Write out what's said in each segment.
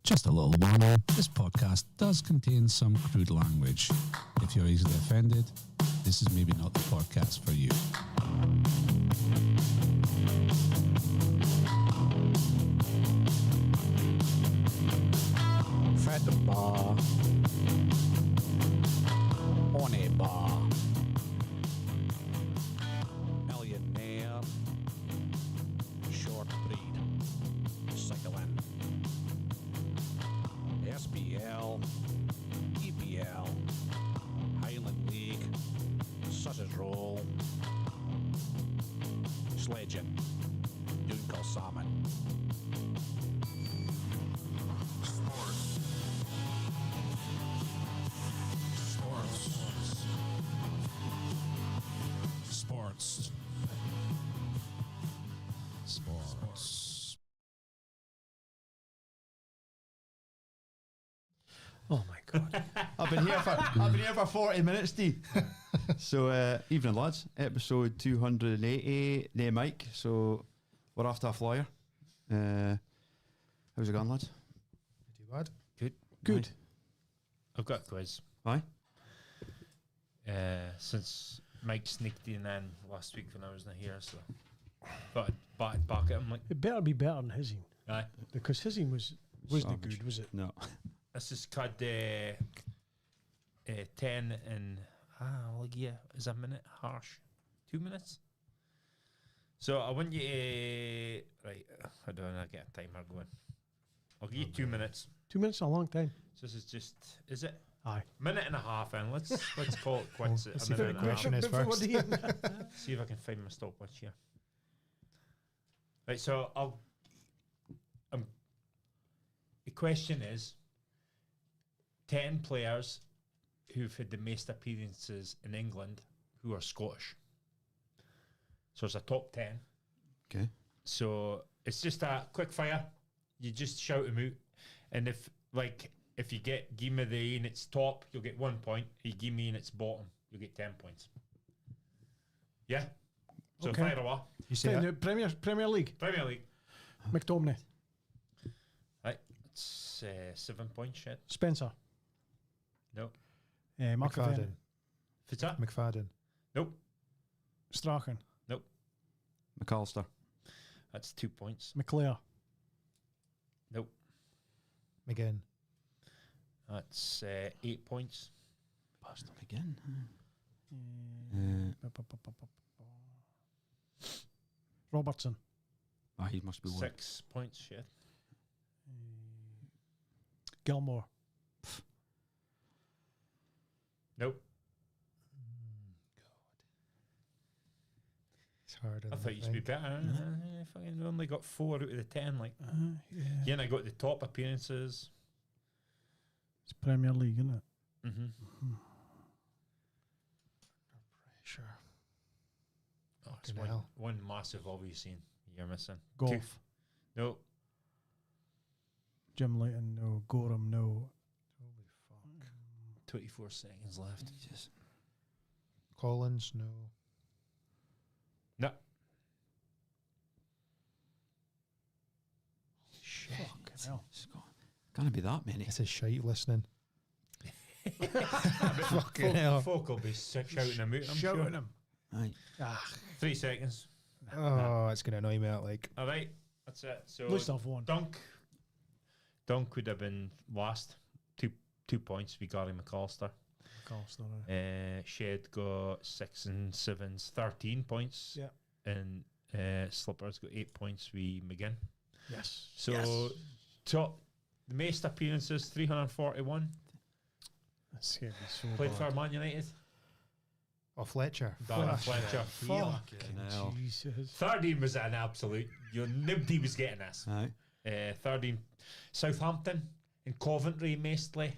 Just a little warning, this podcast does contain some crude language. If you're easily offended, this is maybe not the podcast for you. Fred the bar. On a bar. Millionaire. Short breed. Cycling. SPL. EPL. Highland League. Sausage roll. Sledging. Doon called salmon. Sports. Oh my god! I've been here for 40 minutes, D. So evening lads, episode 280. Name Mike. So we're after a flyer. How's it going, lads? Too bad. Good. I've got a quiz. Aye. Since Mike sneaked in last week when I wasn't here, so but I'd back at him like, It better be better than his, aye. because his wasn't Savage. good, was it? No. This is called 10 and like is a minute harsh, 2 minutes. So I want you to right. I don't know. I get a timer going. I'll give you 2 minutes. 2 minutes is a long time. So this is just is it Aye. minute and a half? And let's call it quits. Let's At see a what minute the and a half. question is first. See if I can find my stopwatch here. Right, so the question is 10 players who've had the most appearances in England who are Scottish. So it's a top 10. Okay. So it's just a quick fire. You just shout them out. And if you give me the in its top, you'll get 1 point. If you give me in its bottom, you'll get 10 points. Yeah? So Okay. fire away. You say Premier League. Premier League. McTominay. Right. It's 7 points, shit. Spencer. Nope. McFadden. What's that? McFadden. Nope. Strachan. McAllister. That's 2 points. McClare. Nope. McGinn. That's 8 points. Bastard again. Robertson. He must be one. 6 points, shit. Gilmore. Nope. It's harder. I thought you'd be better. Fucking only got 4 out of the 10. Like, Yeah. and I got the top appearances. It's Premier League, isn't it? Mm-hmm. Pressure. Oh, it's Fucking hell. one massive obvious scene you're missing. Golf. Nope. Jim Leighton, no. Gorham, no. Holy fuck. 24 seconds left. Jesus. Collins, no. No. Shit. Fucking hell. Gonna be that many. This is shite listening. Fucking hell. Folk will be sick shouting them out, I'm Shouting sure. him. Aye. 3 seconds. Oh, it's going to annoy me out like. All right. That's it. So At least I've won. Dunk would have been last. 2 points with Gary McAllister. Shed got 6 and 7s, 13 points. Yeah. And Slippers got 8 points with McGinn. Yes. So top the most appearances 341. That's scary. So Played bad. for Man United. Oh, Fletcher. Darren Fletcher. Fucking hell. Jesus. 13 was an absolute. Nobody was getting this. Aye. 13. Southampton and Coventry mostly.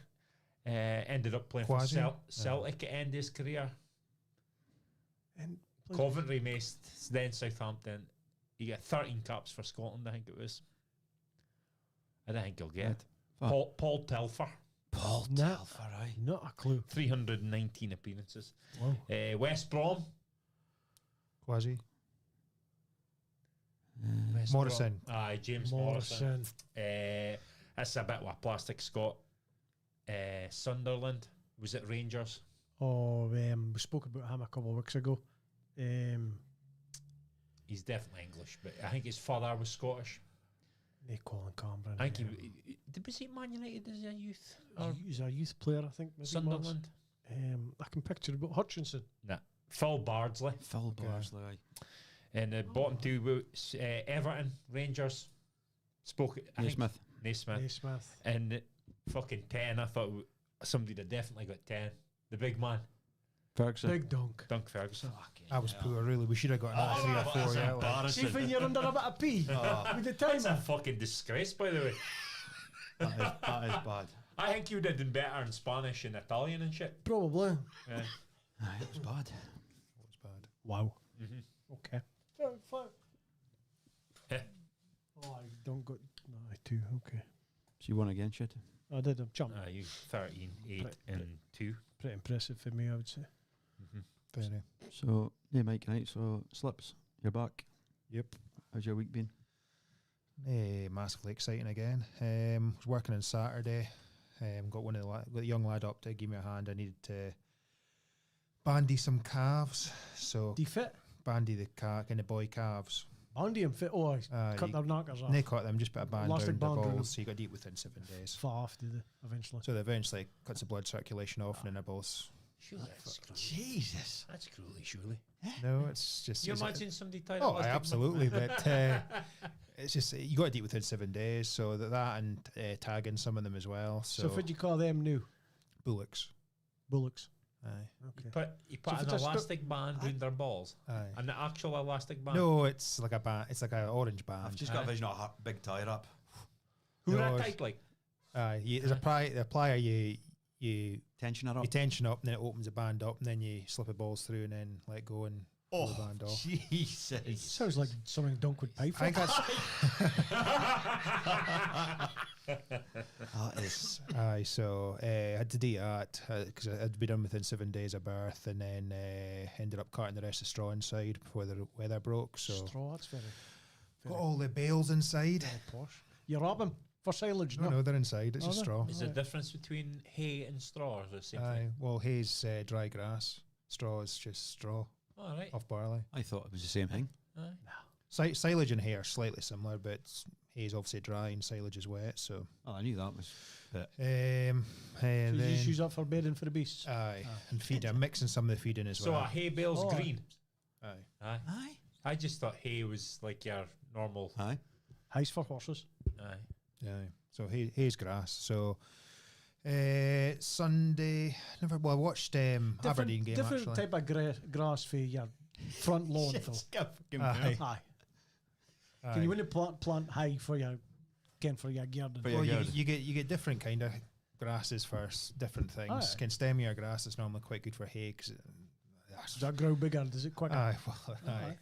Ended up playing Quasi? for Celtic at end of his career. And Coventry most, then Southampton. He got 13 caps for Scotland, I think it was. I don't think he'll get it. Paul Telfer. Paul Telfer, aye. Not a clue. 319 appearances. Wow. West Brom. Quasi. West Morrison. Brom. Aye, James Morrison. That's a bit of a plastic Scot. Sunderland. Was it Rangers? Oh, we spoke about him a couple of weeks ago. He's definitely English, but I think his father was Scottish. They Colin Cameron. I think was he Man United as a youth? Or He's a youth player, I think. Maybe Sunderland? I can picture it, but Hutchinson. Nah. Phil Bardsley. Phil Bardsley. Aye. And the bottom two was Everton, Rangers. Spoke. I think Naismith. Naismith. Naismith. And fucking 10. I thought somebody that definitely got 10. The big man, Ferguson. Big dunk. Dunk Ferguson. That was poor, really. We should have got another 3 or 4. Yeah, See when you're under a bit of pee with the That's a timer. fucking disgrace, by the way. That is bad. I think you did better in Spanish and Italian and shit. Probably. Yeah. Aye, it was bad. That was bad. Wow. Mm-hmm. Okay. Yeah. Oh, I don't got. No, I two. Okay. So you won again, shit. I did. I'm jumping. You 13, 8, and 2. Pretty impressive for me, I would say. Mm-hmm. Very. So, yeah, Mike, right. So, Slips, you're back. Yep. How's your week been? Massively exciting again. Was working on Saturday. Got one of got the young lad up to give me a hand. I needed to bandy some calves. So Defit. bandy the kind of boy calves. Bandy and fit. Oh, I cut you- their knackers off. They cut them, just put a band Elastic around band their around balls, so you got to eat within 7 days. Fall off, do they? Eventually. So they eventually cuts the blood circulation off, and then their balls. Surely that's cruel. Jesus. That's cruelly, surely. No, it's just. You it's- imagine somebody tied Oh, elastic band- absolutely, but it's just you got to eat within 7 days. So that and tagging some of them as well. So, So, what do you call them new? bullocks. Bullocks. Aye, Okay. You put So if an it's a stu- elastic band around their balls. aye. An actual elastic band. No, it's like a band. It's like an orange band. I've just got a vision of a big tire up. Who No, that it's- tight like? There's a plier. You Tension her up. you tension up, and then it opens the band up, and then you slip the balls through, and then let go and pull the band off. Jesus. Sounds like something Dunk would pay for. I think that's That is. aye. So I had to do that because it had to be done within 7 days of birth, and then ended up cutting the rest of the straw inside before the weather broke. So Straw, that's very got all the bales inside. posh. You rob them for silage, No, no, they're inside. It's Are just they? straw. Is the difference between hay and straw or the same Aye. thing? Well, hay's dry grass. Straw is just straw All right. off barley. I thought it was the same thing. Aye. Silage and hay are slightly similar, but hay's obviously dry and silage is wet. So, Oh, I knew that was. But So you then, just use that for bedding for the beasts. aye, and feed. I'm mixing some of the feeding as So well. a hay bale's Oh, aye. green. Aye. Aye. aye. I just thought hay was like your normal. Aye. Highs for horses. Aye. Aye. So hay's grass. So Sunday, I watched Aberdeen game different actually. type of grass for your front lawn. Phil. Aye. Aye. Aye. Can you win a plant high for your garden? For your Well, garden. you get different kind of grasses for different things. Aye. Can stemmier grass is normally quite good for hay. Cause Does that grow bigger? Does it quicker? aye, well, aye.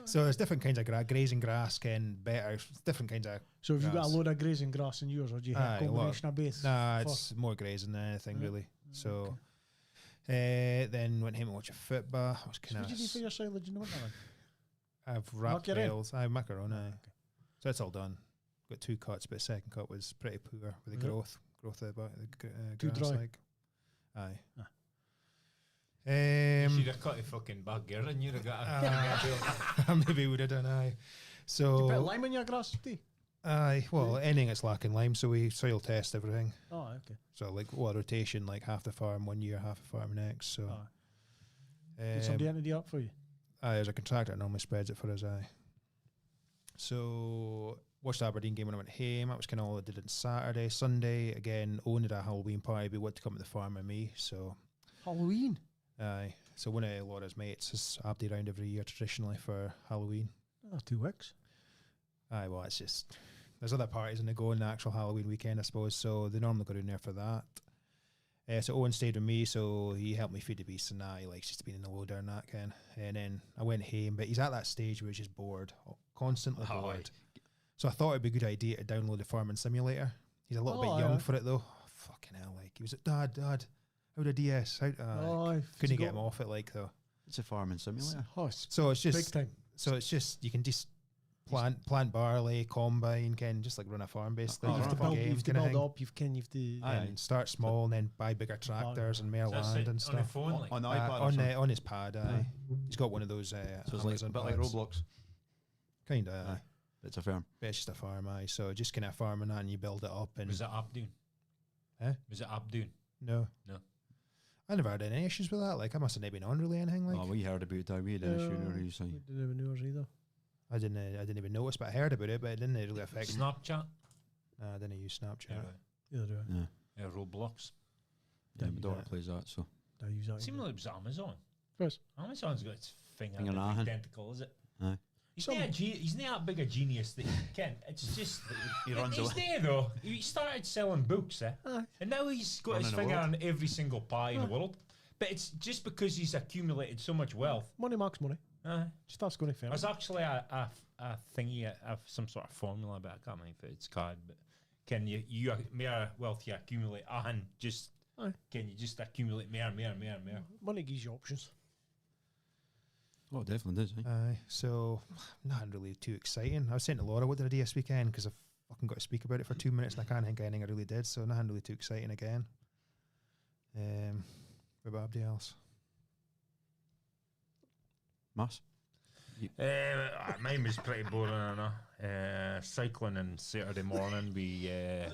So there's different kinds of grazing grass can better. Different kinds of. So have you got a grass. load of grazing grass in yours, or do you have Aye, a a lot. combination of both? Nah, For- it's more grazing than anything Right. really. So then went home and watched a football. I was So kind what of. do you do for your silage in the winter? Then? I've wrapped Macaron? bales. I macaron. Aye. Okay. So that's all done. Got 2 cuts, but the second cut was pretty poor with the Yeah. growth of the Too grass. dry. Like. Aye. Ah. You should have cut a fucking bag gear and you'd have got a Maybe would have done. Aye. Do you put So lime in your grass, Steve? aye. Well, anything that's lacking lime, so we soil test everything. Oh, okay. So like rotation, like half the farm 1 year, half the farm next. So Oh. Did somebody in to do that for you? there's a contractor that normally spreads it for us. Aye. So watched the Aberdeen game when I went home. That was kind of all I did on Saturday. Sunday again, owned at a Halloween party. We wanted to come to the farm with me. So Halloween. aye. So one of Laura's mates has Abdi round every year traditionally for Halloween. Oh, 2 weeks. Aye, well, it's just there's other parties and they go on the actual Halloween weekend, I suppose. So they normally go down there for that. So Owen stayed with me, so he helped me feed the beasts and that. He likes just being in the loader and that kind. And then I went home, but he's at that stage where he's just bored, constantly Oh, bored. So I thought it'd be a good idea to download the farming simulator. He's a little Oh, bit young aye. for it though. Fucking hell, like he was like, Dad, how the DS? How? Couldn't get him off it like though. It's a farming simulator. Oh, it's So it's big just time. so it's just you can just plant barley, combine, can just like run a farm basically. Oh, You have to Fun build, you game have to kinda build thing. up. You have to. And start small and then buy bigger tractors and more That's land it, and on the stuff. phone, like. On the iPad or On something. on his pad, he's got one of those. So it's like a Amazon bit like pads. Roblox. Kind of. Aye. It's a firm. But it's just a farm, so just kind of farming that and you build it up. And Was it up doon? Eh? Was it up doon? no, No. I never had any issues with that. Like I must have not been on really anything. Like Oh, we heard about that. We had an issue in our use. We didn't even know us either. I didn't even notice, but I heard about it, but it didn't really affect me. Snapchat? I didn't use Snapchat. Neither do I. Yeah. Roblox. Yeah, Don't my use daughter that. plays that, so. I use that. Seemed like it was Amazon. First. Amazon's got its finger Finger in in every the tentacle, is it? Aye. He's Some- not he's not that big a genius that he can. It's just He runs he's away. there though. He started selling books, Aye. and now he's got Running his the finger world. on every single pie in the world. But it's just because he's accumulated so much wealth. Money marks money. Just that's going to fair. There's actually a thingy, some sort of formula, but I can't remember if it's called. But can you more wealth you accumulate, and just Aye. can you just accumulate more? Money gives you options. Oh, it definitely does. Eh? Aye, so not really too exciting. I was saying to Laura, what did I do this weekend? Because I've fucking got to speak about it for 2 minutes and I can't think of anything I really did. So nothing really too exciting again. What about everybody else? Mass. Mine was pretty boring, I know. Cycling on Saturday morning, we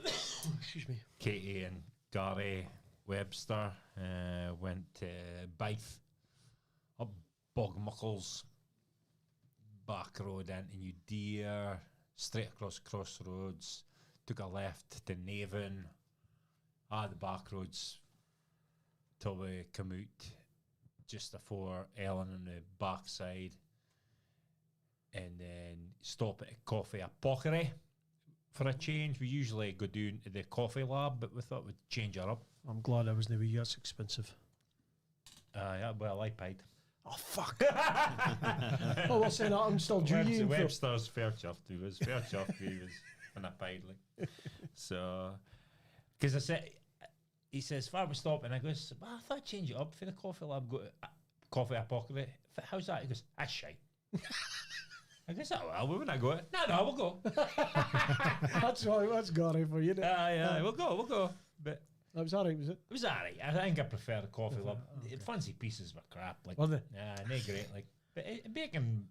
Excuse me. Katie and Gary Webster went to Baith, up Bogmuckles, back road into New Deer, straight across Crossroads, took a left to Navan, the back roads till we come out just before Ellen on the backside, and then stop at a coffee apothecary for a change. We usually go down to the coffee lab, but we thought we'd change her up. I'm glad I was near you. That's expensive. Yeah, well, I paid. Oh, fuck. Oh, what's saying that? I'm still due you. in for- Webster's fair chuffed. He was fair chuffed. He was when I paid, like. So, because I said, he says, "Far we stop," and I goes, "Well, I thought I'd change it up for the coffee lab. Go to coffee apothecary. How's that?" He goes, "That's shite." I guess, "Oh well, we wouldn't go." No, we'll go. That's right. That's Gary for you. Yeah, we'll go. But That was alright, was it? it was alright. I think I prefer the coffee lab. The fancy pieces were crap. Like, Were they? yeah, they great. Like, but bacon,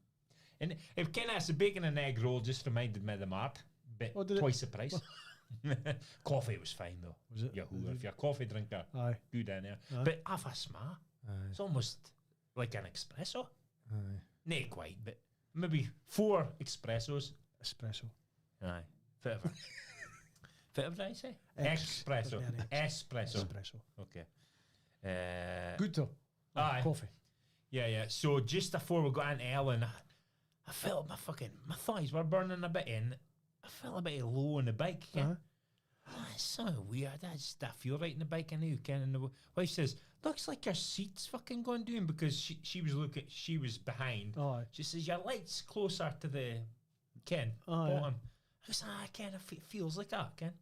and if Ken has a bacon and egg roll, just reminded me of the Mart, but Oh, did it? twice the price. Coffee was fine though. Was it? Yahoo! If you're a coffee drinker, Aye. good in there. Aye. But Aff Sma, Aye. it's almost like an espresso. Aye. Not quite, but maybe 4 espressos. Espresso. Aye, whatever. Whatever did I say? X. Espresso. Yeah, Espresso. Espresso. Okay. Good though. Aye. Coffee. Yeah. So just before we got into Ellen, I felt my thighs were burning a bit in. I felt a bit low on the bike. Ken. Uh-huh. Oh, it's so weird. I feel right in the bike. I know, Ken. And the wife says, "Looks like your seat's fucking going down," because she was behind. Aye. She says, "Your light's closer to the Ken Oh, yeah. bottom." I was Ken, it feels like that, Ken.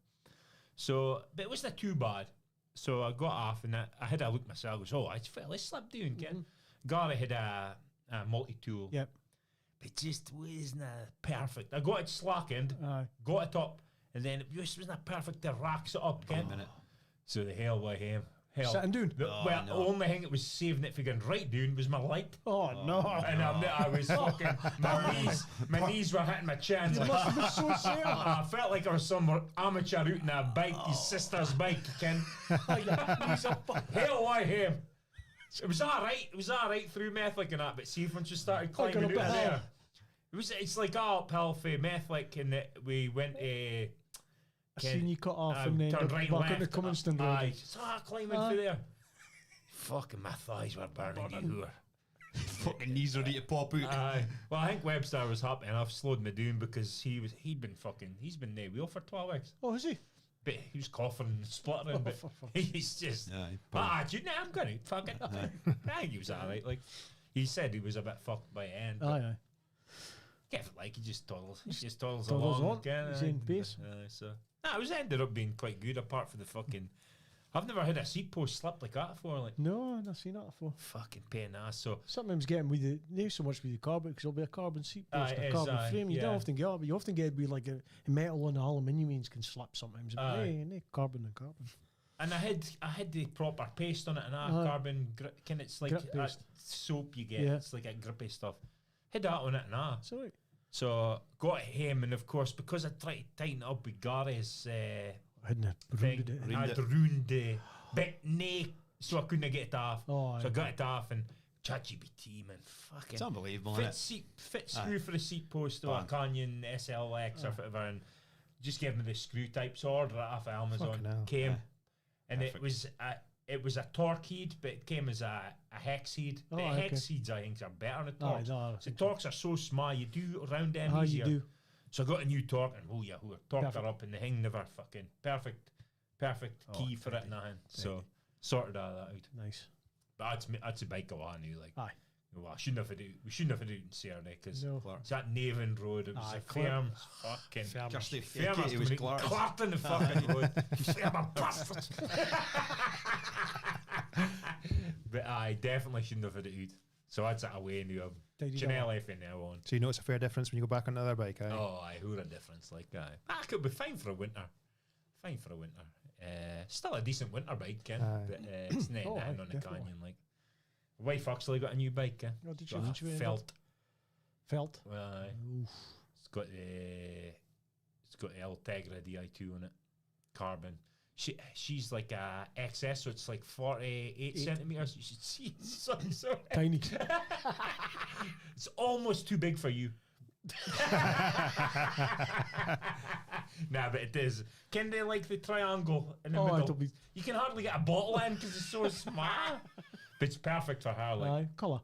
So, but it wasn't too bad. So I got off and I had a look myself. I goes, "Oh, it's fairly slipped down, Ken." Gary had a multi-tool. Yep. But it just wasn't perfect. I got it slackened, Aye. got it up, and then it just wasn't perfect to racks it up, Ken. So the hell way him. Hell. Sitting down. The only thing that was saving it for going right down was my light. Oh, no. And I was fucking, my knees were hitting my chins. You must have been so sad. I felt like I was some amateur out in a bike, his sister's bike, Ken. Hell, why him? It was alright through Methlick and that, but see if once you started climbing Like out on a of bit there, it's like uphill for Methlick, and we went to. I seen you cut off and then turned right back left. into Cumminston Road. Aye, climbing through there. Fucking my thighs were burning. You Fucking knees ready to pop out. Aye. Well, I think Webster was happy enough, slowed me down because he's been in the wheel for 12 weeks. Oh, is he? But he was coughing and spluttering, but for fuck's he's just. Aye, Do you know I'm going to fucking. I think he was alright. Like, he said he was a bit fucked by the end. Aye. Get it, like he just toddles Toddles along. on. Again, He's in pace. So it was ended up being quite good, apart from the fucking. I've never had a seat post slip like that before. Like, No, I've not seen that before. fucking pain in the ass. So, Sometimes getting with the, not so much with the carbon, because it'll be a carbon seat post, Aye, a it is, carbon aye, frame. You don't yeah. often get it, but you often get it with like a metal and aluminium means can slip sometimes. But Aye. hey, carbon and carbon. and I had the proper paste on it and Aye. carbon. Can it's like Grip that paste. soap you get? Yeah. It's like a grippy stuff. Had that on it and Sorry. So got it home, and of course because I tried to tighten it up with Gary's I hadn't thing, ruined it. Ruined I'd it. ruined the bit so I couldn't get it off. Oh, So I aye. got it off, and ChatGPT, man, fucking It's unbelievable, fit isn't it? fit screw for the seat post or a Bang. Canyon SLX or whatever, and just gave me the screw types. Order it off Amazon. Fucking hell. Came, Aye. and Perfect. it was a torque head, but it came as a hex head. Oh, The okay. hex heads I think are better than Aye, torques. no, So torques are so small, you do around them Aye, easier. you do. So I got a new torque, and torqued Perfect. her up, and the thing never fucking perfect key for it and nothing. So sorted all that out. Nice. But that's a bike I knew. Like, Aye. well, we shouldn't have it in Saturday because No. it's that Navan Road. It was Aye, a Clark. firm fucking Kirsty, firm. it was Clark. Clarkton the fucking road. Firm bastard. But I definitely shouldn't have had it out. So that's it away now. Tidied Chanel up. F now on. So you notice a fair difference when you go back on another bike, eh? Oh, I heard a difference. Like, I could be fine for a winter. Fine for a winter. Still a decent winter bike, Ken. Aye. But it's not Oh, nothing aye, on the definitely. Canyon. Like, wife actually got a new bike, Ken. Oh, did Got she? a felt. Felt. Aye. It's got the Ultegra Di2 on it, carbon. She's like a XS, so it's like 48 centimeters. You should see it. So Tiny. it's almost too big for you. Nah, but it is. Can they like the triangle in the Oh, middle? it'll be. You can hardly get a bottle in because it's so small. But it's perfect for her, like Aye. Colour.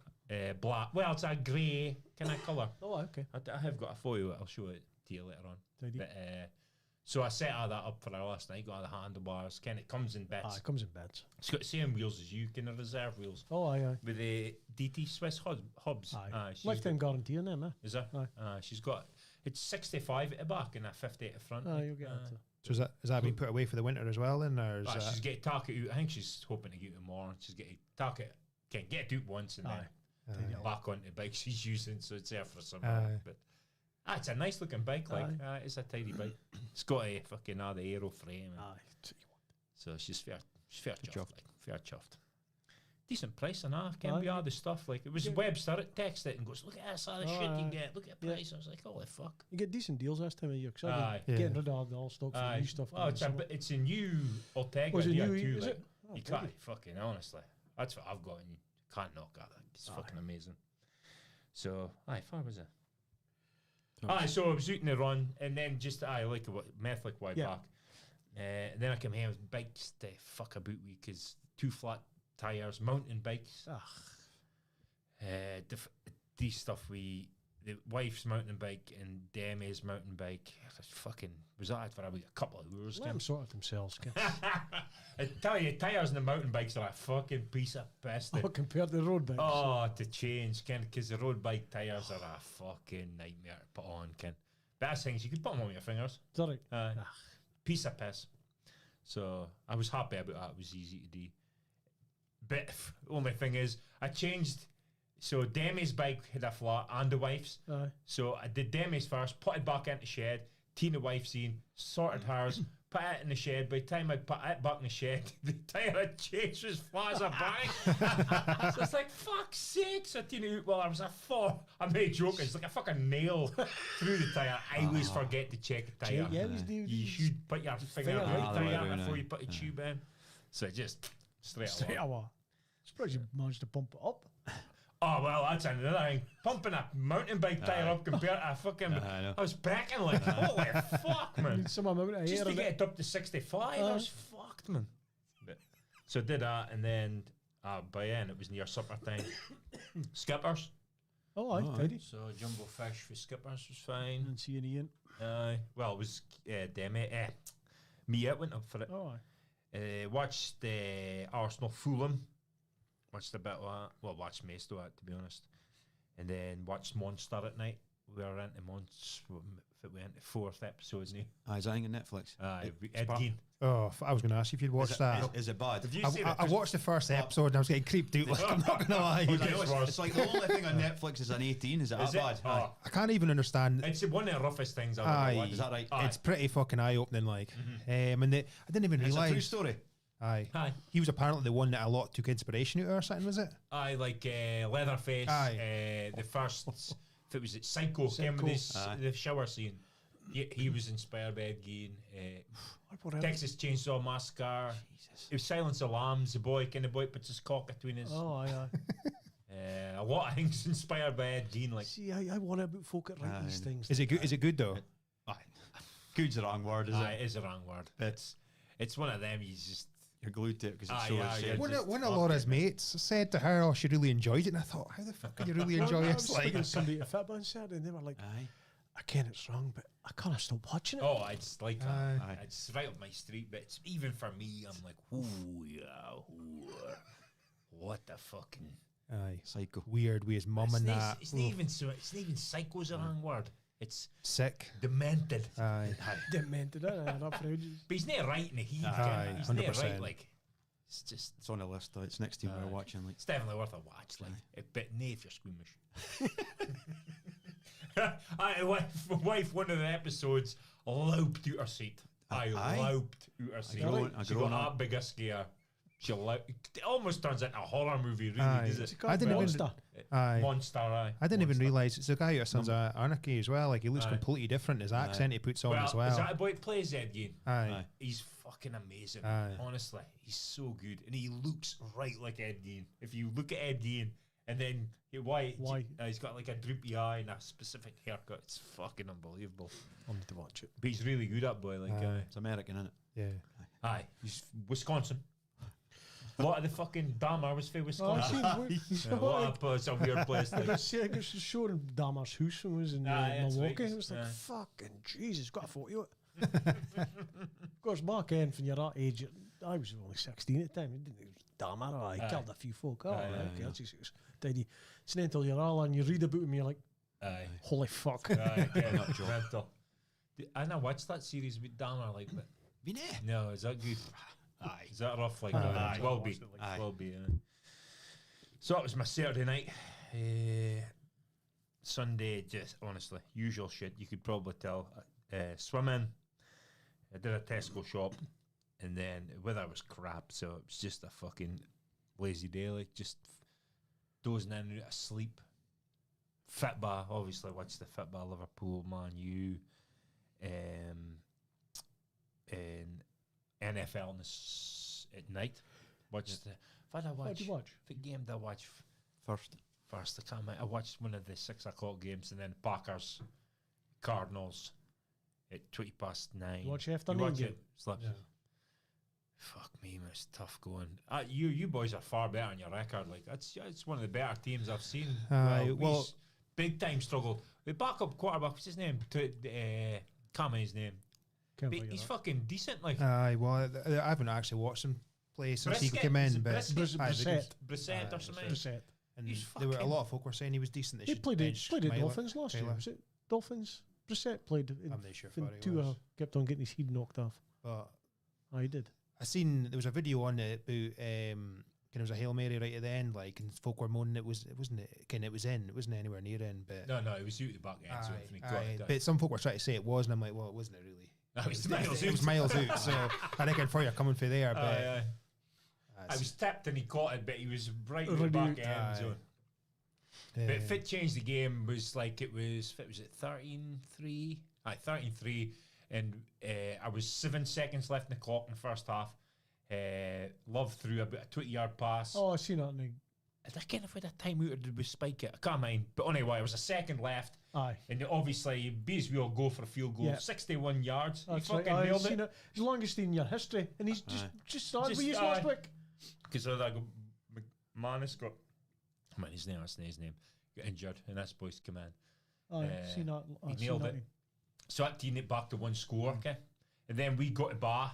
black. Well, it's a grey kind of colour. Oh, okay. I have got a photo. I'll show it to you later on. Tidy. But, so I set all that up for her last night. Got all the handlebars. It comes in bits. Aye, it comes in beds. It's got the same wheels as you, kind of reserve wheels Oh, aye. with the DT Swiss hubs. Aye. She's Lifetime got- guarantee on them, eh? Is there? Aye. She's got. It's 65 at the back and a 50 at the front. Aye, you'll get it. So is that being put away for the winter as well then, or is that? She's getting target out. I think she's hoping to get it more. She's getting target. Can get it out once and Aye. then Aye. back onto the bike she's using, so it's there for summer. Aye. But it's a nice looking bike. Like it's a tidy bike. It's got a fucking the aero frame. and- Aye. So she's fair chuffed. chuffed. Like, fair chuffed. Decent price and half. Can Aye. be all the stuff. Like it was Yeah. Webster that texted it and goes, look at this, all the Oh, shit you aye. can get. Look at the Yeah. price. I was like, holy fuck. You get decent deals this time of year. Cause Aye. I've been Yeah. getting rid of the all stock for Aye. new stuff. Well, it's a new Ultegra. Was it new? Di2, Is like, it? Oh, you tidy. can't fucking honestly. That's what I've got, and you can't knock that. Like, it's Aye. fucking amazing. So, far was it? So I was out in the run, and then just like a method way Yeah. back. And then I came here with bikes to fuck about with because 2 flat tires, mountain bikes. These stuff the wife's mountain bike and Demi's mountain bike. Fucking was that for about a couple of hours. Let them sort it themselves. Ken. I tell you, tires on the mountain bikes are a fucking piece of piss. Oh, compared to the road bikes. Oh, to change, Ken, because the road bike tires are a fucking nightmare to put on, Ken. Best things, you could put them on your fingers. Doric. Piece of piss. So I was happy about that. It was easy to do. But only thing is, I changed. So Demi's bike had a flat and the wife's. Aye. So I did Demi's first, put it back into shed, teen the wife's in, sorted hers, put it in the shed. By the time I put it back in the shed, the tire had changed as far as a bang. So it's like, fuck's sake. So teen it out while I was a four. I made a joke, it's like a fucking nail through the tire. I always forget to check the tire. Yeah, these do. You should put your finger Finger on out the the tire way, before no. you put a tube in. So just straight Straight away. away. Surprised you managed to pump it up. Oh, well, that's another thing. Pumping a mountain bike tire up compared to a fucking... I know. I was backing like, holy fuck, man. Some amount of Just air to in get it. it up to 65, I was fucked, man. So I did that, and then by then it was near supper time. Skippers. Oh, aye, tidy. So jumbo fish for skippers was fine. And see any in. Well, it was Demi. Mia went up for it. Oh, aye. Watched Arsenal Fulham. Watched a bit of that. Well, watched most of that, to be honest. And then watched Monster at night we were into months. If we into 4th episode now. Is that thing on Netflix? Ed part- Gein. Oh, I was going to ask you if you'd watched that. Is it bad? Have you seen it? I watched the first episode and I was getting creeped out. Like, I'm not going to lie. It's like the only thing on Netflix is an 18. Is it that bad? Oh, I can't even understand. it's one of the roughest things I've Aye. ever watched. Is that right? Aye. It's pretty fucking eye-opening. Like, and I didn't even It's a true realise. story. Aye. Aye. He was apparently the one that a lot took inspiration out of or something, was it? Aye, like Leatherface. Aye. The first, if it was at Psycho, came with this, Aye. the shower scene. Yeah, he was inspired by Ed Gein. Texas Chainsaw Massacre. It was Silence of the Lambs. The boy puts his cock between his. Oh, aye. A lot of things inspired by Ed Gein. Like, See, I worry about folk that write these things. Is it good? Is it good though? Aye. Good's the wrong word, is aye, it? it is a wrong word. It's one of them. You just You're glued to it because Aye, it's so aye, shit. yeah. One just of love Laura's it. mates said to her, "Oh, she really enjoyed it," and I thought, "How the fuck can you really enjoy I this?" was Like, speaking to somebody at Fitbit on Saturday, and they were like, Aye. "Again, it's wrong, but I can't stop watching it." oh, it's like Aye. Aye. it's right up my street. But it's, even for me, I'm like, ooh, yeah, ooh, what the fucking. aye, Psycho. weird with his mum and that. It's not even so. It's not even psycho's a wrong word. It's Sick. demented. Aye. Demented, up for ages. But he's not right in the heat. Aye, He's not 100%. right. Like, it's just. It's on the list. It's next to we're Aye. watching. Like, It's definitely worth a watch. Like, but nay if you're squeamish. Wife, one of the episodes loped out her seat. I Aye. loped out her seat. grown- She grown got up. that big a scare. She it almost turns into a horror movie, really, Aye. does it? I didn't even. Monster. Aye. Monster, aye. I didn't even Monster. realise it's the guy who Sons of Anarchy as well. Like he looks Aye. completely different. His accent he puts on as Is well. that a boy that plays Ed Gein? Aye. He's fucking amazing. Aye. Honestly, he's so good, and he looks right like Ed Gein. If you look at Ed Gein, and then why? He's got like a droopy eye and a specific haircut. It's fucking unbelievable. I need to watch it. But he's really good at boy. Like, Aye. it's American, isn't it? Yeah. aye, he's Wisconsin. A lot of the fucking Dahmer was from Oh, I Wisconsin. seen Yeah, it's a weird place. I Like, got to the show in Dahmer's house when I was in that's Milwaukee. right. It was like, Aye. fucking Jesus, got a photo of it. Of course, back then, when you're that age, I was only 16 at the time. It didn't, it was Dahmer, I Aye. killed a few folk. Oh, Aye, right, aye, okay, yeah. that's just tidy. It's not until you're all and you read about him, you're like, aye. holy fuck. Aye, yeah, Not joke. mental. I never watched that series with Dahmer, like, but no, is that good? Aye. Is that rough? Like, Aye. it will be. Aye. Will be. So that was my Saturday night. Sunday, just honestly, usual shit. You could probably tell. Swimming. I did a Tesco shop, and then the weather was crap, so it was just a fucking lazy day. Like just dozing in and out of sleep. Fitba, obviously, watched the Fitba, Liverpool, Man U, and NFL at night. Watched the. What did I watch? What did you watch? What game did I watch First. first? I can't remember. I watched one of the 6 o'clock games, and then Packers, Cardinals at 9:20. You watch afternoon watch game? it? Slept. Yeah. Fuck me, man, it's tough going. You boys are far better on your record. Like it's one of the better teams I've seen. Aye, we well- s- big time struggled. The backup quarterback, what's his name? Can't remember his name. Can't But figure he's it out. fucking decent. Like Aye. Well, I haven't actually watched him play since he Brisket, came is in, it but Brisket? aye, Brissett. Brissett or Aye, something. Brissett. and He's there were a fucking- lot of folk were saying he was decent. They He should played bench at Myler- Dolphins last year. Taylor. Was it Dolphins? Brissett played in I'm not sure when what it Tua was. kept on getting his head knocked off. But Oh, he did. I seen there was a video on it about kind of was a Hail Mary right at the end, like, and folk were moaning it wasn't anywhere near in, but No, it was you at the back end. So if he got aye, it, but some folk were trying to say it was, and I'm like, well, it wasn't it really. It was miles It was out. miles out, so I reckon for you coming through there, but Aye. I was tipped and he caught it, but he was right at the Already back out. end Aye. zone. But if it changed the game, was like it was 13-3? Aye, 13-3, and I was 7 seconds left in the clock in the first half. Love threw about a 20-yard pass. Oh, I seen that. I can't if we had a timeout or did we spike it? I can't mind. But anyway, it was a second left, Aye. and obviously, Bees will go for a field goal. Yeah. 61 yards. That's he right. fucking Aye, I've nailed seen it. it. It's the longest in your history. And he's just started with his Just, last aye. week. Because of that, McManus got, I mean, his name, that's not his name, got injured, and that's boys come in. Aye, Uh, seen that. he I've seen nailed that. it. So that teamed it back to one score, okay? And then we got to bar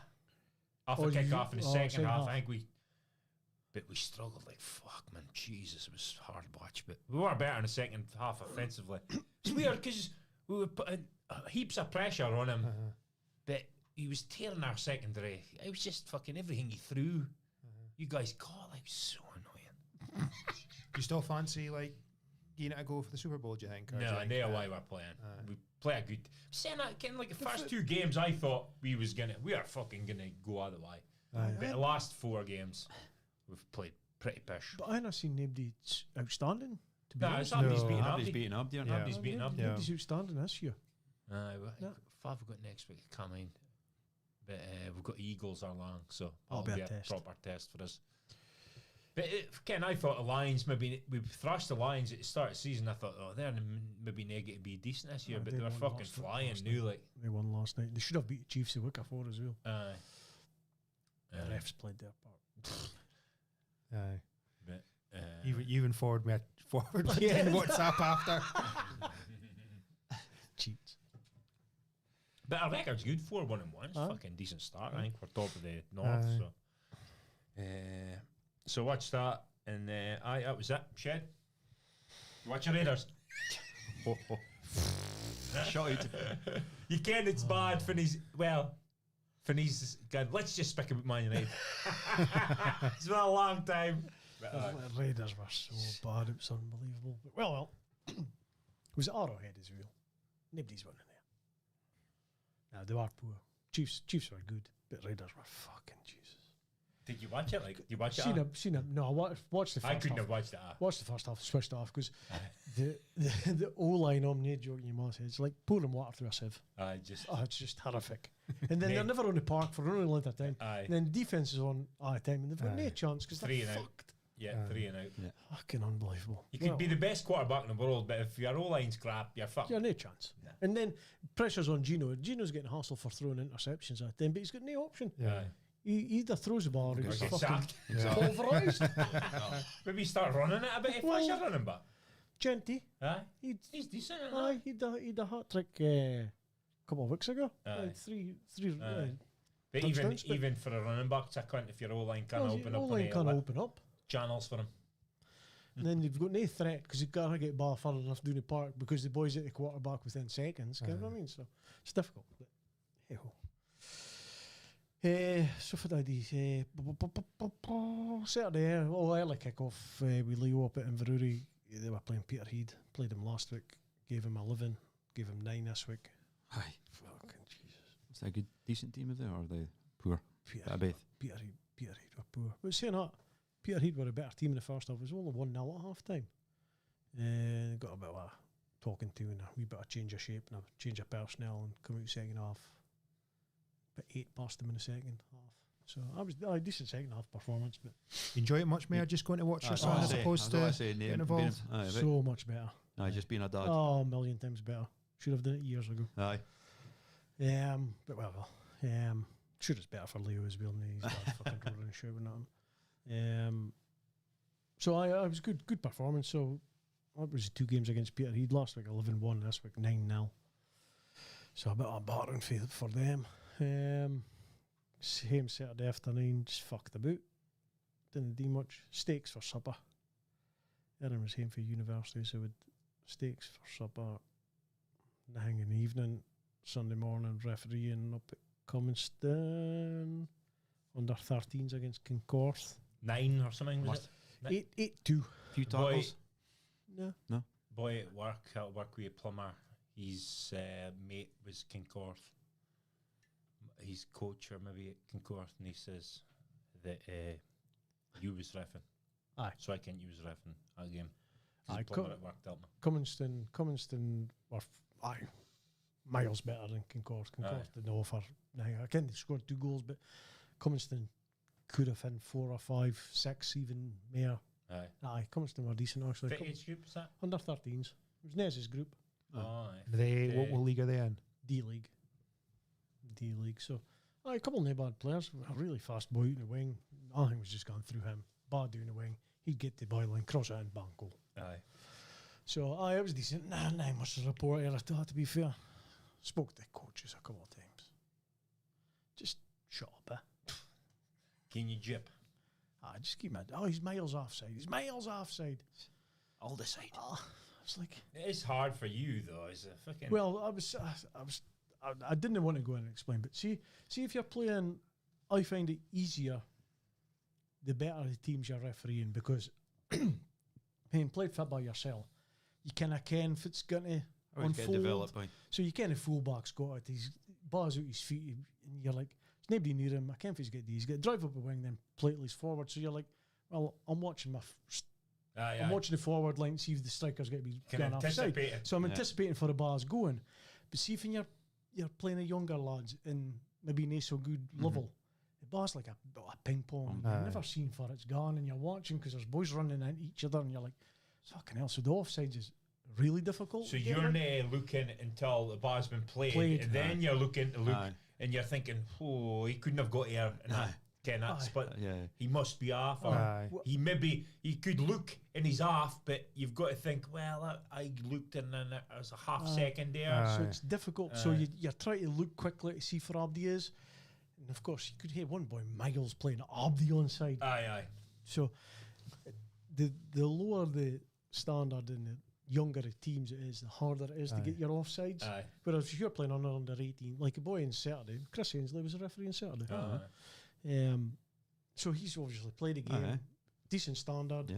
after Oh, kick you- off in the oh, second second half. half. I think we but we struggled like fuck, man. Jesus, it was hard to watch, but we were better in the second half offensively. It's weird because we were putting heaps of pressure on him, but he was tearing our secondary. It was just fucking everything he threw. You guys caught like so annoying. Do you still fancy like getting it a go for the Super Bowl? Do you think? Or do you No, think, no way we're playing. We play a good. Saying that, getting like the first 2 games, I thought we are fucking gonna go out of the way. But the last 4 games, we've played pretty pish. But I ain't seen nobody outstanding. To be No, honest, Abdi's No. beating Abdi's Abdi. beating Abdi, aren't Yeah. Abdi's beating Abdi. nobody's outstanding this year. What have we got next week? I can't mind. But we've got Eagles are long, so That'll that'll be be a a test. proper test for us. But Ken, I thought the Lions, maybe we thrashed the Lions at the start of the season. I thought, oh, they're maybe negative to be decent this year, No, but they they were won fucking last flying night. new. Like, They won last night. They should have beat the Chiefs the week before as well. uh, The refs played their part. Aye. but, You even forward me a forward in WhatsApp after. Cheats. but our record's good, 4-1-1. It's Aye. fucking decent start. I think we're top of the north. Aye. So watch that, and that was it. Shed. Watch your Raiders. Shot out. You can. It's bad. Finney's gone. Let's just speak about Man United. It's been a long time. But, The Raiders were so bad, it was unbelievable. But well, it was Arrowhead as well. Nobody's winning there. No, they were poor. Chiefs were good, but Raiders were fucking Jesus. did you watch it? Like, did you watch it? Seen it. No, I watched the first I couldn't half. have watched it. Watched the first half, switched it off because the O-line on me, joking your mouth, it's like pouring water through a sieve. It's just horrific. And then they're Mate. never on the park for only length of time. Aye. And then defense is on all the time, and they've got no Aye. chance because 3 they're and out. fucked. Yeah, 3 and out. Fucking unbelievable. You could Well, be the best quarterback in the world, but if your O-line's crap, you're fucked. yeah, no chance. No. And then pressure's on Gino. Gino's getting hassled for throwing interceptions at them, but he's got no option. Yeah. He either throws the ball or he Or gets get fucking sacked. pulverised. Maybe start running it a bit if Well- I should running back. Genty, Aye. he'd He's decent. isn't aye, he'd a hat trick a couple of weeks ago. Aye. Three. Aye. But even touchdowns, but- even for a running back, it's a cunt if your O-line can't Well, open up O-line any can't open up. channels for him. And then you've got no threat because you've got to get the ball far enough down the park because the boys at the quarterback within seconds. You know what I mean? So it's difficult. But hey ho. So for that, Saturday, early kick-off with Leo up at Inverurie. They were playing Peterhead. Played him last week. Gave him 11. Gave him 9 this week. Aye. Fucking Jesus. Is that a good, decent team of there, or are they poor? Peterhead, Bit of Peterhead were poor. But saying that, Peterhead were a better team in the first half. It was only 1-0 at half time. Got a bit of a talking to and a wee bit of change of shape and a change of personnel and come out second half. But 8 past them in the second half. So I was a decent second half performance, but Enjoy it much more just going to watch your son as opposed to getting involved. so much better. Just being a dad. Oh, a million times better. Should have done it years ago. Aye. But sure it's better for Leo as well. And he's got fucking rolling and shouting at him. So I was good performance. So that was 2 games against Peterhead last week, 11-1. This week 9-0. So a bit of a battering for them. Same Saturday afternoon, just fucked about. Didn't do much. Steaks for supper. Erin was home for university, so with steaks for supper. Nothing in the evening. Sunday morning, refereeing up at Commonston. Under 13s against Kincorth. 9 or something. Was it? 8-2. Few tackles. No. Boy at work with a plumber. His mate was Kincorth. His coach or maybe at Kincorth, and he says that you was reffing. Aye. So I can't use reffing that game. Aye, The plumber at work dealt me. Commonston were miles better than Kincorth. Kincorth didn't offer. I can't. They scored 2 goals, but Commonston could have had 4 or 5, 6, even more. Aye. Commonston were decent actually. Fit age group, is that? Under 13s. It was Nez's group. Oh, aye. What league are they in? D League. So a couple of bad players. A really fast boy in the wing. Nothing was just going through him. Bad down the wing. He'd get the byline, cross it and bang goal. Aye. So it was decent. Nah, much to report here. To be fair, spoke to the coaches a couple of times. Just shut up, Can you jip? just keep it. Oh, he's miles offside. He's miles offside. I'll decide. It's like, It's hard for you though, as a fucking. well, I didn't want to go in and explain, but see if you're playing, I find it easier the better the teams you're refereeing, because when played football yourself, you kind of can if it's going to unfold. So you kind of fullback's got it. He's bars out his feet, and you're like, there's nobody near him. I can't if he's got these. He's got to drive up a wing, then play it forward. So you're like, well, I'm watching I'm watching the forward line, see if the striker's going to be going offside. So I'm anticipating for the bars going. But see if you're playing a younger lads in maybe not so good level, the bar's like a ping pong. You've never seen for it's gone, and you're watching because there's boys running into each other, and you're like, fucking hell. So the offsides is really difficult. So you're not looking until the bar's been played. And then you're looking to look, and you're thinking, oh, he couldn't have got here in that split. He must be off, or he could look and he's off, but you've got to think, well, I looked and then there was a half second there. So it's difficult. So you're trying to look quickly to see for Abdi is. And of course, you could hear one boy, Miles, playing Abdi on side. So the lower the standard in the younger the teams it is, the harder it is to get your offsides. Whereas if you're playing on under 18, like a boy in Saturday, Chris Ainsley was a referee on Saturday. So he's obviously played a game, decent standard.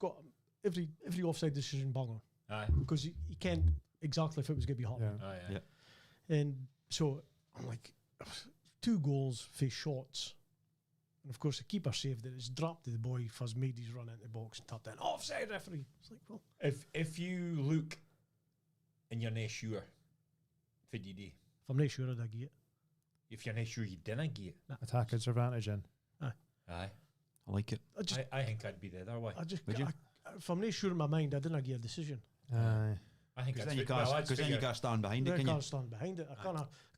Got every offside decision bang on. Because he can't exactly if it was going to be hot. And so I'm like, 2 goals for shots. And of course the keeper saved it. It's dropped to the boy first made his run into the box and tapped in. Offside referee. It's like, well, if you look and you're not sure, what do you do? If I'm not sure, I'd get it. If you're not sure, you didn't get it. Attacker's advantage in. I like it. I think I'd be the other way. If I'm not sure in my mind, I didn't get a decision. I think because then you got to stand behind it. I can't stand behind it. I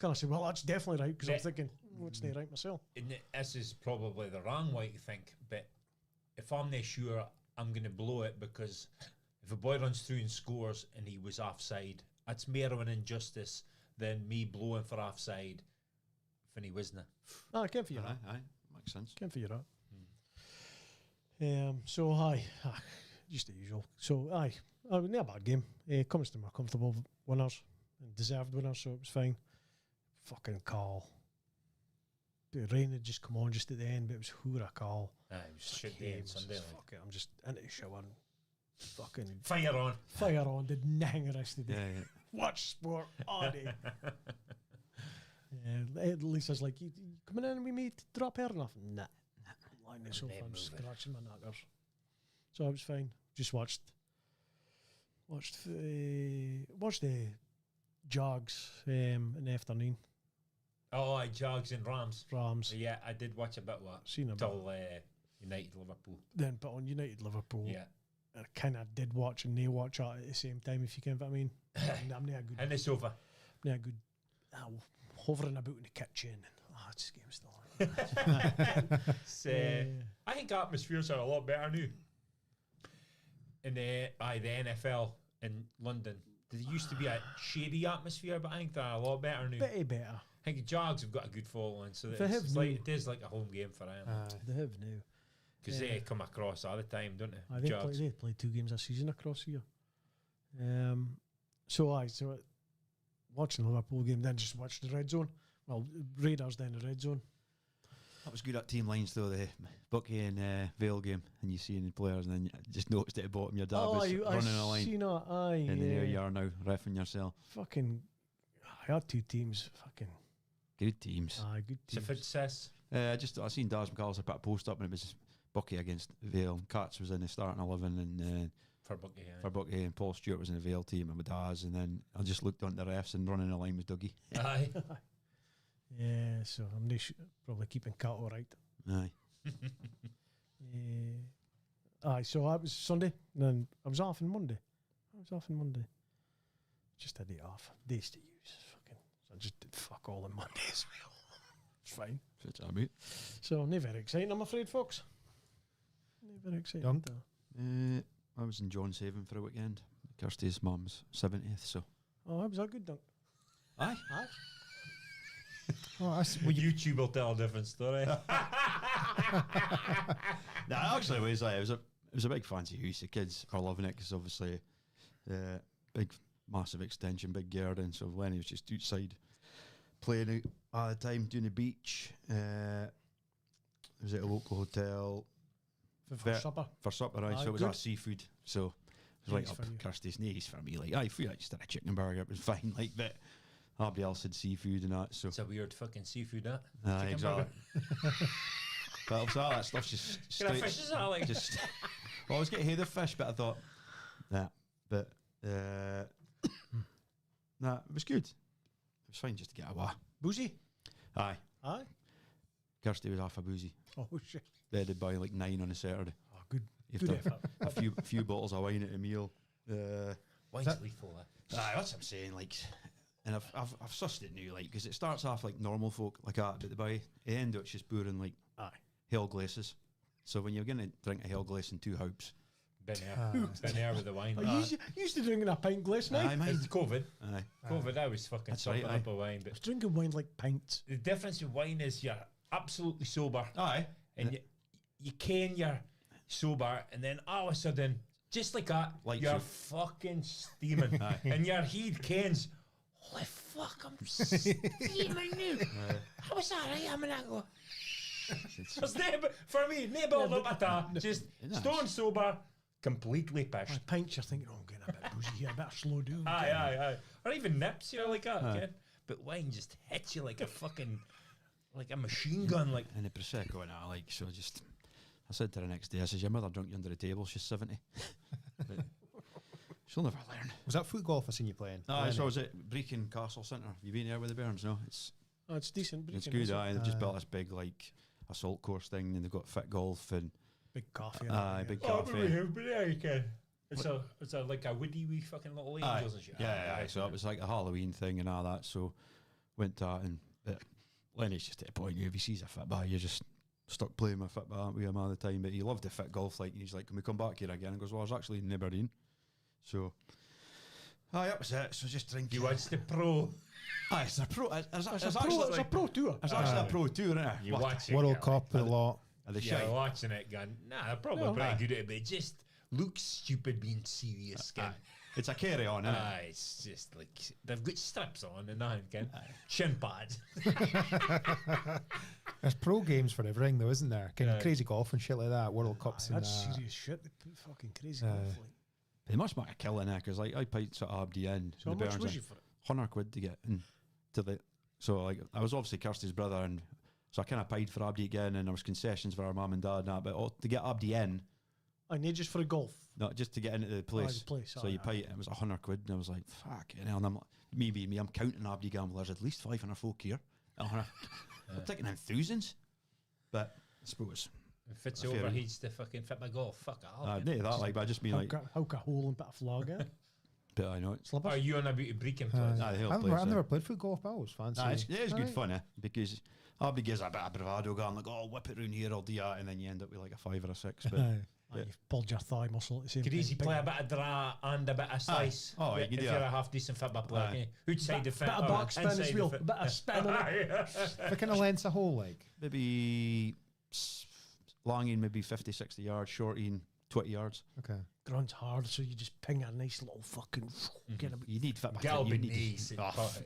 can't say, well, that's definitely right, because I'm thinking, it's not right myself. And this is probably the wrong way to think, but if I'm not sure, I'm going to blow it, because if a boy runs through and scores and he was offside, that's more of an injustice than me blowing for offside when he wasn't. I can't figure that. Makes sense. Can't figure that. So, just the usual. So, not a bad game. Comes to my comfortable winners and deserved winners, so it was fine. Fucking call. The rain had just come on just at the end, but it was a call. It was shit day on Sunday. Fuck it, I'm just into the shower and fucking fire on. Did nothing the rest of the day. Watch sport all day. At least I was like, you coming in and we made drop hair enough? Nah. I'm lying on the sofa, I'm scratching my knackers. So I was fine. Just watched the Jags in the afternoon. Oh, Jags and Rams. Yeah, I did watch a bit of that. Seen a till United Liverpool. Then put on United Liverpool. Yeah. I kind of did watch and they watch at the same time, if you can, what I mean. I'm not a good. And the sofa. I'm not a good. Hovering about in the kitchen. And, this game's still on. I think atmospheres are a lot better now. In the NFL in London, there used to be a shady atmosphere, but I think they're a lot better now. Better. I think the Jags have got a good following, so it is like a home game for them. They have now. Because they come across all the time, don't they? They play 2 games a season across here. So watching the Liverpool game, then just watched the red zone. Well, Raiders then the red zone. That was good at team lines though, the Bucky and Vale game, and you see the players, and then you just noticed at the bottom your dad was running a line. And there you are now, reffing yourself. Fucking, I had 2 teams. Fucking good teams. Good teams. Success. I seen Daz McAllister put a post up, and it was Bucky against Vale. Katz was in the starting 11, and for Bucky, and Paul Stewart was in the Vale team, and with Daz, and then I just looked on the refs, and running the line was Dougie. Aye. Yeah, so I'm probably keeping Cat all right. Aye. So that was Sunday, and then I was off on Monday. Just a day off. Days to use. So I just did fuck all on Monday as well. It's fine. So, not very exciting, I'm afraid, folks. Not very exciting. I was in John's Haven for a weekend. Kirsty's mum's 70th, so. Oh, that was a good dunk. Aye. YouTube will tell a different story. No, actually, it was a big fancy house. The kids are loving it because obviously, big massive extension, big garden. So Lenny was just outside playing out all the time, doing the beach. It was at a local hotel For supper. for supper. Right? Aye, So it was good. all seafood. So it was right Nice for up you. Kirsty's knees for me. Like, I feel like just had a chicken burger. It was fine. Like, but everybody else had seafood and that. So It's a weird fucking seafood, that. aye, chicken exactly. burger. But obviously all that stuff's just Can I straight. fish this out, like? Just well, I was getting the fish, but I thought that. But nah, it was good. It was fine just to get away. Boozy? Aye, Aye. Kirsty was half a boozy. Oh, shit. They had to buy like 9 on a Saturday. Oh, good. You Good have to effort. have a few bottles of wine at a meal. Wine's lethal, that. Aye, that's what I'm saying. Like, and I've sussed it now, like, because it starts off like normal folk like that, but by the end it's just pouring like Aye. hell glaces. So when you're gonna drink a hell glace and 2 hopes, Been there with the wine. Oh, you used to drinking a pint glass now. aye, mate. It's COVID. Aye. COVID, I was fucking That's sopping right, up a wine. I But was drinking wine like pints. the difference with wine is you're absolutely sober. Aye. And you can you're sober, and then all of a sudden, just like that, Like you're you. fucking steaming. Aye. And your head cans, holy fuck, I'm steaming now. How was that? I am, and I go, there's never, for me, never up at that. Just Nice. stone sober, completely By pissed. pints, you're thinking, oh, I'm getting a bit boozy here. I better slow down. Aye. Or even nips, you know, like that. Aye. Okay? But wine just hits you like a fucking, like a machine gun. Like, And the prosecco and I like so just. I said to her the next day, I said, "Your mother drunk you under the table. She's 70. But she'll never learn." Was that foot golf I seen you playing? Aye, so I was at Brecon Castle Centre. Have you been there with the Bairns? No, it's Oh, it's decent. But it's you can good. also- Aye, they've just built this big like assault course thing, and they've got fit golf and Big coffee. aye, big oh, but we cafe. have, but yeah, you can. It's a like a woody wee fucking little Aye, angels and shit. yeah. So it was like a Halloween thing and all that. So went to that, and but Lenny's just at a point. If he sees a fit bar, you're just stuck playing with fit bar with him all the time. But he loved the fit golf. Like, and he's like, "Can we come back here again?" And goes, "Well, I was actually in Aberdeen." So aye, that was it. So just drinking. You watch the pro. Aye, it's a pro. It's It's a pro tour. It's actually a pro tour, isn't it? You watch it. World yeah, Cup, a lot. Are they Yeah, shy? watching it, gun. Nah, they're probably No. pretty Aye. good at it, but it just looks stupid being serious, skin. Aye. It's a carry on, isn't it? Aye, it's just like they've got straps on and that, gun. Shin pads. There's pro games for everything, though, isn't there? Kind of Yeah. crazy golf and shit like that. World Cups and That's that. serious shit. They put fucking crazy Aye. golf. Like. They must make a killing there because like I paid sort of Abdi in. So how the much Bairns was in. you for it? £100 to get into the. So like I was obviously Kirsty's brother, and so I kind of paid for Abdi again, and there was concessions for our mum and dad and that. But to get Abdi in, I need just for a golf. no, just to get into the place. the place, So aye, you aye. pay. It was £100, and I was like, "Fuck!" And I'm like, me, I'm counting Abdi gamblers. At least 500 folk here. I'm taking in thousands, but I suppose. If it's Fair over, enough. he's the fucking fit my golf. Fuck off. Not that like, but I just mean like, Hook a hole and put a flag in. but I know it's. Slippers. Are you on about Brecon? Aye, the whole I've place, never played foot golf, but I always fancy. Nah, it is good Aye. fun, because Abdi gives a bit of bravado going like, "Oh, whip it round here, I'll do that," and then you end up with like a 5 or a 6. But Aye. Aye, you've pulled your thigh muscle at the same Could easy time. play a bit of draw and a bit of slice. Oh, you if can do you're that. a half decent football player. Aye. Okay? Outside the Bit fit. of backspin as well. Bit of spin on it. What kind of length's a hole like? maybe longing maybe 50, 60 yards, shorting 20 yards. Okay. Ground's hard, so you just ping a nice little fucking. Get a bit. You need fit back. Galb You and need knees.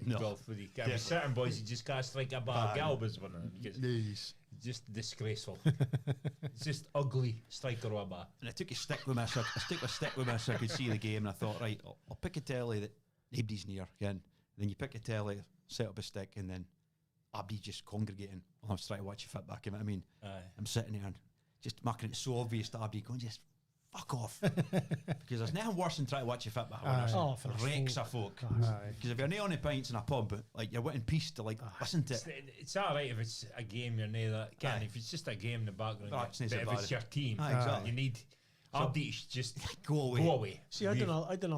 no. Golf with you. Certain boys, you just can't strike a ball. Aye. Galb is one of them. because Nice. Just disgraceful. It's just ugly striker or a bar. And I took a stick with me, so I could see the game, and I thought, right, I'll pick a telly that nobody's near again. Then you pick a telly, set up a stick, and then Abdi just congregating while I'm trying to watch you fit back. You know what I mean? Aye. I'm sitting there and just making it so obvious to Abdi, going, just fuck off. Because there's nothing worse than trying to watch you fit back. Oh, for the Rakes folk. of folk. Aye. Because if you're not on the pints in a pub, like you're wanting peace to like listen to it. It's all right if it's a game you're near that. Can Aye. if it's just a game in the background, Right, but it's not if so it's bad. your team, Aye, exactly. you need Abdi to just Go away. go away. See, I don't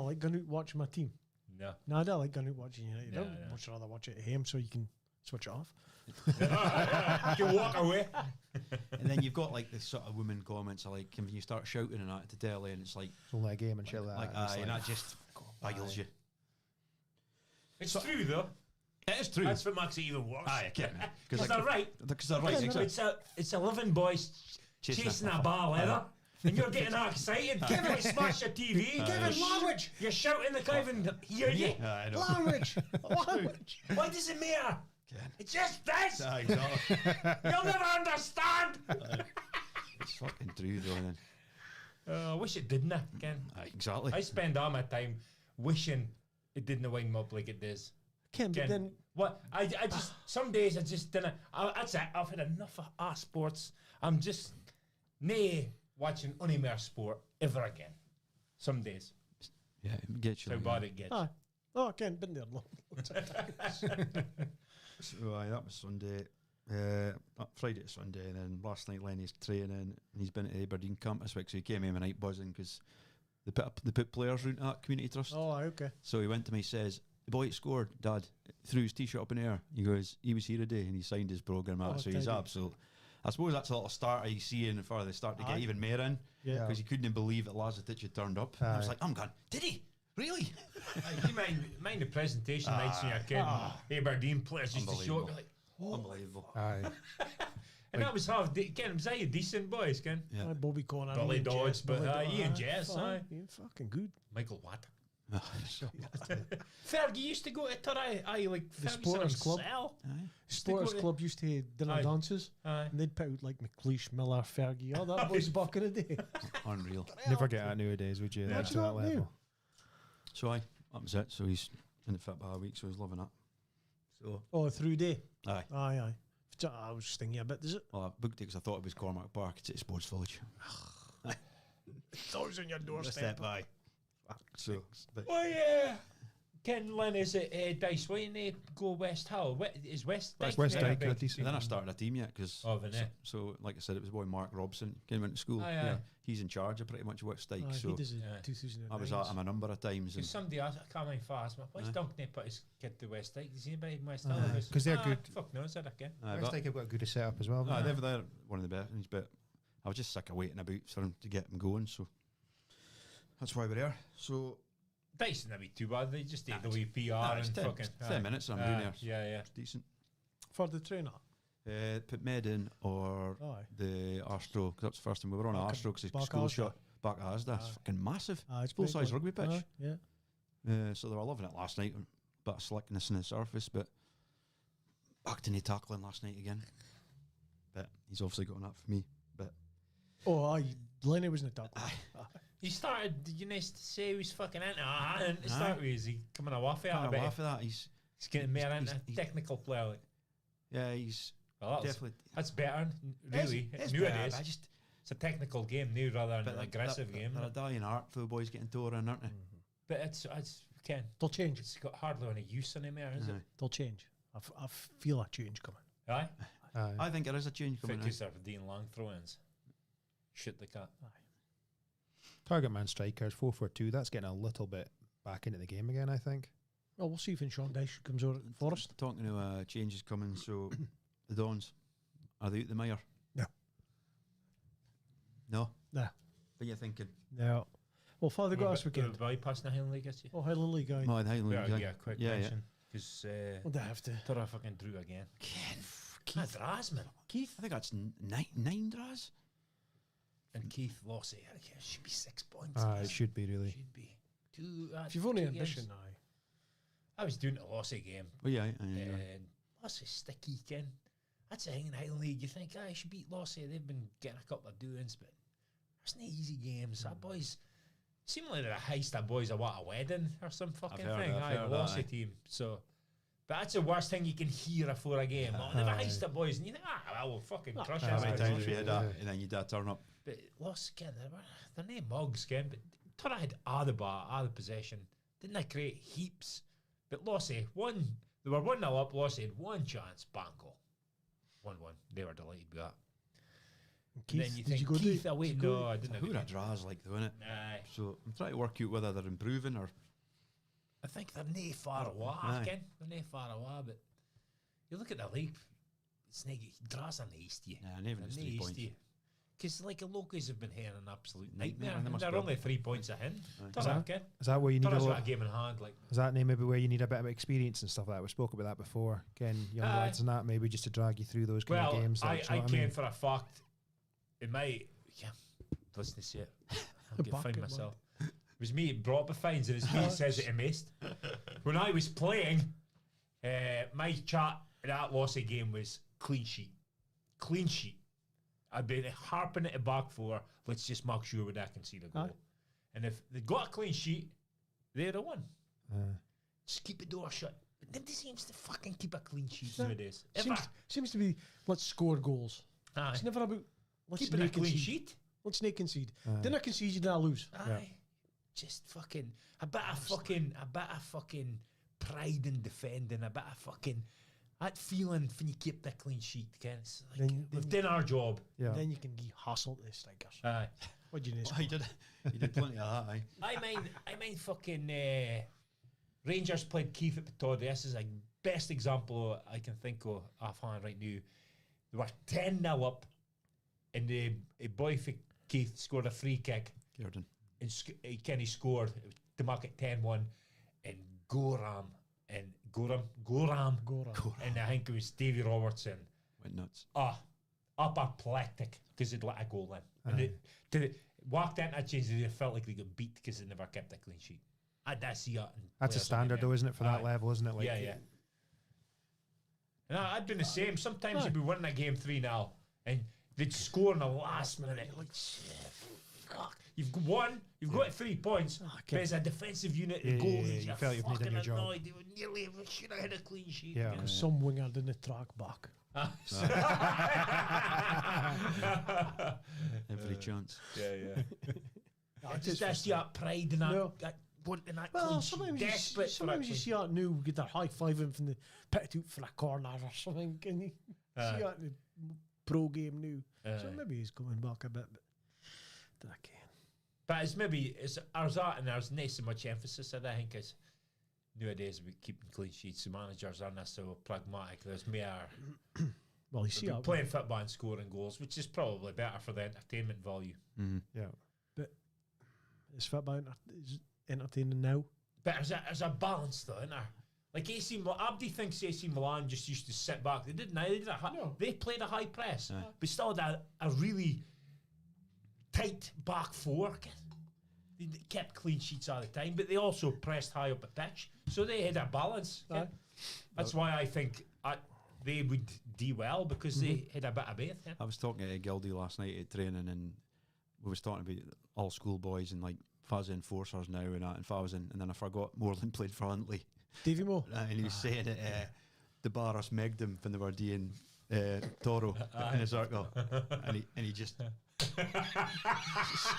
like going out watching my team. No. No, I don't like going out watching United. No, I'd no. much rather watch it at home so you can switch it off. You walk away. And then you've got like this sort of women comments are like when you start shouting and that at the telly, and it's like It's only a game and shit like that. It's and that just biles you. It's true though. It is true. That's what makes it even worse. Aye, I get it. Because they're right. Because they're right. It's 11 boys chasing a ball leather. And you're getting all excited. Kevin, smash your TV. Kevin, language. You're shouting the Kevin. Hear you? I know. Language. Language. Why does it matter? It's just this. Exactly. You'll never understand. It's fucking true, though. Then. I wish it didn't, Ken. Exactly. I spend all my time wishing it didn't wind me up like it does. Ken, but Ken, then what? I just some days I just didn't. That's it. I've had enough of our sports. I'm just nay watching any more sport ever again. Some days. Yeah, it gets you. How bad it gets. oh, Ken, been there loads of times. So that was Sunday. Friday to Sunday, and then last night Lenny's training, and he's been at the Aberdeen camp this week, so he came in night buzzing because they put players round that community trust. Oh, okay. So he went to me, says, the boy scored, Dad, threw his t-shirt up in the air. He goes, he was here today, and he signed his programme out, so he's absolute. I suppose that's a little starter you see in before they start to get even more in, because he couldn't believe that Lazatic had turned up. I was like, I'm gone, did he? Really? You mind the presentation nights when you're kidding? Aberdeen players used to show up, like, unbelievable. Aye. and that was half. Ken, was that decent boys, Ken? Yeah. Bobby Conner, Billy Ian Dodge, Jess, but Billy Ian Dodge, Jess, aye. Ian fucking good. Michael Watt. Fergie used to go to Torai, like The Ferguson Sporters Club. himself. Sports Club used to dinner Aye. dances, Aye. and they'd put out like McLeish, Miller, Fergie, all that boys back in the day. Unreal. Never get that nowadays, would you? Imagine To that that now. level. So that was it. So he's in the fit by a week, so he's loving it. So Oh, through day. aye. Aye. I was just thinking a bit, does it? Well, I booked it because I thought it was Cormac Park. It's at Sports Village. It's always on your doorstep. Aye. So, but Oh yeah. Ken Lynn is at Dice. Why didn't they go West Hull? Is West Dyke? West there? Dyke, Big- a decent then I started a team yet because Oh, the net. so like I said, it was boy Mark Robson came into school. Aye, aye. He's in charge of pretty much West Dyke. Aye, so he does it Yeah. 2009. I was at him a number of times. Because And somebody asked, I can't mind fast, why's Aye. Duncan put his kid to West Dyke? Does anybody in West Hull? Aye, Goes, 'cause they're good. Fuck no, said I can. aye, West but- Dyke have got a good setup as well. aye, haven't they're one of the best. But I was just sick of waiting about for him to get him going. So that's why we're here. So Dice isn't be too bad. They just take the Nah, wee PR it's and 10 fucking. 10 minutes and I'm doing there. Yeah. it's decent. For the trainer. Put Med in or Aye. the Astro, because that's the first time we were on Back Astro because back school Asda. shot back at Asda. It's Aye. fucking massive. It's Full big, size like- rugby pitch. Yeah. So they were loving it last night. Bit of slickness in the surface, but back to the tackling last night again. But he's obviously got that for me. But Oh, aye. Lenny was in the top. He started, you know, to say he was fucking into it. And to start with, is he coming off it? I can't bet laugh at that. He's he's getting more he's- into he's- technical player. Like. yeah, he's Well, definitely. that's better, really. It's Nowadays, bad, I just it's a technical game now rather than an aggressive game. They're a dying art for the boys getting tore in, aren't they? But it's Ken. They'll change. It's got hardly any use anymore, is it? Aye. They'll change. I feel a change coming. Aye. Aye. I think there is a change coming. Because they're Dean Long throw-ins. Shoot the cat. Target man strikers 4-4-2. That's getting a little bit back into the game again, I think. Well, we'll see if Sean Dyche comes over at Forest. Talking to changes coming, so the Dons, are they out the mire? No. No? Nah. What are you thinking? No. Well, Father got us weekend. Bypass the Highland League, Oh, Highland League guy. Oh, the Highland Yeah, League, yeah, quick yeah, mention. Because What do I have to? Tara fucking drew again. That's Raz, man. Keith, I think that's nine draws. And Keith lost it. Yeah, it should be 6 points. It should be, really. Should be. Two, If you've only two ambition, games. aye. I was doing a Lossy game. Oh, yeah. And Lossy sticky, Ken. That's the thing in the Highland League. You think, I should beat Lossy. They've been getting a couple of doings, but there's no easy games. That boys, seem like they're a heist of boys at what, a wedding or some fucking heard thing. that, I've Aye, heard Lossy that, team. So, but that's the worst thing you can hear before a game. Oh, they're a heist of boys. And you think, well, we'll fucking crush How us. many with times Lossy. have you had that? And then you did turn up. But Loss, Ken, they're no mugs, Ken. But Tara had all the bar, all the possession. Didn't they create heaps? But Lossy, they were 1-0 up. Lossy had one chance, banco. 1-1. They were delighted with that. Keith, Then you did think, you go Keith, do? wait, no, I didn't. Who are draws like, though, innit? Aye. So I'm trying to work out whether they're improving or. I think they're nae far away, Aye. Ken. They're nae far away, but you look at the league, it's nae, draws are nae east to you. Yeah, and even They're it's nae 3 east points. to you. Because like the locals have been here an absolute Nightmare, nightmare. and they And must they're be- only 3 points ahead. Is that- Is Is that where you need a game in hand? Like, Is that maybe where you need a bit of experience and stuff like that? We spoke about that before. Again, young Aye. lads and that, maybe just to drag you through those kind well, of games. I Like, do you know what came mean? for a fact. It might, listen to it. I'll get Back fined it, myself. It was me that brought up the fines, and it's me that says it amazed. When I was playing, my chat in that lossy game was clean sheet. Clean sheet. I'd been harping at the back for, let's just make sure I can see the goal. Aye. And if they got a clean sheet, they'd have won. Uh, Just keep the door shut. But nobody seems to fucking keep a clean sheet Yeah. nowadays. Ever. Seems to be, let's score goals. Aye. It's never about, let's Keeping a not clean concede. sheet. Let's not concede. Aye. Didn't I concede, you didn't lose. Aye. Yeah. Just fucking a bit of fucking pride in defending, a bit of fucking that feeling when you keep the clean sheet, Ken. It's like Then we've done our job. yeah. Then you can give hustle to the strikers. Aye. What do you need? Oh, he did plenty of that, aye. I mind fucking Rangers played Keith at Petod. This is a best example I can think of offhand right now. They were 10-0 up, and the boy for Keith scored a free kick. Gordon. And Kenny scored to mark it 10-1, and Goram, and I think it was Davy Robertson. Went nuts. Apoplectic because they'd let a goal in. And they walked into that change, they felt like they got beat because they never kept a clean sheet. That's That's a standard, though, isn't it, for that Aye. level, isn't it? Like, Yeah. And I'd been the same. Sometimes you'd be winning a game 3-0, and they'd score in the last minute. Like, fuck. You've won, you've got 3 points, but as a defensive unit, the Yeah, goal yeah, yeah, is you felt you've fucking done your job. annoyed. They would nearly should have had a clean sheet. Yeah. again. Some winger didn't track back. Every chance. Yeah. That Just is that's your pride in that, No. that wanting that Well, clean sheet. sometimes you, Desperate for that sometimes you clean see that new get their high fiving from the pit out for a corner or something. Can you Aye. see that in the pro game now? So Aye. maybe he's going back a bit, but then again. But it's ours that, and there's not so much emphasis on that. I think as nowadays we keeping clean sheets, the managers aren't so pragmatic. There's more Well, you see that playing football and scoring goals, which is probably better for the entertainment value. Mm-hmm. Yeah. is football is entertaining now. But there's a balance though, isn't there? Like AC Milan, Abdi thinks AC Milan just used to sit back. They didn't. They did They played a high press, Aye. but still had a really tight back four. They kept clean sheets all the time, but they also pressed high up the pitch, so they had a balance. Aye. That's why I think they would do well because they had a bit of both. I was talking to Gildy last night at training, and we was talking about all school boys and like Fuzz enforcers now and that, and Fuzz, and then I forgot Moreland played for Huntley. Davy Moore. And he was saying that the Barras megged him when they were doing Toro in a circle, and he just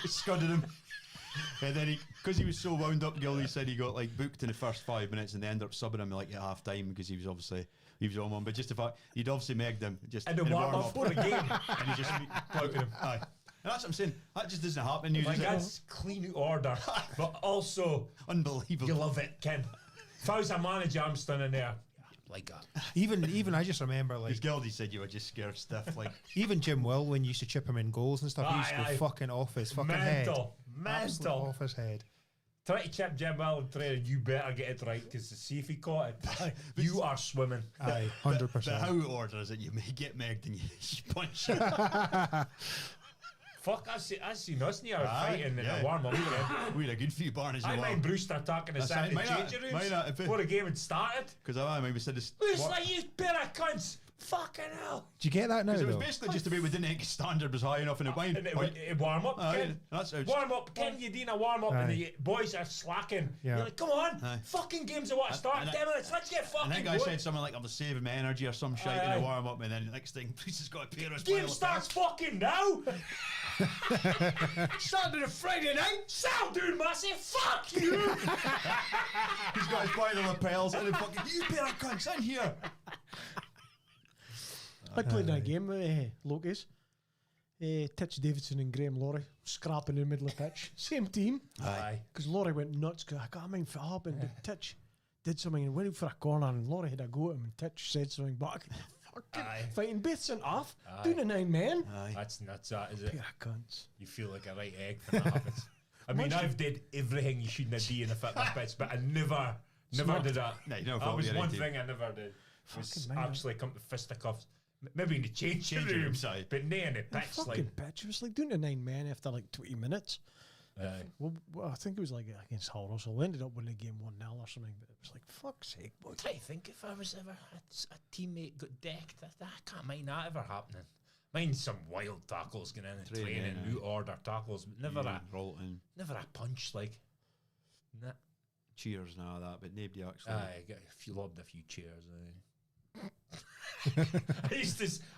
scudded him. And then because he was so wound up, Gildy said he got like booked in the first 5 minutes, and they ended up subbing him like at half time because he was on one. But just the fact he'd obviously megged him just And the in warm up for the game. and he just flouted him. Aye. And that's what I'm saying. That just doesn't happen. You Like just that's clean order, but also unbelievable. you love it, Ken. If I was a manager, I'm standing there like that. Even I just remember Because like Gildy said you were just scared stiff. Like even Jim Will when you used to chip him in goals and stuff, he used to Aye, go fucking off his fucking head. Absolute Mental. off his head. Try to chip Jim Well and training, you better get it right because see if he caught it, you are swimming. Aye, but 100%. how it orders it, you may get megged and you punch it. Fuck, I seen us near Aye, fighting in yeah. a warm up. We had a good few barns I in mind Brewster attacking us That's at the right, might not- changing might rooms not have been. before the game had started. because I maybe said this. It's like you pair of cunts. Fucking hell. Do you get that now? Because it was Though? basically just about we didn't think standard was high enough in the wine. And it warm up, Aye, Ken. that's how it's- Warm up, Ken. You doing a warm up, and Aye. the boys are slacking. Yeah. You're like, come on, Aye. fucking games are what start. and 10 minutes. Let's get And fucking that guy going. said something like, I'm saving my energy or some shit in Aye. the warm up, and then the next thing, Priest has got a pair of Game starts fucking now. Started a Friday night. Sal, dude, massive. Fuck you. He's got his bridle lapels, and then fucking, you pair of cunts in here. I played that game with Lokies. Titch Davidson and Graham Laurie scrapping in the middle of the pitch. Same team. Aye. Because Laurie went nuts because I got mine for up and Titch did something and went out for a corner and Laurie had a go at him and Titch said something back. fucking fighting Biths and off. Aye. Doing a 9 men. Aye. That's nuts, that, is it? Pair of cunts. You feel like a right egg when that happens. I mean, I've did everything you shouldn't do in the fitness bits, but I never did that. No, you never That fought was with your one team. thing I never did. Was Fucking mind actually come to fisticuffs. Maybe in the changing Changing room room side. but nay in the A pitch. fucking Like, bitch. It was like doing a 9 men after like 20 minutes. Well, I think it was like against Hull. So we ended up winning the game 1-0 or something. But it was like, fuck's sake, boy. I'm trying to think if I was ever a teammate got decked. I can't mind that ever happening. Mind some wild tackles going in and Training, training, aye. route order tackles, but never Rolton, a punch like. Nah. cheers and all that, but nobody actually. Lobbed a few chairs.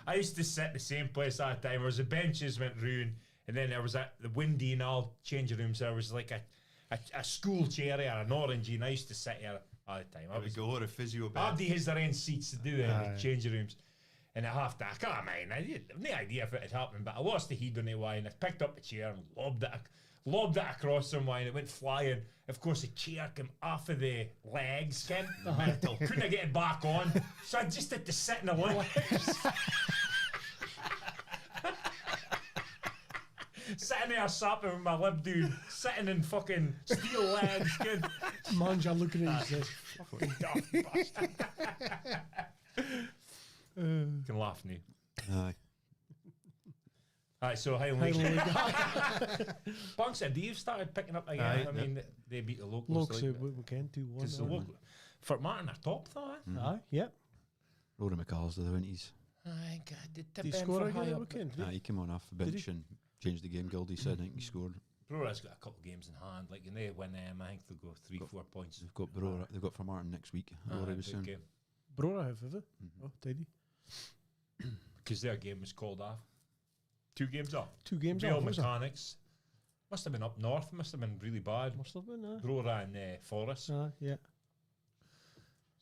I used to sit the same place at the time. There was the benches went round, and then there was the windy and all changing rooms. There was like a school chair or an orangey, and I used to sit here all the time. I There we was go, or a physio bed. Abdi has their own seats to do it in Aye. the changing rooms. And I can't mind. I had no idea if it had happened, but I lost the heat on it why, and I picked up the chair and lobbed it across someone, and it went flying. Of course, the chair came off of the legs, Ken. Couldn't get it back on, so I just had to sit in the legs. Sitting there sapping with my lip dude, sitting in fucking steel legs, Ken. Manja looking at you says, fucking daft bastard. Can laugh now. Aye. Alright, so Highland League. Highland League. Bunks said you've started picking up again. Aye, I mean, they beat the locals. Looks like, we can 2-1. because the local, Fort Martin are top though. Aye, yep. Rory McAllister, the 20s. Aye, God, Did he score again at the weekend? He came on off the Did bench and changed the game. Gildy said, I think he scored. Brora's got a couple of games in hand. Like, and they win them, I think they'll go 3-4 points. They've got Brora, they've got for Martin next week. Rory was Big saying. game. Brora have it. Oh, tidy. Because their game was called off. 2 games off. 2 games Real off, was it? mechanics. Must have been up north. Must have been really bad. Must have been, Brora and Forest. yeah.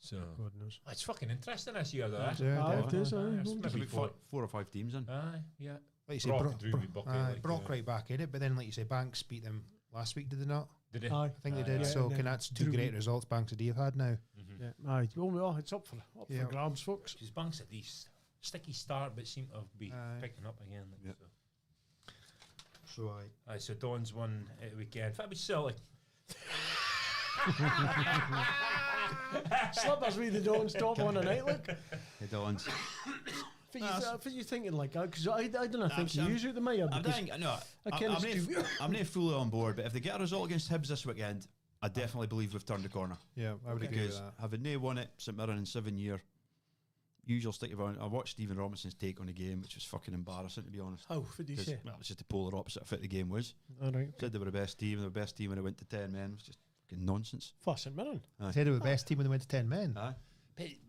So God knows. it's fucking interesting this year, though. Yeah, Aye, it definitely. is, aye. It's There's maybe about 4 or 5 teams in. Aye, yeah. Like you say, Brock Brock, drew me bucket, like, Brock right back in it, but then like you say, Banks beat them last week, did they not? Did they? Aye. I think they Aye, did. aye. So And can then that's 2 drew great me- results Banks and D have had now. Mm-hmm. Yeah. Aye. Well, it's up for Yeah. grabs, folks. Because Banks had these sticky start, but seem to be Aye. picking up again. Like, Yep. So Aye, so Don's won at the weekend. That was Celtic. Slippers with the Don's top on a night, look. Hey, Dons. For you thinking like that, because I don't think you use it the Maya. I'm not fully on board, but if they get a result against Hibs this weekend, I definitely believe we've turned the corner. yeah, I would agree with Because that. having no won it, St Mirren in 7 years, usual stick of I watched Stephen Robinson's take on the game, which was fucking embarrassing, to be honest. Oh, what did you 'Cause, say? well, it was just the polar opposite of what the game was. All right. Said they were the best team, when it went to 10 men. It was just fucking nonsense. Fuss St Mirren. Said they were the best team when they went to 10 men. Aye.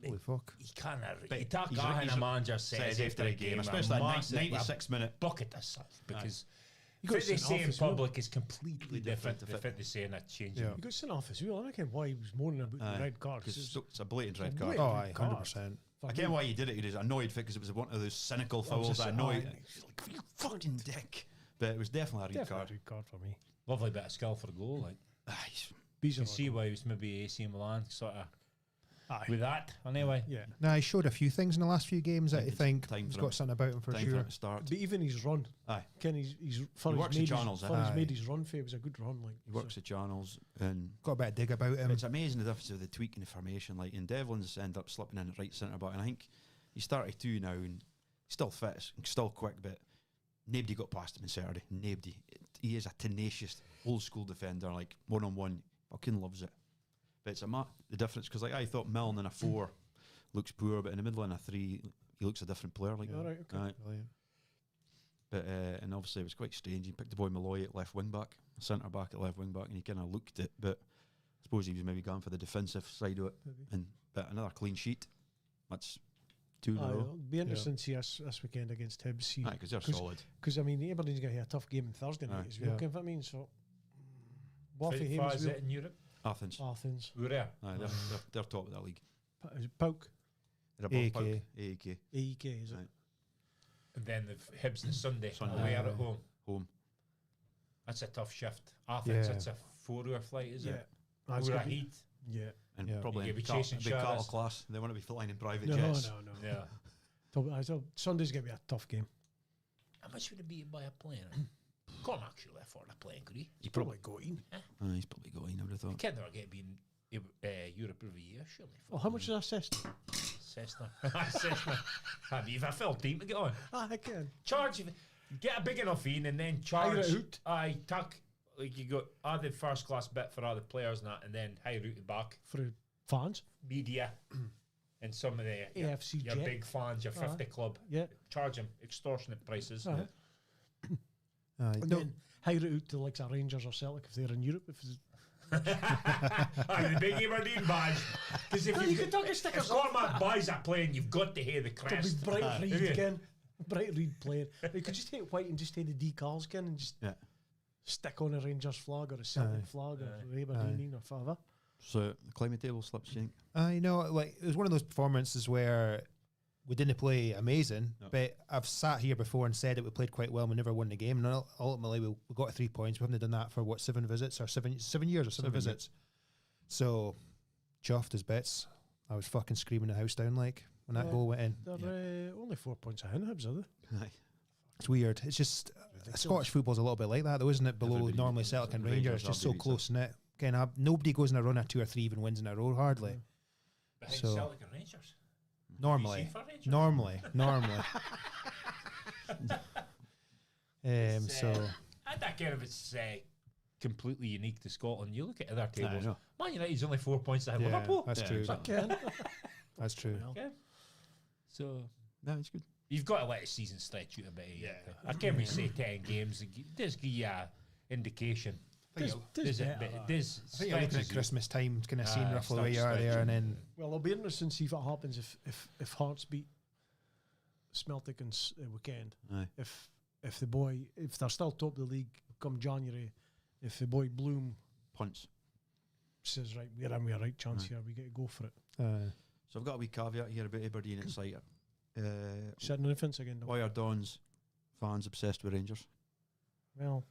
Holy fuck. He can't. But You talk he's guy right- and a he's manager says after a game, especially that massive 96 minute. bucket as such, because You got what they sent say off in as well. public is completely different different to to what they say in a changing Yeah. room. You got sent off as well. I don't care why he was moaning about Aye. the red card. Because it's a blatant red a card. blatant Oh, aye, red card. 100%. I get why he did it. He was annoyed because it was one of those cynical fouls. I annoyed. He's like, you fucking dick. But it was definitely a red Definitely card. a red card for me. Lovely bit of skill for a goal. Like, Aye. you can see why he was maybe AC Milan sort of Aye. with that anyway. Yeah. Now, he showed a few things in the last few games that I It's think time he's for got him. something about him for Time for sure. him to start. But even his run, Aye. Ken, he's for He his works made the his, channels, for his aye. made his run for it was a good run. Like He works the channels, and Got a bit of dig about him. it's amazing the difference of the tweaking the formation. Like, and Devlin's ended up slipping in at right centre back, and I think he's 32 now, and he's still fit, and still quick, but nobody got past him on Saturday. Nobody. He is a tenacious, old school defender. Like, 1-on-1, fucking loves it. But it's the difference, because like I thought Milne in a 4 looks poor, but in the middle in a 3 he looks a different player. Like, All right, okay. Aye. Brilliant. But and obviously it was quite strange. He picked the boy Malloy at left wing back, centre back at left wing back, and he kind of looked it. But I suppose he was maybe going for the defensive side of it. Maybe. And but another clean sheet. That's 2 in a Aye, row. it'll be interesting to see us this weekend against Hibs. See, Aye, because they're 'cause- solid. because I mean Aberdeen's going to have a tough game on Thursday night Aye. as well. Yeah. You know what I mean? So what for How him far as is well? it in Europe? Athens. Athens, Urea. Aye, they're top of that league. Is it Pauk, They're above AEK. Pauk. AEK. AEK, is it? Aye. And then the Hibs on Sunday. Sunday. Away or at home. Home. That's a tough shift. Athens, Yeah. it's a 4-hour flight, is Yeah. it? That's We're gonna at be- Heat. Yeah. And Yeah. probably You'll in be chasing big cattle shadows. class. They want to be flying in private No, jets. no. Yeah. Sunday's going to be a tough game. How much would it be by a player? Can't actually afford a plane, could he? He's probably going. He's probably going, I would have thought. Can't never get being Europe every year, surely. Well, how much is that Cessna? Cessna. Cessna. You've a full team to get on. I can. Charge, get a big enough in and then charge. Tuck, like you got the first class bit for all the players and that, and then high route it back. For fans? Media. And some of the AFC your Jet. big fans, your 50 club. Yeah. Charge them extortionate prices. And then high route to like Rangers or Celtic if they're in Europe. If it's The big Aberdeen badge. Because if you can talk your stickers if Cormac buys a plane, you've got to hear the it'll crest. be Bright Reed again. Bright Reed playing. You could just take white and just take the decals again and just stick on a Rangers flag or a Celtic flag or Aberdeen or whatever. So the climate table slips, you think? I know, like it was one of those performances where we didn't play amazing, but I've sat here before and said that we played quite well and we never won the game. And ultimately, we got 3 points. We haven't done that for what, 7 visits or 7 years or 7 visits. So chuffed as bits. I was fucking screaming the house down like when that goal went in. They're only 4 points ahead of Hibs, are they? Aye. It's weird. It's just Scottish football's a little bit like that, though, isn't it? Below Everybody normally knows Celtic and that. Rangers, Rangers just are so beating close knit. Again, nobody goes in a run of 2 or 3 even wins in a row hardly. Behind So- Celtic and Rangers. Normally, You see for Rangers? normally. So I don't care if it's completely unique to Scotland. You look at other tables. know. Man United's only 4 points ahead of yeah, Liverpool. that's true. Again. That's true. Okay. So No, it's good. you've got to let the season stretch out a bit. I can't really say 10 games. It does give you an indication. Does it? But it does. I think you're looking at stretches you. Christmas time, kind of seeing It roughly where starts you are there, and then Well, it'll be interesting to see what happens if Hearts beat Celtic and weekend. Aye. If they're still top of the league come January, if the boy Bloom Punts. says right, we're in with a right chance here, we get to go for it. So I've got a wee caveat here about Aberdeen. It's like, Sitting on the fence again. Though. why are Don's fans obsessed with Rangers? Well,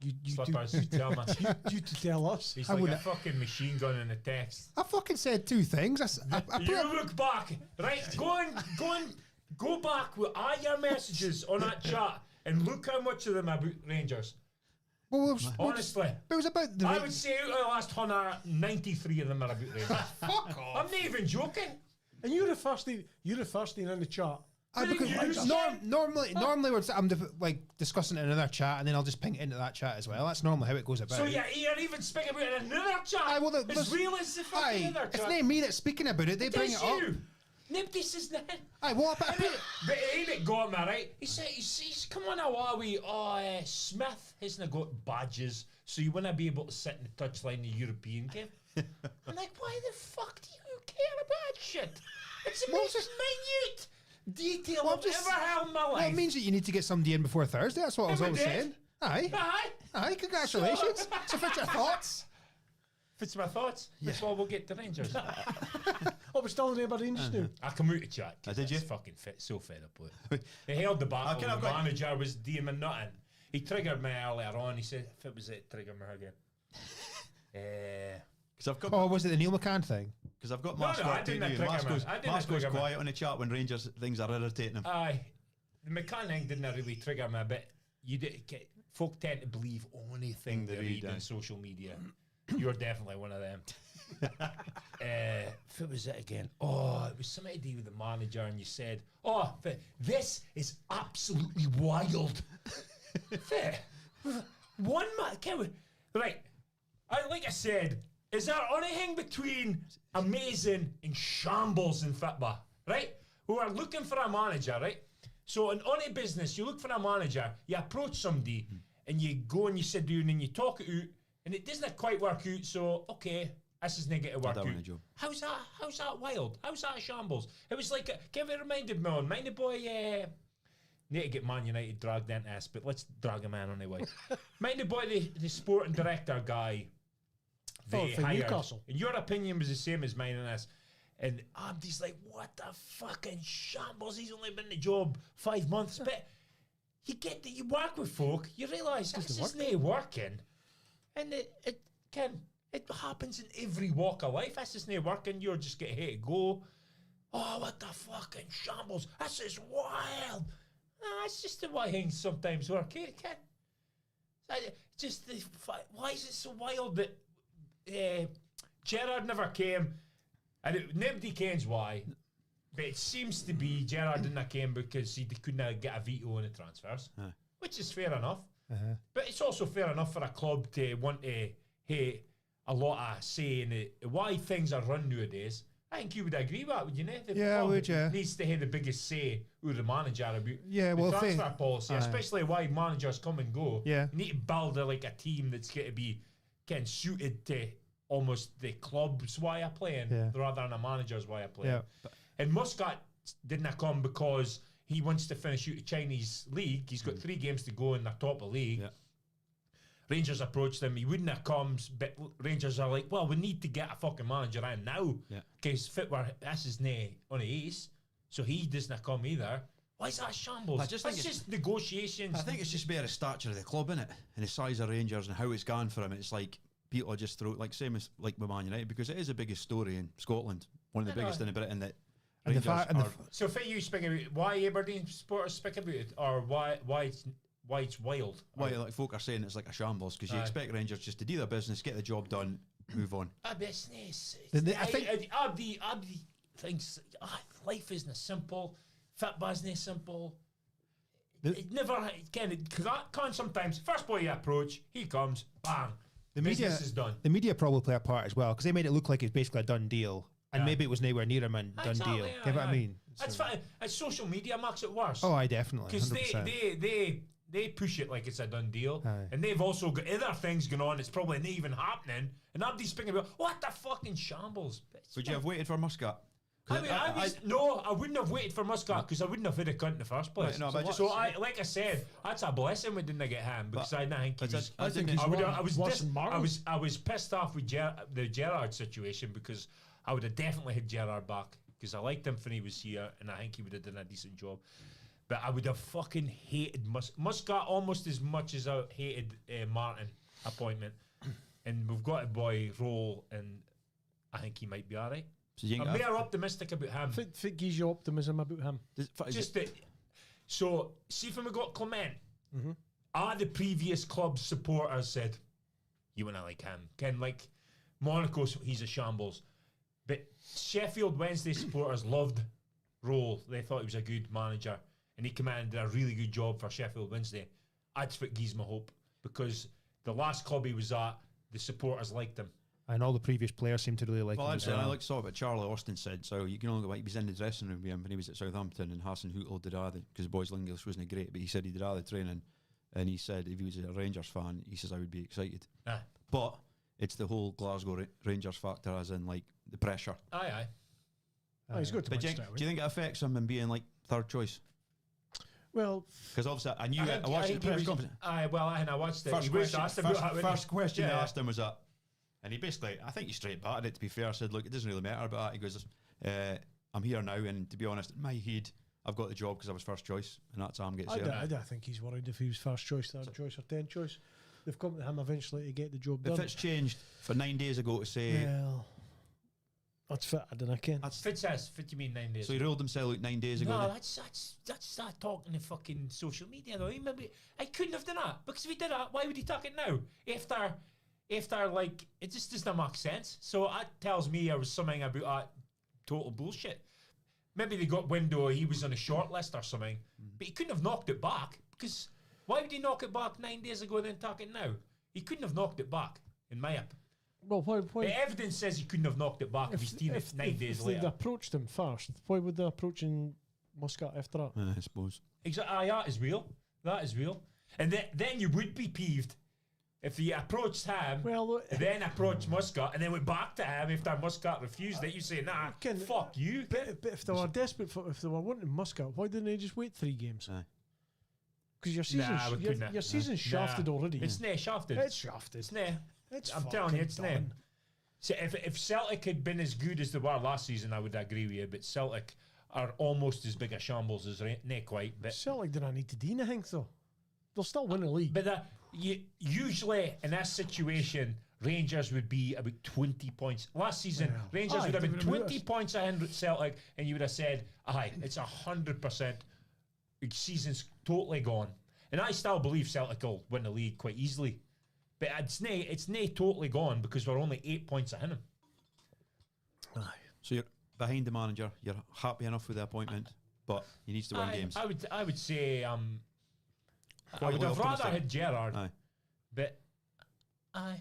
you Slippers, you tell me. you to tell us. He's I like a wouldn't- fucking machine gun in the text. I fucking said 2 things. I put You look back, right? Go back with all your messages on that chat and look how much of them are about Rangers. Honestly, it was about the. I would say out of the last 193 of them are about Rangers. Fuck off. I'm not even joking. And you're the first thing in the chat. Normally I'm like discussing it in another chat, and then I'll just ping it into that chat as well. That's normally how it goes about. So you're even speaking about it in another chat. As real as the fucking other It's chat. not me that's speaking about it. They bring it up. you. Nobody says nothing. Aye, what about But ain't it got me, right? He said, he's come on Huawei. Smith hasn't got badges, so you wouldn't be able to sit in the touchline in the European game. I'm like, why the fuck do you care about that shit? It's the most minute detail I've ever held in my life. Well, it means that you need to get somebody in before Thursday. That's what I was Never always did. saying. Aye, congratulations. So what's your thoughts? Fits my thoughts. That's why we'll get the Rangers. Oh, we're still in Aberdeen just now. I come out of chat. Did you? Fucking so fed up with it. He held the battle. Okay, I've The got- manager was demon nothing. He triggered me earlier on. He said, if it was it, trigger me again. Because I've got Oh, was it the Neil McCann thing? because I've got No, Mask I got didn't to do. trigger Mask him. goes, I didn't Mask goes trigger him. quiet on the chat when Rangers things are irritating him. Aye. The mechanic didn't really trigger me, but you did. Folk tend to believe anything they read on social media. You're definitely one of them. What was it again? Oh, it was something to do with the manager, and you said, this is absolutely wild. Fair. One man, right. Like I said, is there anything between amazing and shambles in football, right? We are looking for a manager, right? So in any business, you look for a manager, you approach somebody, and you go and you sit down and you talk it out, and it doesn't quite work out, so, okay, this is negative work out. How's that wild? How's that a shambles? It was like, it reminded me on, mind the boy, need to get Man United dragged into this, but let's drag him in anyway. Mind the boy, the sporting director guy, they for hired. Newcastle. And your opinion was the same as mine on this. And I'm just like, what the fucking shambles? He's only been in the job 5 months. But you get that you work with folk, you realise this isn't working. And it happens in every walk of life. This isn't working, you're just getting here to go. oh, what the fucking shambles. This is wild. It's just the way things sometimes work. Why is it so wild that Gerrard never came? And nobody cares why. But it seems to be Gerrard didn't came because he couldn't get a veto on the transfers, which is fair enough. But it's also fair enough for a club to want to have a lot of say in why things are run nowadays. I think you would agree with that, would you not? Yeah, I would, yeah. Needs to have the biggest say with the manager about well, the transfer policy, especially why managers come and go. Yeah. You need to build a team that's going to be suited to almost the club's way of playing rather than a manager's way of playing. Yeah. And Muscat didn't come because he wants to finish out the Chinese league. He's got 3 games to go in the top of the league. Yeah. Rangers approached him. He wouldn't have come, but Rangers are like, well, we need to get a fucking manager in now. Because this is on the ace. So he doesn't come either. Why is that shambles? I just think it's just negotiations. I think it's just better the stature of the club, innit? And the size of Rangers and how it's gone for him. It's like people are just throw same as like with Man United, because it is the biggest story in Scotland. One of the biggest in Britain that so for you speaking about why Aberdeen supporters speak about it, or why it's wild? Why like folk are saying it's like a shambles, because you expect Rangers just to do their business, get the job done, move on. A business. I think Abdi thinks life isn't simple. Football isn't simple. It never can sometimes. First boy you approach, he comes, bang. The business is done. The media probably play a part as well, because they made it look like it's basically a done deal. And maybe it was nowhere near a done deal. You know what I mean? That's fine. Social media makes it worse. Oh, I definitely. Because they push it like it's a done deal. And they've also got other things going on. It's probably not even happening. And nobody's speaking about, what the fucking shambles. Would you have waited for Muscat? I wouldn't have waited for Muscat because I wouldn't have hit a cunt in the first place. Right, like I said, that's a blessing we didn't get him, because I didn't think I was pissed off with the Gerrard situation, because I would have definitely hit Gerrard back, because I liked him when he was here and I think he would have done a decent job. But I would have fucking hated Muscat almost as much as I hated Martin appointment. And we've got a boy Rohl, and I think he might be alright. So I'm more optimistic about him. What gives you optimism about him? So, see if we got Clement. Are the previous club supporters said, you and I like him? Ken, like Monaco, he's a shambles. But Sheffield Wednesday supporters loved Rohl. They thought he was a good manager, and he came in and did a really good job for Sheffield Wednesday. That's what gives me hope, because the last club he was at, the supporters liked him. And all the previous players seem to really like him. I saw what Charlie Austin said. So you can only go back. He was in the dressing room with him when he was at Southampton, and Hassan Hootel did all because the boys' English wasn't great, but he said he did all the training, and he said if he was a Rangers fan, he says I would be excited. But it's the whole Glasgow Rangers factor, as in like the pressure. Aye. He's good. But do you think it affects him in being like third choice? Well, because obviously I watched the press conference. I watched it. First question I asked him was that. And he basically, I think he straight batted it, to be fair. Said, look, it doesn't really matter about that. He goes, I'm here now, and to be honest, in my head, I've got the job because I was first choice, and that's how I'm getting there. I don't think he's worried if he was first choice, third choice, or 10th choice. They've come to him eventually to get the job done. If it's changed for 9 days ago to say... Well, that's fit, I don't know, Ken. What you mean 9 days So he ruled himself out 9 days ago? No, that's that talking to fucking social media, though. I couldn't have done that, because if he did that, why would he talk it now? If they're like, it just doesn't make sense. So that tells me there was something about that total bullshit. Maybe they got wind or he was on a short list or something, but he couldn't have knocked it back, because why would he knock it back 9 days ago and then talk it now? He couldn't have knocked it back, in my opinion. Well, why? The evidence says he couldn't have knocked it back if he's seen it 9 days later. If they'd approached him first, why would they approach Muscat after that? I suppose. Exactly. That is real. And then you would be peeved if you approached him, then approached Muscat, and then went back to him after Muscat refused it. You say, nah, fuck you. But if they were desperate if they were wanting Muscat, why didn't they just wait 3 games? Because your season's shafted already. It's nae shafted. It's shafted. It's nae. I'm telling you, it's nae. So if Celtic had been as good as they were last season, I would agree with you. But Celtic are almost as big a shambles as nae quite. But Celtic didn't need to do anything though. They'll still win the league. But usually in that situation, Rangers would be about 20 points. Last season, Rangers Aye, would have been they would have 20 points ahead of Celtic, and you would have said, aye, it's 100%. Season's totally gone. And I still believe Celtic will win the league quite easily. But it's nae totally gone because we're only 8 points ahead of him. Aye. So you're behind the manager. You're happy enough with the appointment, but he needs to win games. I would say I Quite would have rather optimistic. had Gerrard, Aye. but I'm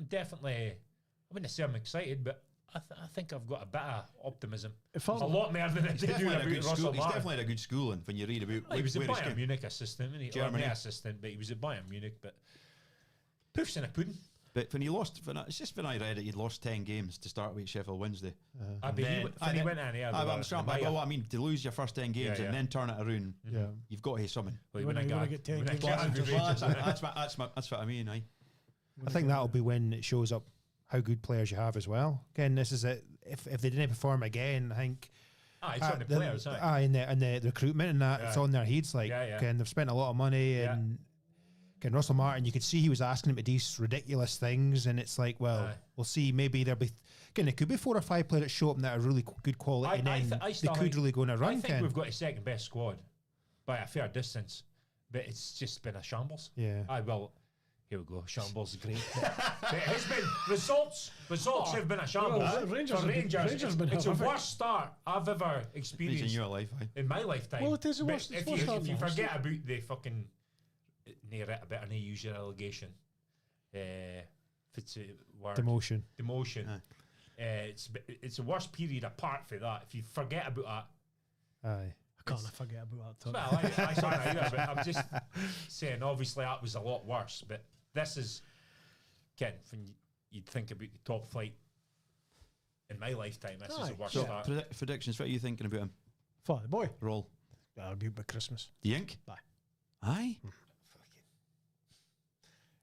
definitely. I wouldn't say I'm excited, but I think I've got a bit of optimism. If A lot more than I He's did definitely, about had a good Russell school, he's Barnes. definitely had a good schooling when you read about He was a where he's Bayern came. Munich assistant, wasn't he? Germany. Or not assistant, but he was at Bayern Munich. But proof's in a pudding. But when he lost, it's just when I read it, he'd lost 10 games to start with Sheffield Wednesday. I bet he went in here. I'm strong, but I mean, to lose your first 10 games Yeah. and then turn it around, Yeah. you've got to have something. Well, You wanna get 10 games That's what I mean, aye. I think that'll be when it shows up how good players you have as well. Again, this is it. If they didn't perform again, I think It's on the players, and the recruitment and that, it's Yeah. on their heads. Like, Yeah, yeah. again, they've spent a lot of money, Yeah. and again, Russell Martin, you could see he was asking him to do these ridiculous things, and it's like, well, Aye. we'll see. Maybe there'll be again, it could be 4 or 5 players that show up and that are really good quality, and then I they still could think- really go on a I run. think Ken. we've got a second best squad by a fair distance, but it's just been a shambles. Yeah. Here we go. Shambles is great. But it has been results have been a shambles. Well, Rangers For have been- Rangers, Rangers have been it's the horrific. worst start I've ever It's in experienced your life, aye. in my lifetime. Well, it is the But worst- it's If worst you, start if in you the forget history. about the fucking near it a bit, I need to use your allegation. If it's a word, Demotion. demotion. It's the worst period apart from that. If you forget about that. Aye. I can't forget about that. Well, I can't either, but I'm just saying, obviously, that was a lot worse. But this is, Ken, when you'd think about the top flight in my lifetime, this is the worst So, start. predictions, what are you thinking about him? For the boy. Roll. I'll be by Christmas. Do you think? Aye. Aye?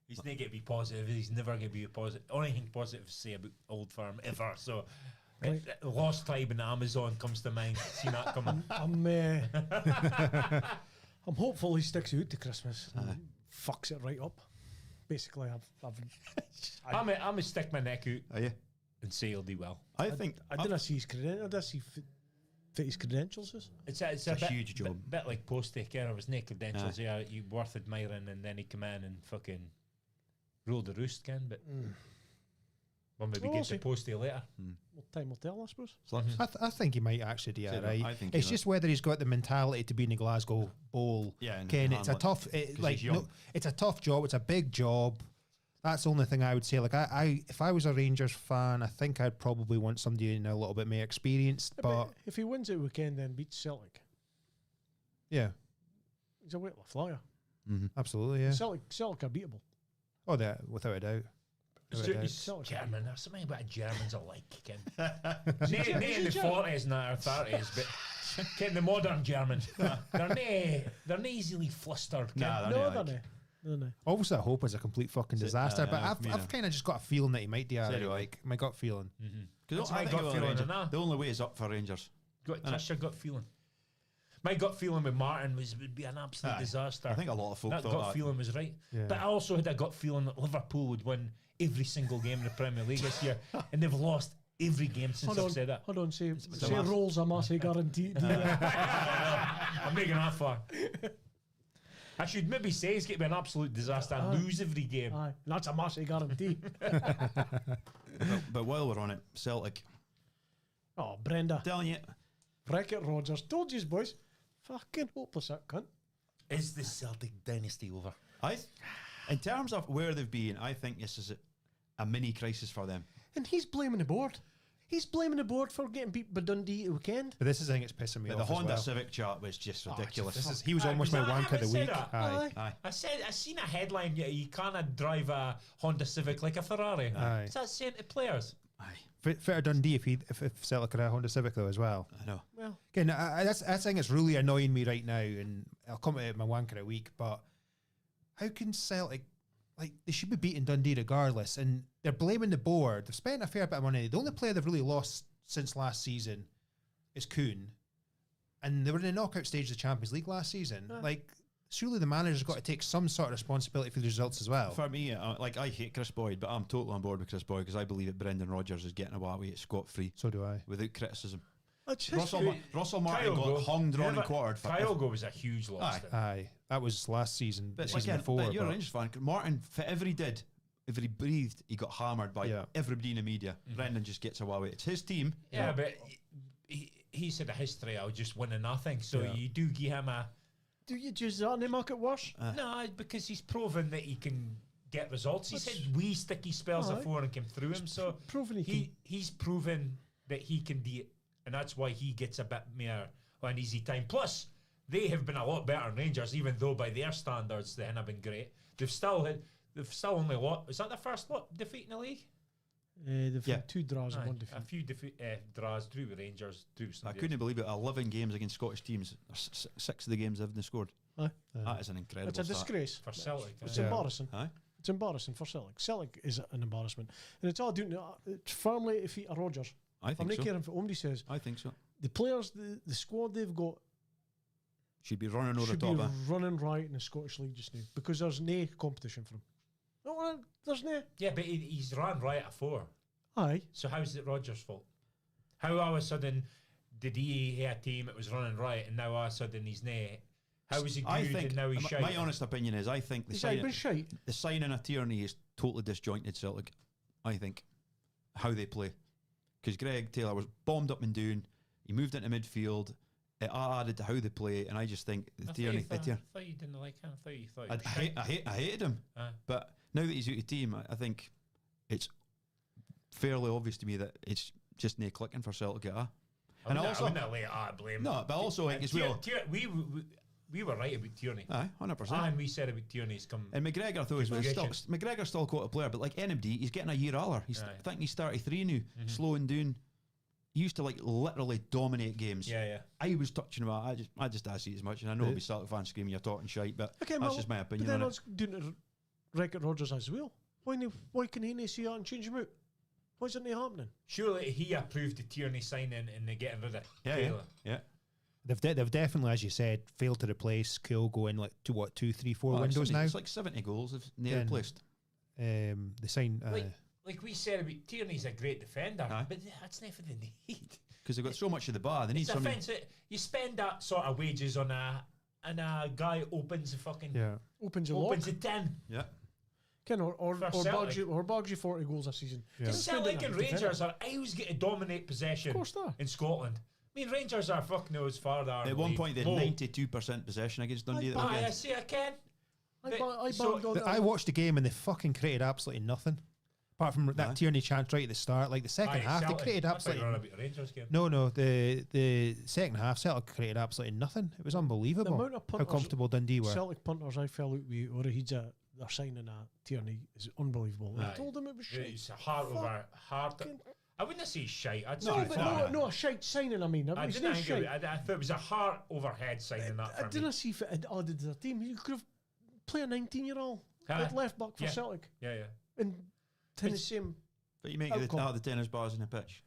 He's not going to be positive. He's never going to be positive. Only thing positive to say about Old Firm ever. So, Right. Lost Tribe and Amazon comes to mind. See that coming. I'm hopeful he sticks out to Christmas and fucks it right up. Basically, I'm a stick my neck out Are you? and say he'll do well. I think. I didn't see his credentials. I didn't see fit his credentials is. It's a a bit, huge job. Bit like Posty. There was no credentials. Yeah, you worth admiring, and then he come in and fucking rule the roost, Ken. But we'll maybe Well, get we'll to see. Posty later. Well, time will tell, I suppose. Slaps. I think he might actually do Say it that. right. I think It's he will. just whether he's got the mentality to be in the Glasgow Bowl. Yeah, and Ken, it's a handle it, tough, 'cause like he's young. no, it's a tough job. It's a big job. That's the only thing I would say. Like if I was a Rangers fan, I think I'd probably want somebody in a little bit more experienced. But if he wins it weekend, then beats Celtic, yeah, he's a weightless flyer. absolutely, yeah. Celtic are beatable. Oh, that without a doubt. Without a doubt. Celtic. German. There's something about Germans I like, Ken. Nay in the 40s and our 30s, but Ken, the modern German. They're not easily flustered. Ken. Nah, No, they're they're not. not. Obviously, I hope it's a complete fucking disaster. But I've kind of just got a feeling that he might do So it. do I. Like my gut feeling. That's I my think gut he'll feeling Rangers. on that. The only way is up for Rangers. Trust your gut feeling. My gut feeling with Martin would be an absolute disaster. I think a lot of folk that thought gut that. feeling was right. Yeah. But I also had a gut feeling that Liverpool would win every single game in the Premier League this year, and they've lost every game since I've said that. Hold on, say a mass- rolls a massive guarantee. I'm making that far. I should maybe say it's going to be an absolute disaster and lose every game. Aye, that's a massive guarantee. But while we're on it, Celtic. Oh, Brenda. Telling you, Wreck it, Rodgers. Told yous, boys. Fucking hopeless, that cunt. Is the Celtic dynasty over? in terms of where they've been, I think this is a mini crisis for them. And he's blaming the board. He's blaming the board for getting beat by Dundee at the weekend. But this is the thing that's pissing me But the off as Honda well. Civic chart was just ridiculous. He was almost my wank of the week. Aye. Aye. I seen a headline. You can't drive a Honda Civic like a Ferrari. Aye. Is that saying to players? Aye. Fair Dundee if Celtic had a Honda Civic though as well. I know. Well, Again, that's I think it's really annoying me right now, and I'll come to it my wank of the week. But how can Celtic, like, they should be beating Dundee regardless, and they're blaming the board. They've spent a fair bit of money. The only player they've really lost since last season is Kuhn, and they were in the knockout stage of the Champions League last season. Like, surely the manager's got to take some sort of responsibility for the results as well. For me, I hate Chris Boyd, but I'm totally on board with Chris Boyd because I believe that Brendan Rodgers is getting away with it scot-free So do I. without criticism. History. Russell Martin Kyle got hung, drawn, and quartered. For Kyogo was a huge loss. Aye. then. Aye, that was last season, But season again, before. but you're a but- Rangers fan. Martin, for every did, if he breathed, he got hammered by Yeah. everybody in the media. Brendan just gets away with it. It's his team. Yeah, but he said a history. I'll just win a nothing. So Yeah. you do give him a Do you use that and they make it worse? no because he's proven that he can get results. He That's- said wee sticky spells Aye. before and came through him. So Proven he's proven that he can do it, and that's why he gets a bit more an easy time. Plus, they have been a lot better than Rangers, even though by their standards they haven't been great. They've still only lost. Is that the first defeat in the league? They've Yeah. had 2 draws and Aye, 1 defeat. a few draws, drew with Rangers, drew with I somebody couldn't else. believe it. 11 games against Scottish teams. 6 of the games they've scored. Aye. That is an incredible It's a stat. disgrace. for Celtic. It's Yeah. embarrassing. Aye. It's embarrassing for Celtic. Celtic is an embarrassment. And it's all due to it's firmly a defeat of Rodgers. I I'm think not so. caring what somebody says. I think so. The players, the squad they've got Should be running over should the be top. running right in the Scottish League just now because there's no competition for them. No, there's no. Yeah, but he's ran right at 4. Aye. So how's it Rodgers' fault? How all of a sudden did he have a team that was running right and now all of a sudden he's nay? How was he I good think and now he's shite? my honest opinion is I think He's been shite. the signing of Tierney is totally disjointed Celtic. I think how they play because Greg Taylor was bombed up and down. He moved into midfield. It added to how they play, and I just think I Tierney. thought you didn't like him. I thought you thought he was shite. I hated him, but now that he's out of the team, I think it's fairly obvious to me that it's just no clicking for Celtic. And I also, wouldn't lay blame. no, but also I think as well. We were right about Tierney. Aye, 100%. And we said about Tierney's come. And McGregor, though, McGregor's still quite a player, but like NMD, he's getting a year older. I think he's 33 now, slowing down. He used to like literally dominate games. Yeah. I was touching him. I just don't see it as much, and I know it'll be Celtic fans screaming you're talking shite, but Okay, that's well, just my but opinion then on it's doing it right at Rodgers as well. Why can he not see that and change him out? Why is it not happening? Surely he approved the Tierney signing and they getting rid of Taylor. Yeah. They've definitely, as you said, failed to replace Kyogo in like 2, 3, 4 Well, windows now. It's like 70 goals if near Then- replaced. They signed. Like we said about Tierney's a great defender, Aye. but that's not for the need. Because they've got so much of the bar, they need It's somebody. offensive. You spend that sort of wages on a guy opens a fucking yeah. Opens a lock. opens a 10. Yeah. Ken, or For bags you 40 goals a season. Yeah. Because Spend it Celtic on and a defender. Rangers are always get to dominate possession Of course they are. in Scotland. I mean, Rangers are fucking knows farther. At one point, they had 92% possession against Dundee. that I weekend. see, I can. I watched the game and they fucking created absolutely nothing. Apart from that Tierney chance right at the start. Like the second half, they created absolutely. Rangers game. No, the second half, Celtic created absolutely nothing. It was unbelievable amount of how punters- comfortable Dundee were. Celtic punters I fell out with, or they're signing a Tierney is unbelievable. I Aye. told them it was shit. It's a heart over heart. Fucking- I wouldn't say shite. I'd No, say but no, a shite signing. I mean, I it's didn't no think shite. I thought it was a heart overhead signing that I for me. didn't see if it had added to the team. You could have played a 19-year-old Aye. at left back for Yeah. Celtic Yeah. and the same. But you make Outcome. the tennis bars in the pitch.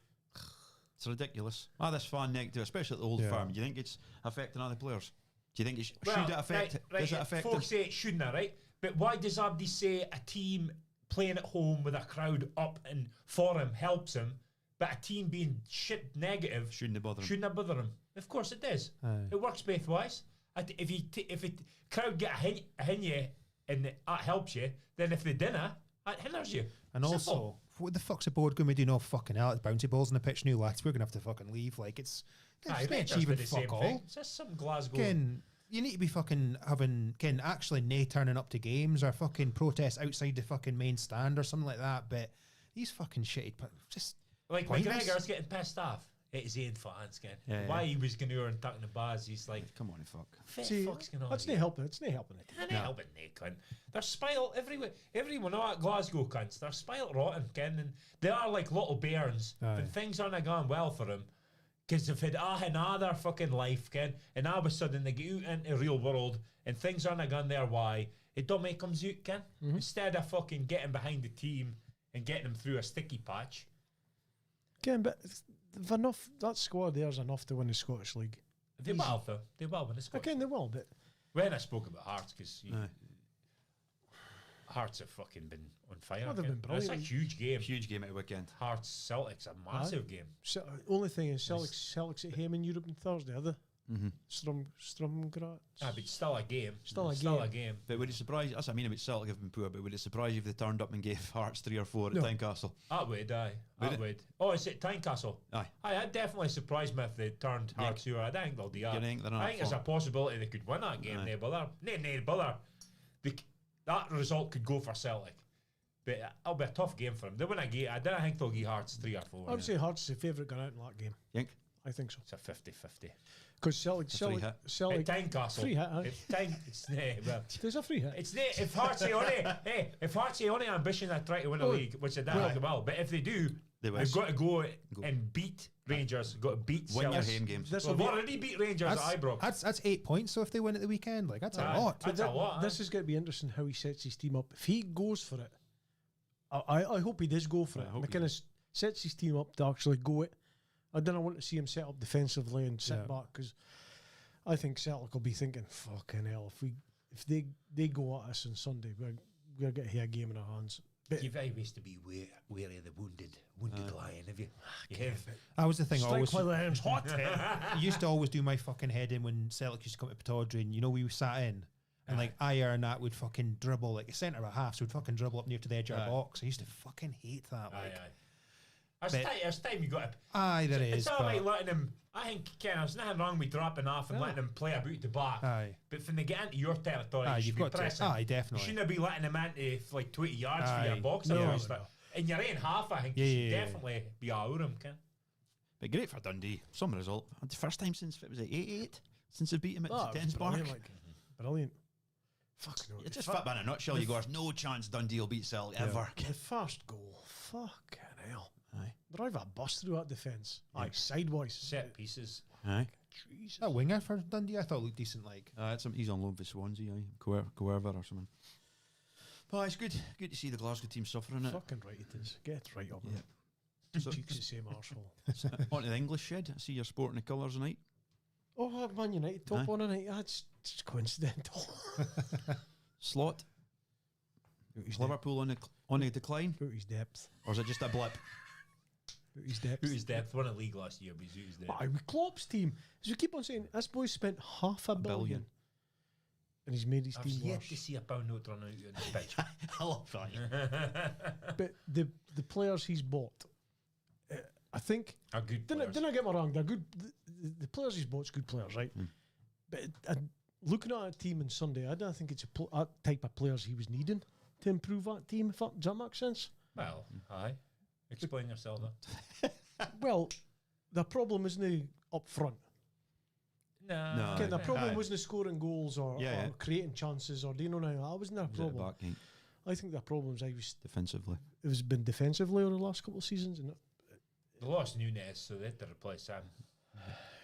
It's ridiculous. This fan negative, especially at the old Yeah. firm. Do you think it's affecting other players? Do you think should Well, it affect? right, Does it affect folks them? say it shouldn't, right? But why does Abdi say a team playing at home with a crowd up and for him helps him, but a team being shit negative Shouldn't it bother them? shouldn't bother him? Of course it does. Aye. It works both ways. If a crowd get a hin you and that helps you, then if they dinner, that hinders you. And Simple. also, what the fuck's the board going to do? No fucking hell, it's bouncy balls in the pitch now, lads. We're going to have to fucking leave. Like, it's Aye, not Rangers achieving did the same fuck thing. all. It's just some Glasgow. Ken, you need to be fucking actually nay turning up to games or fucking protests outside the fucking main stand or something like that. But these fucking shitty, just Like pointless. McGregor's getting pissed off at his own fans, Ken. Yeah, Why he was going to and tucking the bars, he's like, Come on, fuck. "What See, the fuck's going on?" that's here?" not helping. It's not helping it. They're not helping they cunt. They're spoiled everywhere. Everyone at Glasgow cunts. They're spoiled rotten, Ken. And they are like little bairns. Aye. When things aren't going well for them, because they've had another fucking life, Ken. And all of a sudden they get out into the real world and things aren't going their way. It don't make them out, Ken. Instead of fucking getting behind the team and getting them through a sticky patch. Ken, but they've enough. That squad there's enough to win the Scottish League. They will, though. They will win the Scottish. Again, they will, but When I spoke about Hearts, because Hearts have fucking been on fire. Oh, they've been It's a brilliant. huge game. Huge game at the weekend. Hearts Celtics, a massive game. Only thing is, Celtics at home in Europe on Thursday, are they? Strumgrat. But it's still a game. Still a game. But would it surprise? That's what I mean about Celtic have been poor. But would it surprise you if they turned up and gave Hearts 3 or 4 at Tynecastle? That would, aye. That would. Oh, is it Tynecastle? Aye. I'd definitely surprise me if they turned Hearts 2. I don't think they'll do that. You think they're I not think there's a possibility they could win that game. No bother. No bother. That result could go for Celtic. But it'll be a tough game for them. They win a game. I don't think they'll give Hearts 3 or 4. I would say Hearts is the favourite going out in that game. Think? I think so. It's a 50-50. Because Celtic, At Tynecastle. free hit, aye. It's well, There's a free hit. it's if Hearts say if Hearts say only ambition I try to win a league, which they don't think they will, but if they do, they've got to go and beat Rangers. Got to beat Win your Celtic. home games. This Well, will they've be, already beat Rangers at Ibrox. That's 8 points. So if they win at the weekend, like that's a lot. That's a lot. this is going to be interesting how he sets his team up. If he goes for it, I hope he does go for it. McInnes sets his team up to actually go it. I don't want to see him set up defensively and sit back, because I think Celtic will be thinking, fucking hell, if they go at us on Sunday, we're going to get a game in our hands. But You've always to be wary of the wounded lion, have you? That was the thing. I always while the iron's hot. I used to always do my fucking head in when Celtic used to come to Pataudry, and we sat in. And like Ayer and that would fucking dribble, like a centre of half, so would fucking dribble up near to the edge of our box. I used to fucking hate that. There's time you got to. Aye, there is. It's all right letting him. I think there's nothing wrong with dropping off and letting him play about the back. Aye. But when they get into your territory, you You've should got be pressing. Aye, You definitely. shouldn't be letting him into like 20 yards for your box. No. In your own half, I think you should definitely be out of him, Ken. But great for Dundee. Some result. The first time since, what was it, 88? Since they've beat him at Dens Park. Brilliant. Fucking It's just fit in a nutshell. You go, there's no chance Dundee will beat Celtic ever. The first goal, fucking hell. Aye. Drive a bus through that defence. Aye, sideways. Set pieces. Aye. Jesus. That winger for Dundee, I thought looked decent. Like He's on loan for Swansea, Coerver or something. But it's good to see the Glasgow team suffering it. Fucking right it is. Get right up. Yeah. So, Cheeks the same arsehole. on to the English shed. I see you're sporting the colours tonight. Oh, Man United top one tonight. That's just coincidental. Slot. Liverpool on the decline, Out his depth. or is it just a blip? Out his depth. Who is depth? Won a league last year, but he's depth. Aye, with Klopp's team, as we keep on saying, this boy spent $500 million. And he's made his I've team yet worse. to see a pound note run out on the pitch. I love that. But the players he's bought, I think, Are good didn't get me wrong, they're good. The players he's bought's good players, right? But looking at a team on Sunday, I don't think it's a type of players he was needing to improve that team. Does that make sense? Well, aye. Explain yourself that. Well, the problem isn't up front. No. Okay, the problem Aye. wasn't scoring goals or creating chances or do you know now? That wasn't their problem. I think the problem's Defensively. it was been defensively over the last couple of seasons, and They lost Nunes, so they had to replace him.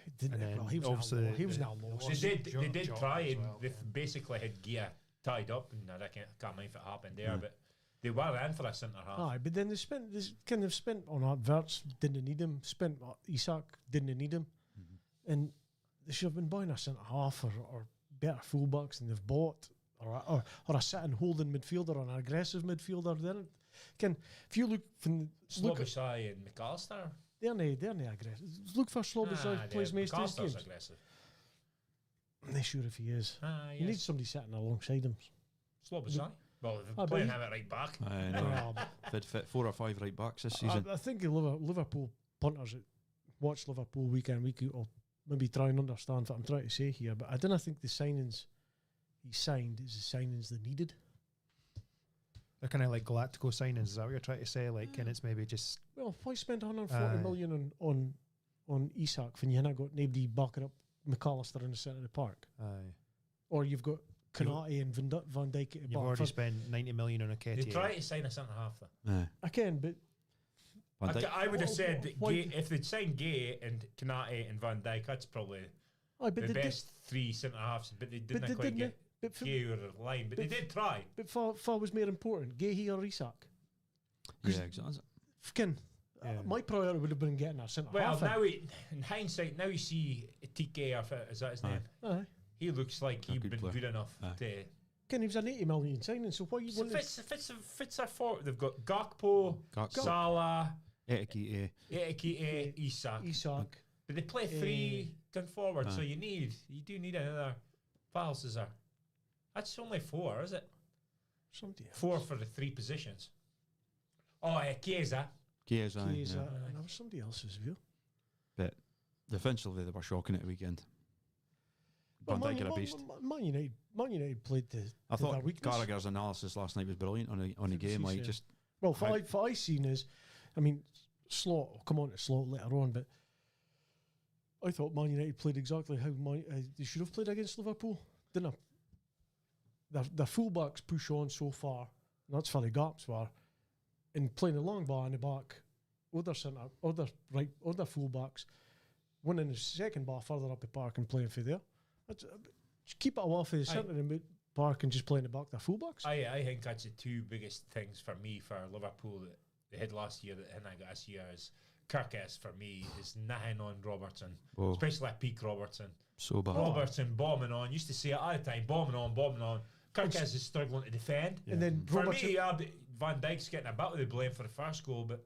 it didn't. And Well, then he was obviously now. He was now lost. They did try, and well, they basically had Gia tied up, and I can't mind if it happened there, but they were in for a centre half. Aye, but then they spent on adverts, didn't need him. Spent Isak, didn't need him, and they should have been buying a centre half or better fullbacks than they've bought, or a sitting holding midfielder or an aggressive midfielder. Then, if you look from Slobosai and McAllister. they're not aggressive. Look for Slobosai plays most of his McAllister's games. aggressive. I'm not sure if he is. Yes. You need somebody sitting alongside him. Slobosai. Well, Ah, they're but playing he- him at right back. I know. They'd fit 4 or 5 right backs this season. I think the Liverpool punters that watch Liverpool week in, week out will maybe try and understand what I'm trying to say here, but I don't think the signings he signed is the signings they needed. they're kind of like Galactico signings. Is that what you're trying to say? Like, and it's maybe just Well, why spend 140 million on Isak when you've not got nobody backing up McAllister in the centre of the park? aye. Or you've got Konate and Van Dijk at the You've back. already spent 90 million on a They Ketia. try to sign a centre half, though. I can, but Van Dijk. I would have said that Why- if they'd signed Gay and Konate and Van Dijk, that's probably but the they best 3 centre halves, but they But didn't they quite didn't. get But for, Gay over the line. But they did try. but far was more important, Gahey or Isak. Yeah, exactly. Fucking, my priority would have been getting a centre Well, half. now in hindsight, now you see Etiquette, is that his name? Aye. He looks like A he'd good been player. good enough Aye. to. Ken, he was an 80 million signing, so why you So want fits our forward. They've got Gakpo, Salah, Etiquette. Etiquette, Isak. Isak? But they play three going forward, so you do need another. What else is there? That's only 4, is it? Somebody else. 4 for the 3 positions. Oh, Chiesa. Chiesa. Chiesa, Yeah. and there was somebody else as well. But defensively, they were shocking at the weekend. Well, Van Dijk had a beast. Man United played the. I to their thought weakness. Gallagher's analysis last night was brilliant on the game. Like, just Well, how- what I seen is, I mean, Slot. I'll come on to Slot later on, but I thought Man United played exactly how they should have played against Liverpool, didn't they? Their fullbacks push on so far, and that's where the gaps were. And playing a long ball in the back, other fullbacks, one in the second bar further up the park and playing for there. Just keep it off the centre of the park and just play in the back their fullbacks. I think that's the 2 biggest things for me for Liverpool that they had last year that I got this year is Kirkes for me is nothing on Robertson, Whoa. especially at peak Robertson. so bad. Robertson bombing on. Used to say it all the time, bombing on. Kirkes is struggling to defend. And then For Robertson, me, Van Dijk's getting a bit of the blame for the first goal, but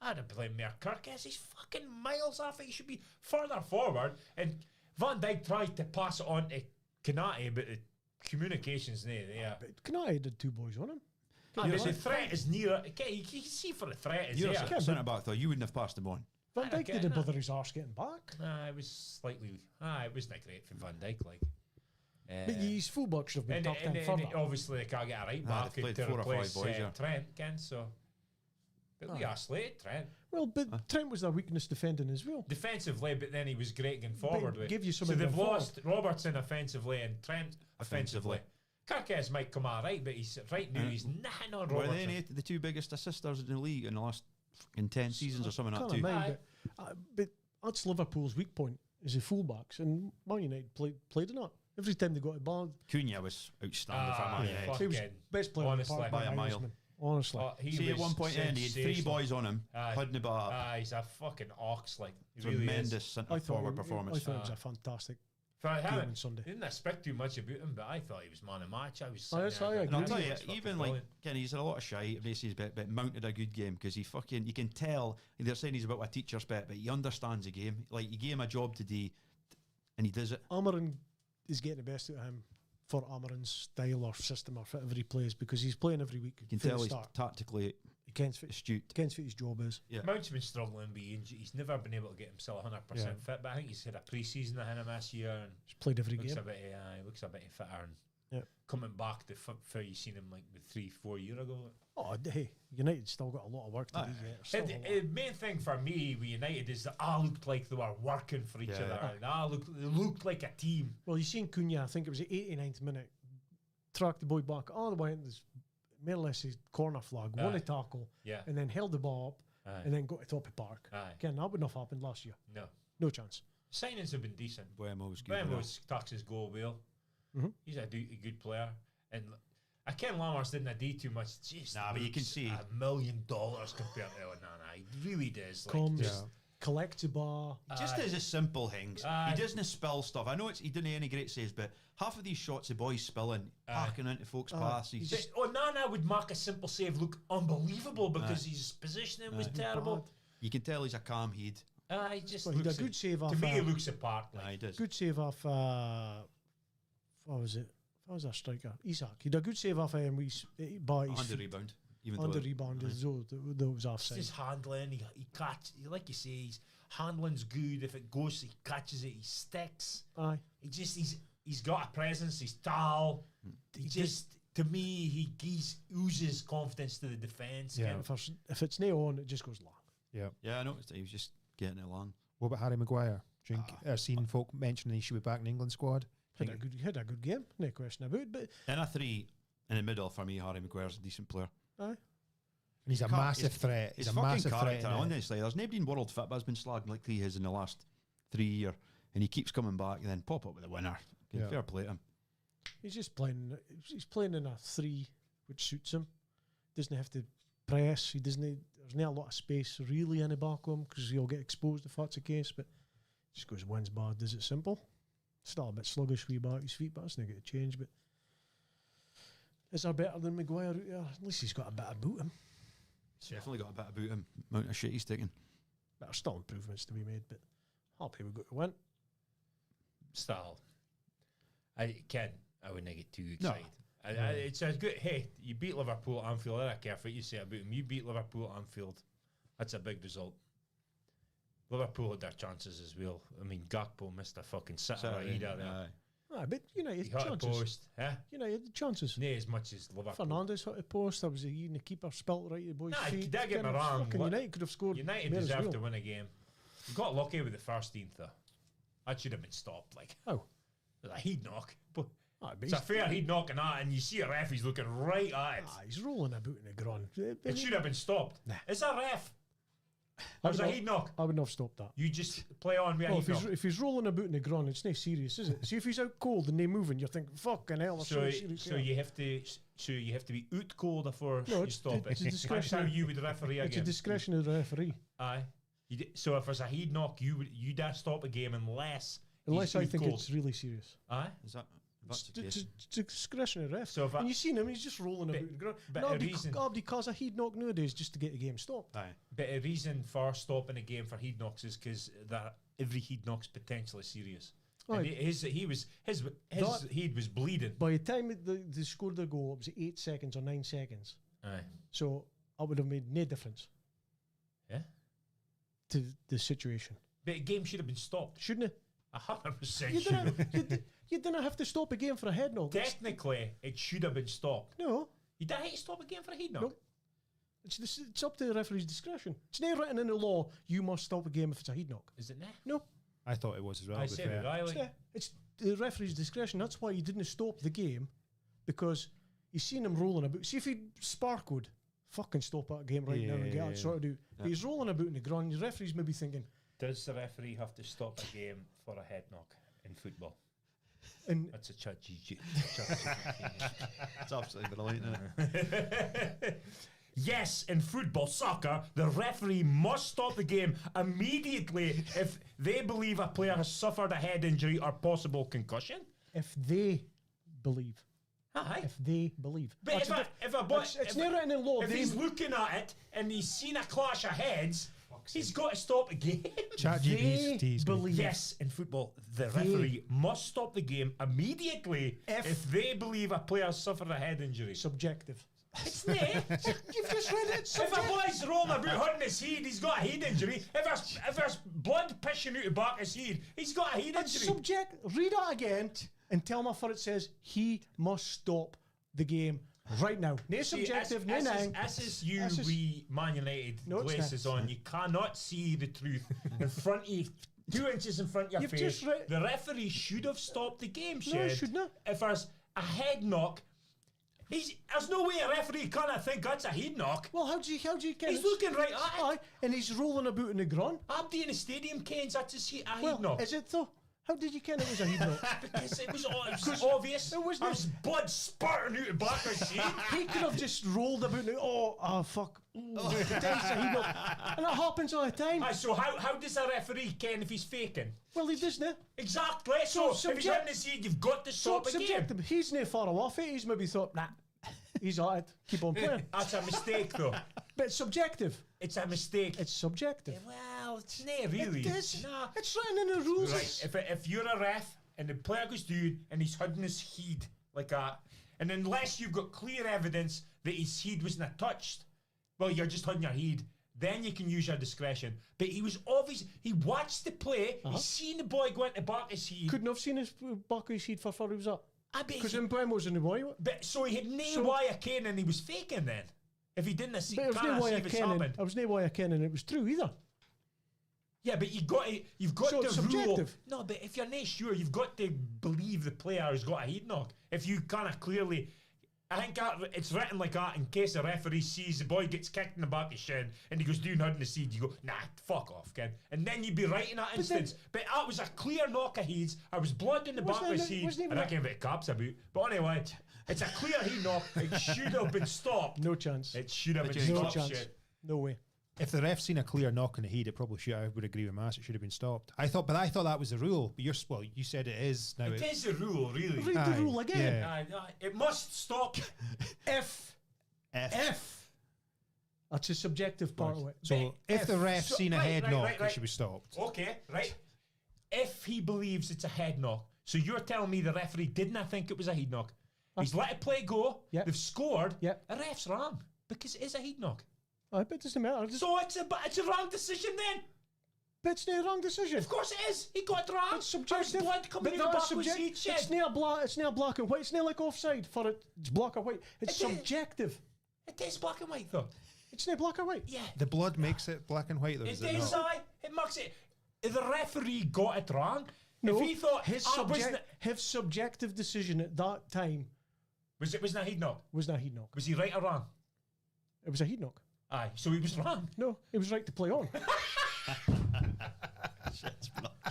I'd have blamed Mayor Kirkes. He's fucking miles off it. He should be further forward. And Van Dijk tried to pass it on to Kanate, but the communication's not there. but Canati did 2 boys on him. And the threat is near. You can see for the threat is You're there. a centre back though. You wouldn't have passed him on. Van Dijk Okay, didn't no. bother his arse getting back. It was slightly. It wasn't great for Van Dijk, like. But his fullback should have been tucked in further. Obviously they can't get a right back they've played to 4 or 5 replace boys, yeah. Trent, Ken. So, but we are slated Trent Well, but Trent was their weakness defending as well. defensively, but then he was great going forward. With. give you So something they've going lost Robertson offensively and Trent offensively. Kirkes might come out right, but he's right now he's nothing on Were Robertson. they the 2 biggest assisters in the league in the last fucking 10 seasons or something like Can't that too? mind, but that's Liverpool's weak point is the fullbacks, and Man United played in that. Every time they got a ball, Cunha was outstanding for Man United. he was fucking best player honestly. on the park By a mile. Irishman. Honestly, He See, at was one point in, he had 3 sensational. boys on him, Aye. holding the ball up. He's a fucking ox, like he really Tremendous is. centre forward performance. I thought it was a fantastic For game him, on Sunday. didn't expect too much about him, but I thought he was man of match. I was. Yes, I And I'll agree. tell you, It's fucking even like brilliant. Kenny, he's had a lot of shite. Basically, but mounted a good game because you can tell they're saying he's about a teacher's pet, but he understands the game. Like you gave him a job to do, and he does it. Amarin is getting the best out of him for Amarin's style or system or whatever he plays because he's playing every week. You can from tell the he's start. tactically He kens what astute. his job is. Yeah. Mount's been struggling being injured. He's never been able to get himself 100% fit, but I think he's had a pre-season ahead of him this year and He's played every looks game. a bit, looks a bit fitter and Yep. coming back to for you seen him like 3-4 years ago. Oh, hey, United still got a lot of work to do yet. Still a lot. The main thing for me with United is that I looked like they were working for each Yeah. other. And they looked like a team. Well, you seen Cunha, I think it was the 89th minute, tracked the boy back all the way into this, more or less his corner flag, won a tackle, Yeah. and then held the ball up, Aye. and then got to top of park. Aye. Again, that wouldn't have happened last year. No. No chance. Signings have been decent. Buemo was good. Bembo's tucks his goal well. Mhm. He's a good player. And I Ken Lammers didn't do too much. Just Nah, but you can looks see- $1 million compared to he really does. Like, Comes, just, collects the ball. He just does the simple things. Aye. He doesn't spill stuff. I know he didn't any great saves, but half of these shots the boys spilling, parking into folks' paths. He's just Nana would make a simple save look unbelievable because his positioning was terrible. you can tell he's a calm head. He just Well, he did looks a good save to off. me, he looks apart. Like. Aye, he does. Good save off. What was it? What was that striker? Isak. He did a good save off him. But Under rebound. Even under though rebound. Aye. That was It's offside. his handling. He catch. Like you say, his handling's good. If it goes, he catches it. He sticks. Aye. He's got a presence. He's tall. He just to me he oozes confidence to the defence. Yeah. If it's nail on, it just goes long. Yeah. Yeah, I noticed that he was just getting it along. What about Harry Maguire? I've seen folk mentioning he should be back in the England squad. Had a good game, no question about it. But In a 3 in the middle, for me, Harry Maguire's a decent player. aye, And he's a Car- massive threat. He's His a fucking massive threat. character, in it. honestly. There's nobody in world fit, but has been slagged like he has in the last 3 years. And he keeps coming back and then pop up with a winner. Yeah. Fair play to him. he's just playing. He's playing in a 3, which suits him. Doesn't have to press. He doesn't. There's not a lot of space really in the back of him because he'll get exposed if that's the case. But just goes wins bad, does it simple. Still a bit sluggish wee back his feet, but that's not going to change. But is there better than Maguire out there? At least he's got a bit about him. He's definitely got a bit about him. Amount of shit he's taking. There's still improvements to be made, but happy we got to win. Still, I wouldn't get too excited. It's a good. Hey, you beat Liverpool at Anfield. I don't care what you say about him. You beat Liverpool at Anfield. That's a big result. Liverpool had their chances as well. I mean, Gakpo missed a fucking sitter right there. But United He hit a chances. post. Huh? United chances. Nay, as much as Liverpool. Fernandes hit a post. There was even the keeper spelt right at the boy's Nah, feet. don't get me wrong. Fucking United could have scored. United more as deserved well. to win a game. You got lucky with the first team, though. That should have been stopped. Like, How? a heat knock. But But it's a fair heat knock and that, and you see a ref, he's looking right at it. He's rolling about in the ground. It should have been stopped. Nah. It's a ref. It was a heat knock. I wouldn't have stopped that. You just play on with a Well, heat knock. if he's rolling about in the ground, it's not serious, is it? See, if he's out cold and they moving, you're thinking, fucking hell, that's so serious. So you have to be out cold before No, you stop it's a it. That's how discretionary. you would referee a It's game. a discretion of the referee. Aye. So if there's a heat knock, you'd stop a game unless Unless he's I out think cold. it's really serious. Aye. Is that? That's the It's case. a discretion of the ref. So if and you seen him, he's just rolling about in the ground. but a reason- Nobody calls a heat knock nowadays just to get the game stopped. Aye. But a reason for stopping a game for heat knocks is because every heat knock's potentially serious. And Aye. his heat was bleeding. By the time they scored their goal, it was 8 seconds or 9 seconds. Aye. So that would have made no difference. Yeah. To the situation. But a game should have been stopped. Shouldn't it? 100% You should have. didn't have to stop a game for a head knock. Technically, it should have been stopped. No. You didn't have to stop a game for a heat knock. Nope. It's up to the referee's discretion. It's not written in the law, you must stop a game if it's a head knock. Is it not? No. I thought it was as well. I to be said fair. it. I like. It's the referee's discretion. That's why he didn't stop the game, because he's seen him rolling about. See if he sparkled, fucking stop that game right now and get it sorted out. But he's rolling about in the ground. The referee's maybe thinking, Does the referee have to stop a game for a head knock in football? and That's a chat GG. It's absolutely brilliant. Isn't it? Yes, in football, soccer, the referee must stop the game immediately if they believe a player has suffered a head injury or possible concussion. if they believe. Aye. If they believe. But It's not written in law. if he's looking at it and he's seen a clash of heads, he's got to stop a game. Chat They GP's teased me. believe. Yes, in football, the referee must stop the game immediately if they believe a player has suffered a head injury. Subjective. It's not. You've just read it. If a boy's rolling about hurting his head, he's got a head injury. If there's blood pissing out the back of his head, he's got a head injury. Read it again and tell me what it says. He must stop the game right now. No subjective, no nothing. This is you, This is- we Man United No, it's glasses not. on. You cannot see the truth in front of you. 2 inches in front of your You've face. just read- The referee should have stopped the game, No, he Shed. should not. If there's a head knock, there's no way a referee can't think that's a head knock. Well, how do you get He's it? looking right at it. Aye, and he's rolling about in the ground. Abdi in the stadium, Keynes, that's a head Well, knock. is it though? How did you ken it was a head knock? Because it was obvious. it wasn't- There was blood spurting out the back of his head. He could have just rolled about and fuck. That's a head knock. And it happens all the time. Aye, so how does a referee ken if he's faking? Well, he doesn't. Exactly. So if he's hitting his head, you've got to stop a game. Subjective. He's no far off it. He's maybe thought, nah, he's at it. Keep on playing. That's a mistake, though. But it's subjective. It's a mistake. It's subjective. Well, it's not really. It is. Nah. It's written in the rules. Right. If you're a ref and the player goes down and he's holding his head like that, and unless you've got clear evidence that his head wasn't touched, well, you're just holding your head. Then you can use your discretion. But he was obvious. He watched the play. He's seen the boy go into the back of his head. Couldn't have seen his back of his head for far he was up. I bet Because he- Mbem was in the boy. But so he had no way of caring and he was faking then. If he didn't see, But it was can't no way see of what's kenning. happened. There was no way of kenning it was true either. Yeah, but you've got So to it's rule. subjective. No, but if you're not sure, you've got to believe the player has got a head knock. If you kind of clearly, I think it's written like that in case a referee sees the boy gets kicked in the back of his shin and he goes down hurting the seed, you go, nah, fuck off, kid. And then you'd be right in that instance. But that was a clear knock of heads. There was blood in the back of his head. And I can't get caps about. But anyway, it's a clear head knock. It should have been stopped. No chance. It should have been No stopped. chance. Shit. No way. If the ref seen a clear knock in the head, it probably should. I would agree with Mass. It should have been stopped. I thought that was the rule. But you said it is now. It is a rule, really. Read the rule again. Yeah. It must stop if. That's a subjective part of it. So if the ref seen a head knock, it should be stopped. Okay, right. If he believes it's a head knock, so you're telling me the referee didn't think it was a head knock. He's let it play go. Yeah. They've scored. Yeah. The ref's wrong because it is a head knock. I bet it doesn't matter. So it's a wrong decision then. But it's not a wrong decision. Of course it is. He got it wrong. It's subjective. There's blood coming in the back was heat shed. It's not black and white. It's not like offside for it. It's black or white. It's subjective. It is black and white though. It's not black or white. Yeah. The blood makes it black and white, though. It is, it makes it. If the referee got it wrong, No, if he thought his subjective decision at that time wasn't a head knock. was not a heat knock. Was he right or wrong? It was a heat knock. Aye, so he was wrong. No, it was right to play on.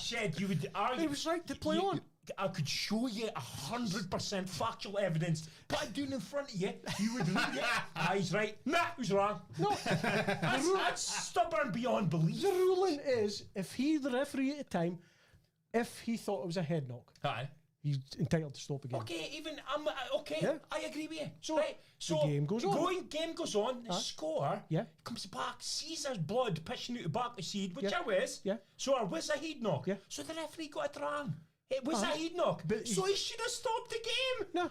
Shed, you would argue. It was right to play on. I could show you 100% factual evidence, but I'm doing in front of you. You would read it. He's right. Nah, he was wrong. No, That's stubborn beyond belief. the ruling is if the referee at the time, if he thought it was a head knock, Aye. he's entitled to stop again. Okay, even okay. Yeah. I agree with you. So, right, so game goes on. Game goes on. The score. Yeah. Comes back. Sees there's blood pushing out the back of the seed, which Yeah. I was. Yeah. So it was a head knock. Yeah. So the referee got it wrong. It was a Aye. head knock. But So he should have stopped the game. No.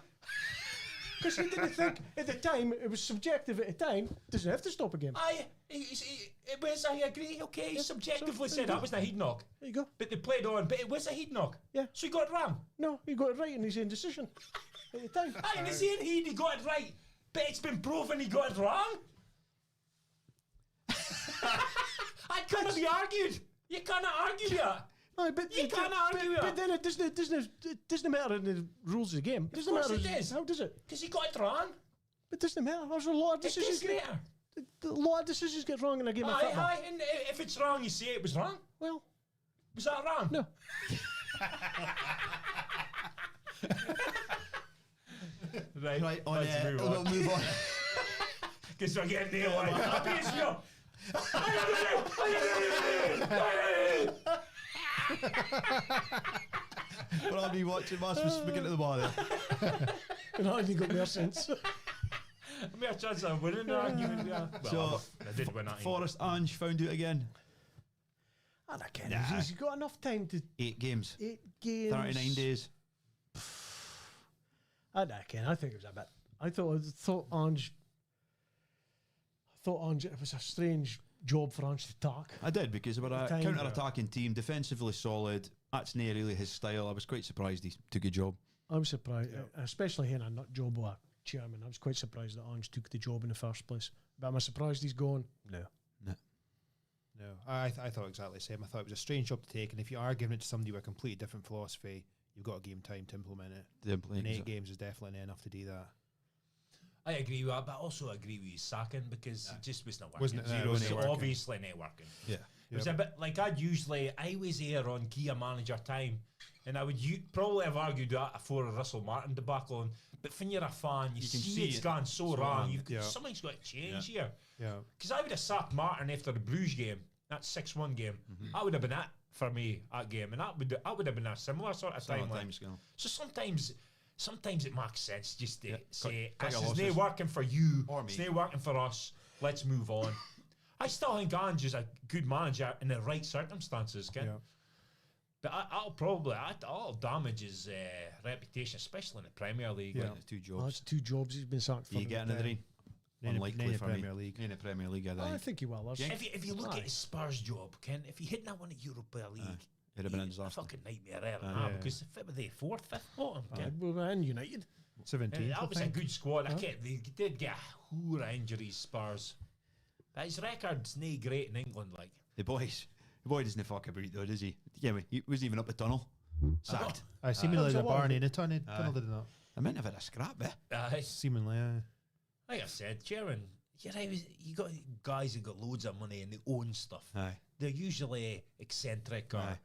Because he didn't think at the time, it was subjective at the time, doesn't have to stop a game. It was, I agree, okay, he subjectively so said there that was a head knock. There you go. But they played on, but it was a head knock. Yeah. So he got it wrong. No, he got it right in his indecision at the time. Aye, in the same head, he got it right. But it's been proven he got it wrong. I can't be argued. You cannot argue that. Aye, but You can't argue but that. then it doesn't matter in the rules of the game. It doesn't course matter. it does. How does it? Because he got it wrong. It doesn't matter. There's a lot of It decisions. does matter. A lot of decisions get wrong in a game of Aye, football. aye, and if it's wrong, you say it was wrong. Well, Was that wrong? no. Right, Let's move on. Because we're getting nailed. I'll be as you. But I'll be watching Mass was speaking to the bar there. And I only got more sense. I mean, a chance of winning the argument. Yeah. Well, So, I did win that. Forest Ange found out again. And again, he's got enough time to 8 games. 8 games. 39 days. And again, I think it was a bit. I thought Ange. It was a strange job for Ange to talk. I did, because they were a Time. counter-attacking team, defensively solid. That's not really his style. I was quite surprised he took a job. I was surprised, especially in a nut job with a chairman. I was quite surprised that Ange took the job in the first place. But am I surprised he's gone? No. No, I thought exactly the same. I thought it was a strange job to take, and if you are giving it to somebody with a completely different philosophy, you've got to give him time to implement it. And 8 games is definitely enough to do that. I agree with that, but I also agree with you sacking because it just was not working. Wasn't it? Zero, It wasn't so working. obviously not working. Yeah. It was a bit like I always err on gear manager time, and I would probably have argued that for a Russell Martin debacle. But when you're a fan, you can see see it's it gone so wrong. Yeah. Something's got to change here. Yeah. Because I would have sacked Martin after the Bruges game, that 6-1 game. That would have been it for me, that game, and that would have been a similar sort of timeline. So sometimes it makes sense just to say, cut your this is losses. not working for you, Or me. it's not working for us, let's move on. I still think Ange is a good manager in the right circumstances, Ken. Yeah. But I'll damage his reputation, especially in the Premier League. Yeah. Like, 2 Well, jobs. that's 2 jobs he's been sacked for. You get another one? Unlikely in the for Premier me. League. In the Premier League, I think. I think he will. There's- if you look Aye. at his Spurs job, Ken, if he hit that one at Europa League, It'd have been a a disaster. fucking nightmare there, Yeah. because if it were the 4th, 5th bottom, Aye, Ken, we were in United. 17. that was a good squad. Huh? They did get a hoor of injuries, Spurs. But his record's not great in England, like. The boy doesn't fuck about though, does he? Yeah, he wasn't even up the tunnel. Sacked. I seemingly That's a the lot of Barney it. in the tunnel did not. I meant to have had a scrap, eh? Seemingly, Like I said, Chairman, you got guys who got loads of money and they own stuff. Aye. They're usually eccentric or Aye.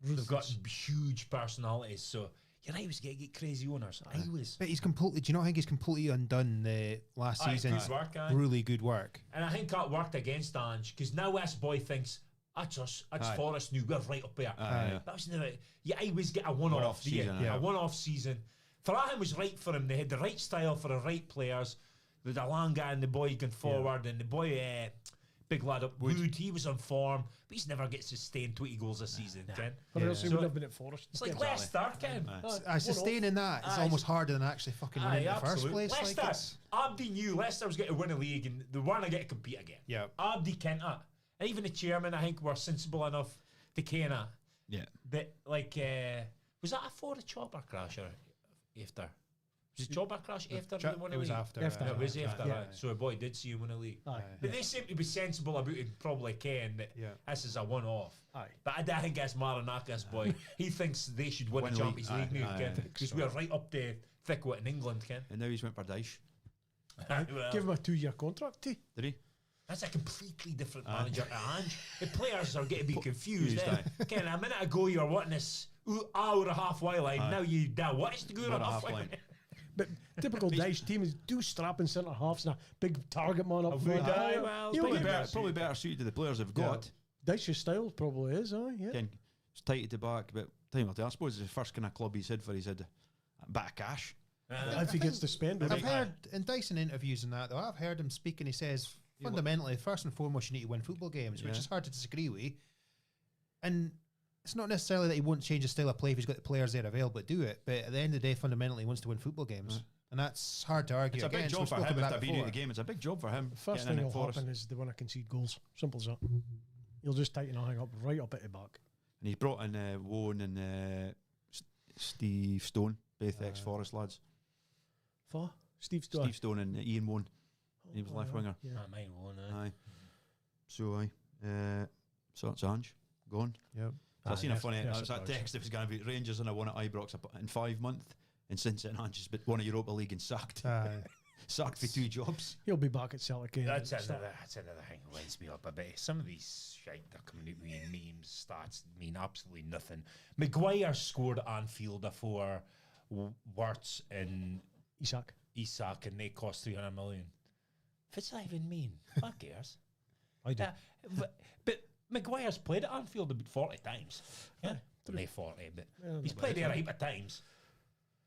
they've got huge personalities. So And I was getting crazy owners. I was. But he's completely. Do you not think he's completely undone the last season's good work, really good work? And I think that worked against Ange because now this boy thinks that's us. That's Forest new. We're right up there. That was never. Yeah, I always get a one-off season. A one-off season. Farahim was right for him. They had the right style for the right players. With the Langa and the boy going forward, and the boy, big lad up Wood. He was on form, but he's never get sustained 20 goals a season. Ken. But else he would have been at Forest. It's like Leicester, Ken. Sustaining that is almost harder than actually fucking winning in the first place. Leicester, like Abdi knew Leicester was going to win a league, and they weren't going to compete again. Yeah. Abdi kent that. And even the chairman, I think, were sensible enough to ken that. Yeah. But, like, was that before the chopper crash or after? Was the chopper crash after they won a league? It was after. No, it was after, Yeah. right. So a boy did see him win a league. Aye. But they seem to be sensible about it, and probably ken that this is a one-off. Aye. But I don't think that's Maranaka's boy. He thinks they should win the Champions League now, Ken. Because we're right up the thick with in England, Ken. And now he's went for Dyche. Well, Give him a 2-year contract, too. Did he? that's a completely different manager to Ange. The players are getting to be confused. Ken, a minute ago you were wanting this hour and a half while line. Now you what is the good and a half line? But typical Dyche team is two strapping centre halves and a big target man up front. Well, Probably better suited to the players they've got. Dyche's style probably is, yeah. Ken, it's tight at the back, but I suppose it's the first kind of club he's had for. He's had a bit of cash. If he gets to spend it. I've heard in Dyson interviews and that though, I've heard him speak and he says fundamentally, first and foremost, you need to win football games, which is hard to disagree with. And it's not necessarily that he won't change his style of play if he's got the players there available to do it, but at the end of the day, fundamentally, he wants to win football games. And that's hard to argue. It's a big job for him to be in the game. It's a big job for him. The first thing that'll happen is they want to concede goals. Simple as that. He'll just tighten everything up right up at the back. And he's brought in Woan and Steve Stone, both ex-Forest lads. For Steve Stone. Steve Stone and Ian Woan. He was left winger. Yeah, mine won. Aye. So so it's Ange gone. Yep. So I seen a funny. It was that text that was going to be Rangers and I won at Ibrox in 5 months, and since then Ange has won a Europa League and sacked. Sacked for 2 jobs. He'll be back at Celtic again. That's another thing that winds me up a bit. Some of these shite that are coming out with memes, stats mean absolutely nothing. Maguire scored at Anfield before Wirtz and Isak, and they cost 300 million. If it's not even mean, who cares? I do. But Maguire's played at Anfield about 40 times. Yeah, only 40, but he's played there a heap of times.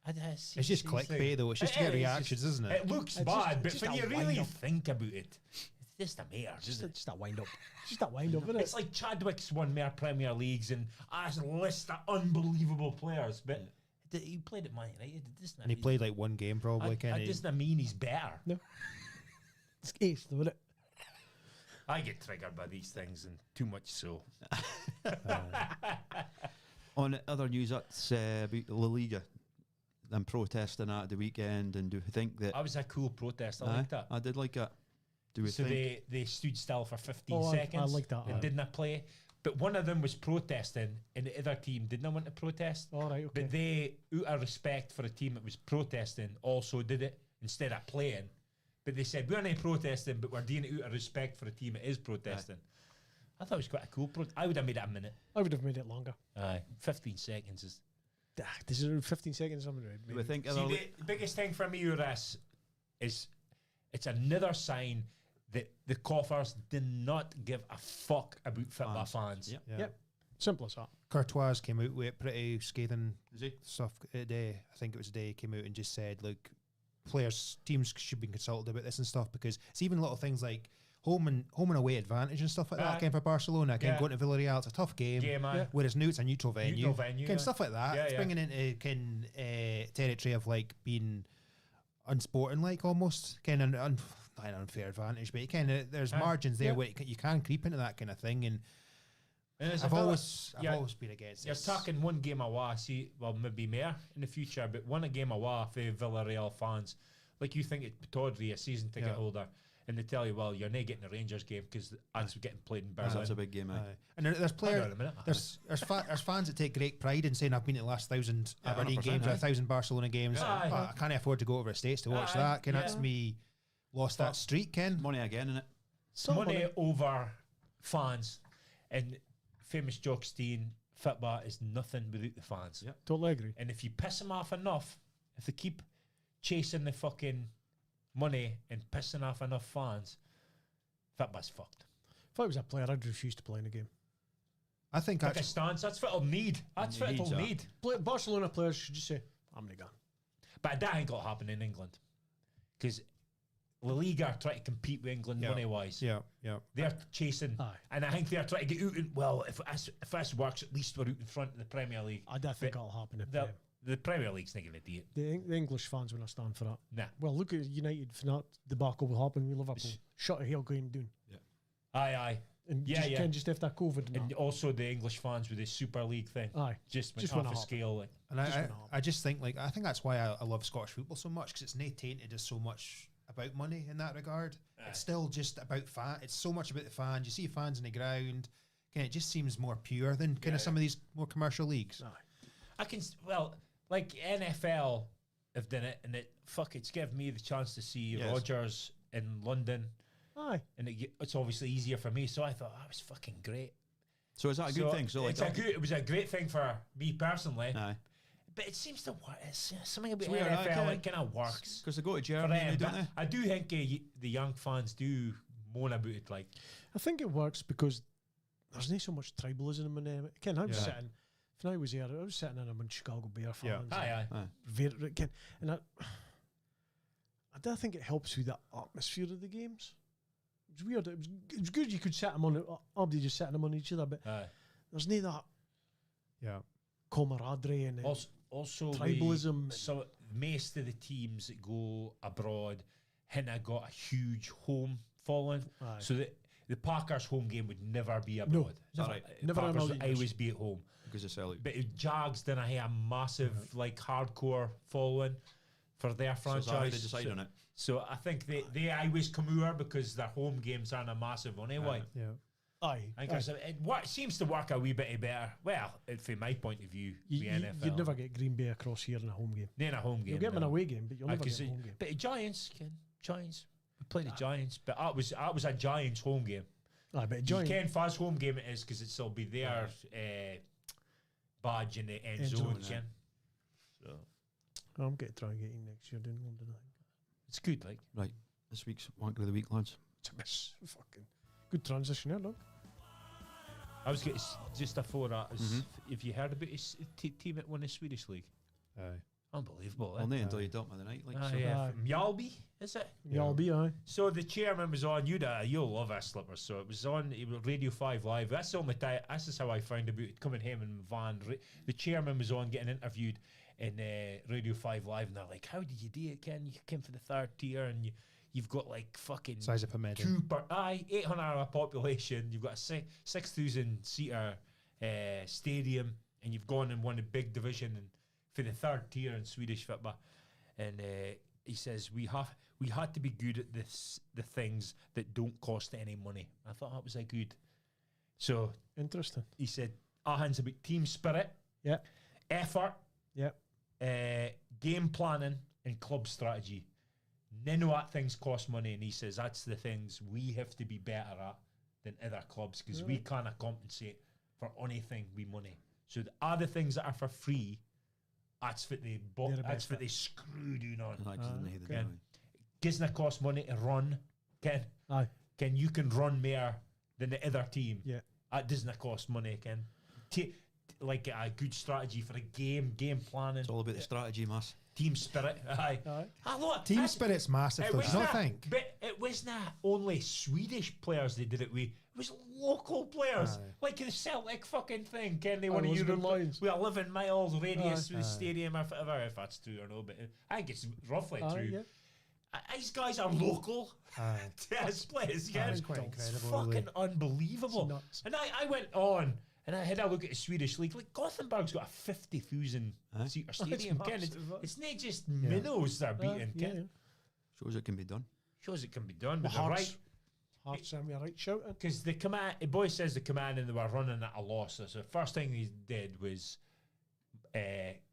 It's just clickbait though. It's just to get reactions, isn't it? It looks bad, but when you really think about it, it's just a mare. Just a wind up. Just a wind up, isn't it? It's like Chadwick's won more Premier Leagues and has a list of unbelievable players, but he played at Man United. And he played like one game probably. That doesn't mean he's better. No. It's ace, though, isn't it? I get triggered by these things, and too much so. On other news, that's about La Liga. I'm protesting at the weekend, and do you think that That was a cool protest. I like that. I did like that. Do we So think they stood still for 15 seconds. I like that. And didn't play. But one of them was protesting, and the other team didn't want to protest. All right, okay. But they, out of respect for the team that was protesting, also did it instead of playing. But they said, we're not protesting, but we're doing it out of respect for the team that is protesting. I thought it was quite a cool protest. I would have made it a minute. I would have made it longer. 15 seconds is... This is 15 seconds. do we think See, the biggest thing for me with this is it's another sign that the coffers did not give a fuck about football fans. Yep. Simple as that. Courtois came out with pretty scathing stuff today. I think it was a day he came out and just said, look, teams should be consulted about this and stuff, because it's even little things like home and away advantage and stuff like that. Again, for Barcelona, again, going to Villarreal, it's a tough game. Whereas now it's a neutral venue. Stuff like that. It's bringing into territory of like being unsporting-like almost, kind of not an unfair advantage, but there's margins there where you can creep into that kind of thing. And I've always been against this. You're talking one game away, maybe more in the future, but one game away for Villarreal fans. Like you think it's Tawdry, a season ticket holder, and they tell you, well, you're not getting the Rangers game because that's getting played in Berlin. that's a big game, and there's players, there's fans that take great pride in saying, I've been to the last 1,000 Aberdeen games or 1,000 Barcelona games. I can't afford to go over to States to watch that. That's me lost that streak, Ken. money again, innit? Money over fans. And famous Jock Steen, football is nothing without the fans. Yep. Totally agree. And if you piss them off enough, if they keep chasing the fucking money and pissing off enough fans, football's fucked. If I was a player, I'd refuse to play in a game. I think Take a stance. That's what it'll need. That's what it'll need. Barcelona players should just say, I'm not gone. But that ain't got to happen in England. Because La Liga are trying to compete with England money-wise. Yeah. They're chasing. Aye. And I think they're trying to get out. Well, if this works, at least we're out in front of the Premier League. I don't think that'll happen. If The Premier League's not going to do it. the English fans will not stand for that. Nah. Well, look at United. If not, debacle will happen with Liverpool. Shut a hell game down. Aye. And Yeah, just, yeah. Ken, just after COVID. And And that. also the English fans with the Super League thing. Aye. Just went Just off wanna a happen. scale. Like. And I just think I think that's why I love Scottish football so much, because it's not tainted as so much about money in that regard. It's still just about fan. It's so much about the fans. You see fans in the ground. It just seems more pure than kind of some of these more commercial leagues. I can, like NFL have done it, and it's given me the chance to see Rodgers in London. Aye. And it's obviously easier for me, so I thought that was fucking great. So is that a good thing? So like it was a great thing for me personally. Aye. But it seems to work. It's something about It's weird, NFL. It kind of works. Because they go to For Germany, them, don't but they? I do think the young fans do moan about it. Like, I think it works because there's not so much tribalism in them. Ken, I was sitting, when I was there, I was sitting in among Chicago Bear fans. aye. Ken, and I don't think it helps with the atmosphere of the games. It was weird. It was good you could set them on, everybody just setting them on each other, but there's no that camaraderie and Also tribalism. So most of the teams that go abroad haven't got a huge home following. Aye. So the Packers' home game would never be abroad. never. Right. Never in Packers all would the years. always be at home. Because of Celtic. But Jags didn't have a massive like hardcore following for their So is franchise. that how they decide on it? So I think they always come over because their home games aren't a massive one anyway. Aye. I think it seems to work a wee bit better. Well, from my point of view, the NFL. You'd never get Green Bay across here in a home game. In a home game. You'll get them in no. a away game, but you'll never get a see- home game. But the Giants, we played the Giants, but that was a Giants home game. Aye, but You Ken Faz home game it is because it'll be their badge in the end zone. Ken. So I'm going to try and get in next year doing London. I think. it's good, like. Right. This week's Wank of the Week, lads. It's a miss. Fucking good transition there, dog. I was getting just before that. If you heard about his team that won the Swedish league, unbelievable. Well, not until you dump me the night. Like, so. Aye. Mjallby, is it? Y'all be aye. So the chairman was on. You'll love our slippers. So it was on Radio 5 Live. That's the only time. This is how I found about it coming home in my van. The chairman was on getting interviewed in Radio 5 Live, and they're like, "How did you do it, Ken? You came for the third tier, and you've got like fucking Size of a medal. 800 population. You've got a 6,000 seater stadium, and you've gone and won a big division and for the third tier in Swedish football." And he says we had to be good at the things that don't cost any money. I thought that was a good. So Interesting. he said, "Our hands about team spirit, Yeah. effort, Yeah. game planning, and club strategy. None of that things cost money." And he says that's the things we have to be better at than other clubs because we can't compensate for anything with money. So the other things that are for free, that's what they They're a that's bit what they screw down on. Like, doesn't need okay. it, Doesn't cost money to run. Ken, Aye. you can run more than the other team. Yeah. That doesn't cost money, Ken. Like a good strategy for a game planning, It's all about the strategy, mass. team spirit. Aye. Team spirit's massive, though. Do you not think? But it was not only Swedish players they did it with. It was local players. Aye. Like the Celtic fucking thing. Ken, they Aye, won a Lisbon Europe Lions. with 11 miles radius with the Aye. stadium, if that's true or no. But I think it's roughly Aye, true. yeah. These guys are local Aye. to this place. Aye, Ken. it's quite It's incredible, fucking really. unbelievable. It's nuts. And I went on and I had a look at the Swedish league. Like Gothenburg's got a 50,000 seater stadium. Ken, massive, it's not just minnows they're beating. Yeah. Ken. Shows it can be done. Shows it can be done. The But they're Hearts. right. Hearts sent me a right shout out. Because the boy says the command and they were running at a loss. So the first thing he did was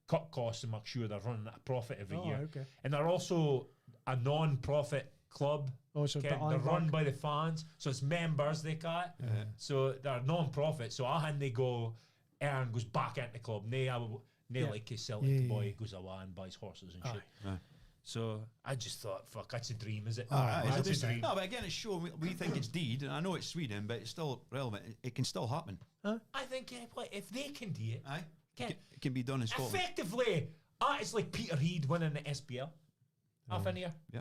cut costs and make sure they're running at a profit every year. Okay. And they're also a non-profit club. Oh, so Ken. They're run by the fans, so it's members they got. So they're non-profit. So I had they go Aaron goes back into the club. Like his Celtic boy goes away and buys horses and shit. So I just thought, fuck, that's a dream, is it? That's a dream. No, but again, it's shown we think it's deed, and I know it's Sweden, but it's still relevant. It can still happen. I think if they can do it, it can be done in Scotland. Effectively, it's like Peter Heed winning the SPL. Half in here. Yeah.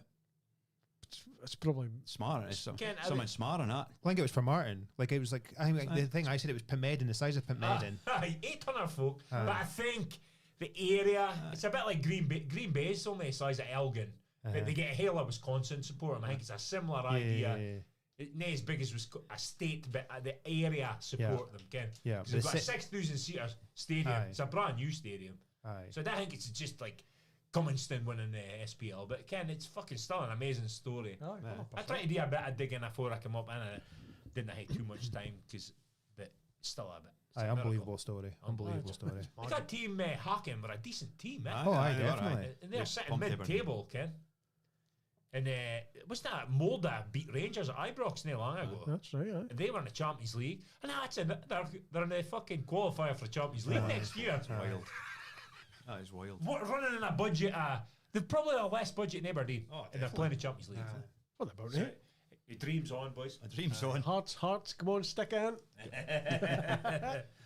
It's probably smart. It's something smart on that. I think it was for Martin. Like it was like I think the thing I said it was Pimedin, the size of Pimedin. 800 folk, but I think the area it's a bit like Green Bay. Green Bay is only the size of Elgin, but they get a hell of Wisconsin support. And I think it's a similar idea. It's not as big as a state, but the area support them. Ken. Yeah, so they've got a 6,000 seater stadium. It's a brand new stadium. So I think it's just like Cumminston winning the SPL, but Ken, it's fucking still an amazing story. I tried to do a bit of digging before I come up, and I didn't have too much time but still a bit. Unbelievable story. Unbelievable story. They got team Hacken, but a decent team, man. Definitely. And they're sitting mid-table, Ken. And wasn't that Molda beat Rangers at Ibrox not long ago? That's right. And they were in the Champions League, and they're in the fucking qualifier for the Champions League next year. That's wild. That is wild. What, running in a budget? They've probably a less budget than Aberdeen, and they're playing the Champions League. What about it? Your dreams on, boys. A dream's on. Hearts, come on, stick in.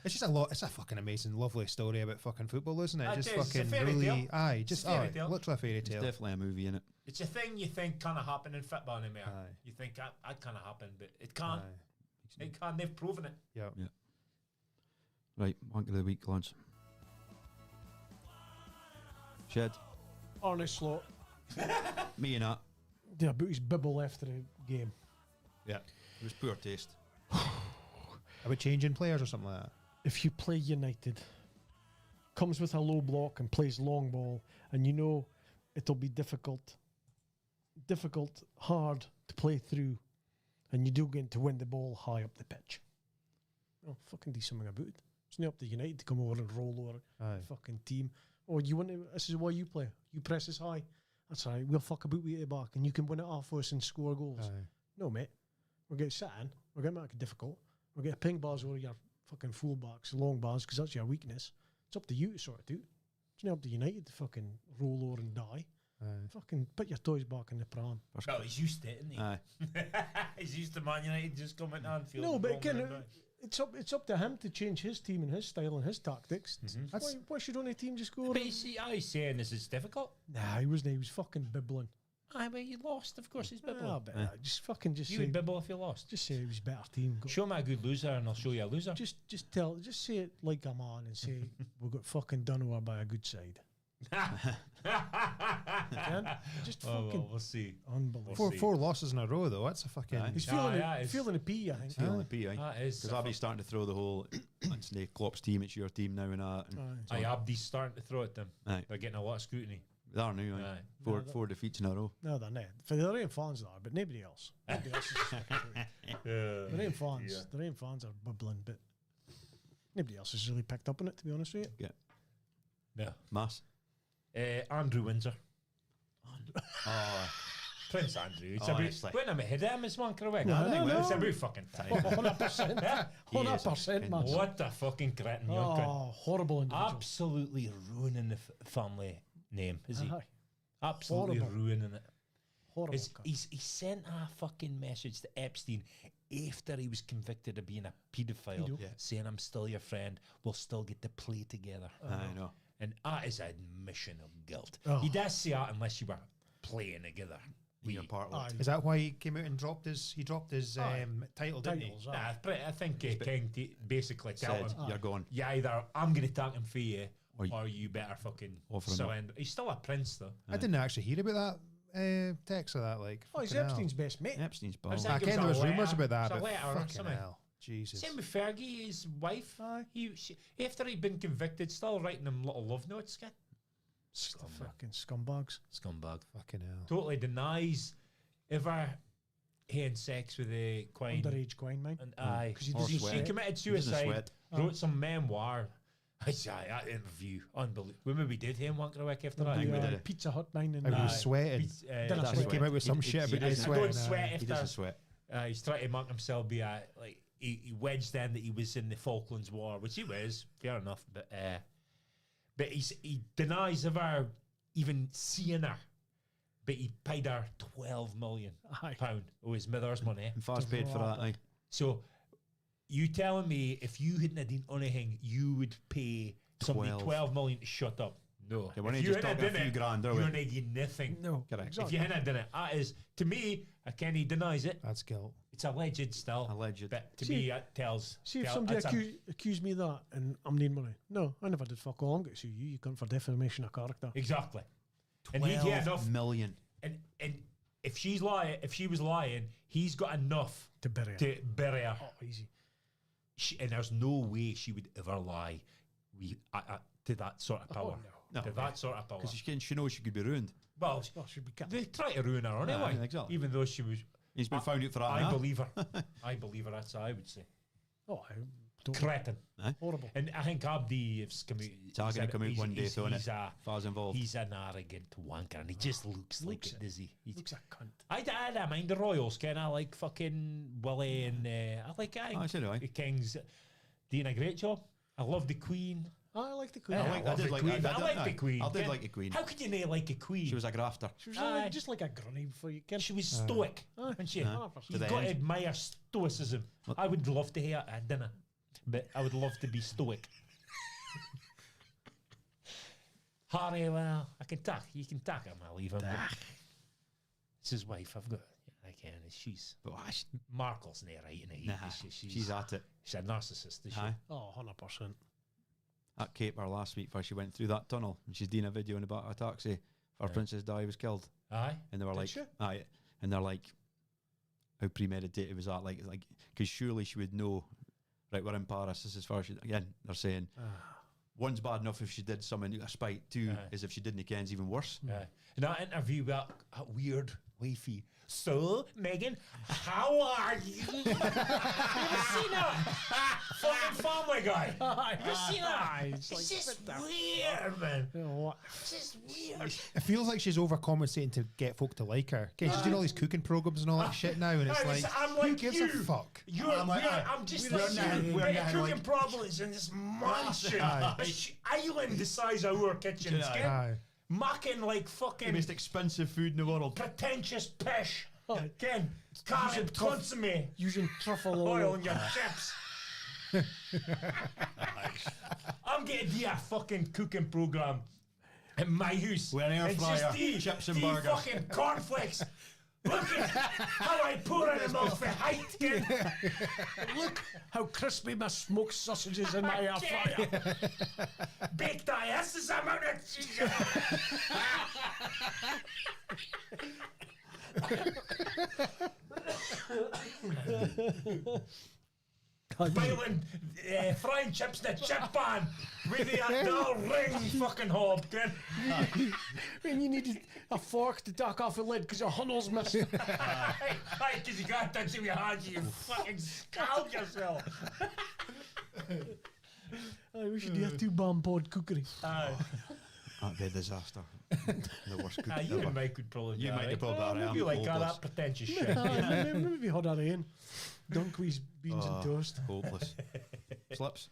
It's just it's a fucking amazing, lovely story about fucking football, isn't it? It just is. It's a fucking fairy really, tale. just fairy tale. literally a fairy tale. It's definitely a movie in it. It's a thing you think can't happen in football anymore. You think that can't happen, but it can't. It can. They've proven it. Yeah. Right, wank of the week, lads. Shed. Arne Slot. Me and that. Yeah, about his bibble after the game. Yeah. It was poor taste. About changing players or something like that? If you play United, comes with a low block and plays long ball, and you know it'll be difficult, hard to play through, and you do get to win the ball high up the pitch. Oh, fucking do something about it. It's not up to United to come over and roll over the fucking team. Or you want to, this is why you play. You press us high. That's all right. We'll fuck about with you back, and you can win it off for us and score goals. No, mate. We're getting sat in. We're going to make it difficult. We're getting ping bars over your fucking full backs, long bars, because that's your weakness. It's up to you to sort it out. It's not up to United to fucking roll over and die. Fucking put your toys back in the pram. Well, he's used to it, isn't he? He's used to Man United just coming on field. No, but it's up to him to change his team and his style and his tactics. Why should only team just go? But you see, how he's saying this is difficult. Nah, he wasn't. He was fucking bibbling. But you lost. Of course, he's bibbling. Just you say would bibble if you lost. Just say he was better team. Show me a good loser, and I'll show you a loser. Just say it like a man and say we got fucking done over by a good side. Just fucking. We'll see. Unbelievable. Four losses in a row though. That's a fucking. He's feeling the pee. I think. Feeling the pee. Because I'll be starting to throw the whole. It's the Klopp's team. It's your team now and that. Abdi's starting to throw at them. They're getting a lot of scrutiny. They are now. Four defeats in a row. No, they're not. For their own fans, they are, but nobody else. Nobody else is just their own fans. Yeah. Their own fans are bubbling, but nobody else has really picked up on it. To be honest with you. Yeah. Mass. Andrew Windsor. Prince Andrew. It's about when I'm ahead of him, it's one correct. No. It's about fucking time. 100%. 100%, man. What a fucking cretin. Horrible individual. Absolutely ruining the family name, is he? Absolutely ruining it. Horrible. He sent a fucking message to Epstein after he was convicted of being a paedophile, saying, I'm still your friend, we'll still get to play together. I know. And that is an admission of guilt. He does say that unless you were playing together. Is that why he came out and dropped his title, didn't he? I think King basically told him, you're going. Yeah, either I'm going to take him for you, or you better fucking surrender. He's still a prince, though. I didn't actually hear about that text of that. Like, he's Epstein's best mate. Epstein's ball. I can't. There was rumours about that. But fucking hell, Jesus. Same with Fergie, his wife. After he'd been convicted, still writing him little love notes. Fucking scumbags. Scumbag. Fucking hell. Totally denies ever having sex with a Quine. Underage Quine, man. And she committed suicide. Wrote some memoir. That interview, unbelievable. Remember we did him one week after that. Pizza Hut, man. And he was sweating. He came out with some shit about his sweat. Don't sweat he doesn't sweat. He's trying to make himself be a he wedged in that he was in the Falklands War, which he was, fair enough, but he denies ever even seeing her. But he paid her £12 million of his mother's money. And fast paid for that, aye. So you telling me if you hadn't done anything, you would pay somebody 12 million to shut up? No. Yeah, when he just talking a few grand, you're not getting nothing. No. Correct. If Exactly. you hadn't done it, that is, to me, Kenny denies it. That's guilt. It's alleged still. Alleged. But to See- me, that tells. See, if somebody accused me of that and I'm needing money. No, I never did fuck all. I'm going to sue you. You cunt for defamation of character. Exactly. And he'd get enough. $12 million. And if she was lying, he's got enough To bury her. to bury her. Oh, easy. And there's no way she would ever lie to that sort of power. No. To that sort of power. Because she knows she could be ruined. Well, Oh, should be cut. they try to ruin her anyway. Aye, exactly. Even though she was. He's been found out for that. I now. believe her. I believe her. That's what I would say. Oh, I don't. Cretin. Horrible. And I think Abdi has come out. It's going to come out one day, so he's a, Fars involved. he's an arrogant wanker, and he just looks like Looks it, does he? He's, Looks a cunt. I don't mind the Royals, kind of like fucking Willie and I like I said the Kings doing a great job. I love the Queen. I like the Queen. I I did like Queen. that. I like the Queen. I did Ken. like the Queen. How could you not like a Queen? She was a grafter. She was Aye. just like a grunny before you can. She was stoic, wasn't she? Aye. You've the got to end. admire stoicism. I would love to hear it at dinner, but I would love to be stoic. Harry, well, I can talk. You can talk. I'll leave him. It's his wife. I've got. I can. She's. But Markle's not right in it. nah, she's at it. She's a narcissist, is she? Aye. Oh, 100%. At Caper last week, where she went through that tunnel, and she's doing a video in the back of a taxi. Where Princess Di was killed, Aye. and they were like, she? aye, and they're like, how premeditated was that? Like, because surely she would know. Right, we're in Paris. This is far. Again, they're saying. One's bad enough if she did something out of spite. Two is if she didn't, Ken's even worse. Yeah. In that interview with that weird wifey. So, Megan, how are you? You ever seen that? Fucking Family Guy. Have you seen that? It's just weird, man. You know what? It's just weird. It feels like she's overcompensating to get folk to like her. Okay, she's doing all these cooking programs and all that shit now, and it's like, I'm who like gives you. a fuck? I'm just like you. But your cooking problem is in this mansion. This island the size of our kitchens. Aye. Macking like The fucking most expensive food in the world. pretentious pish. Ken, carrot consomme. Using truffle Oil oil. on your chips. I'm getting to a fucking cooking program in my house. With an air It's fryer, just chips and the burgers. fucking cornflakes. Look at how I pour in the milk for height, Ken. Look how crispy my smoked sausages in my air fryer. Baked ice is amount of cheese. Boiling frying chips in a chip pan with the little ring fucking hob, Ken. When you needed a fork to duck off a lid because your hunnel's missing. Hey, because you can't touch it with your hands, you fucking scald yourself. We should do a 2Bampod cookery. That'd be a disaster. The worst cook You ever. and Mike could probably You do might that, be probably right? better. Maybe I'm like hopeless. that pretentious shit. Maybe had our own. Dunkwheeze beans and toast. Hopeless. Slips.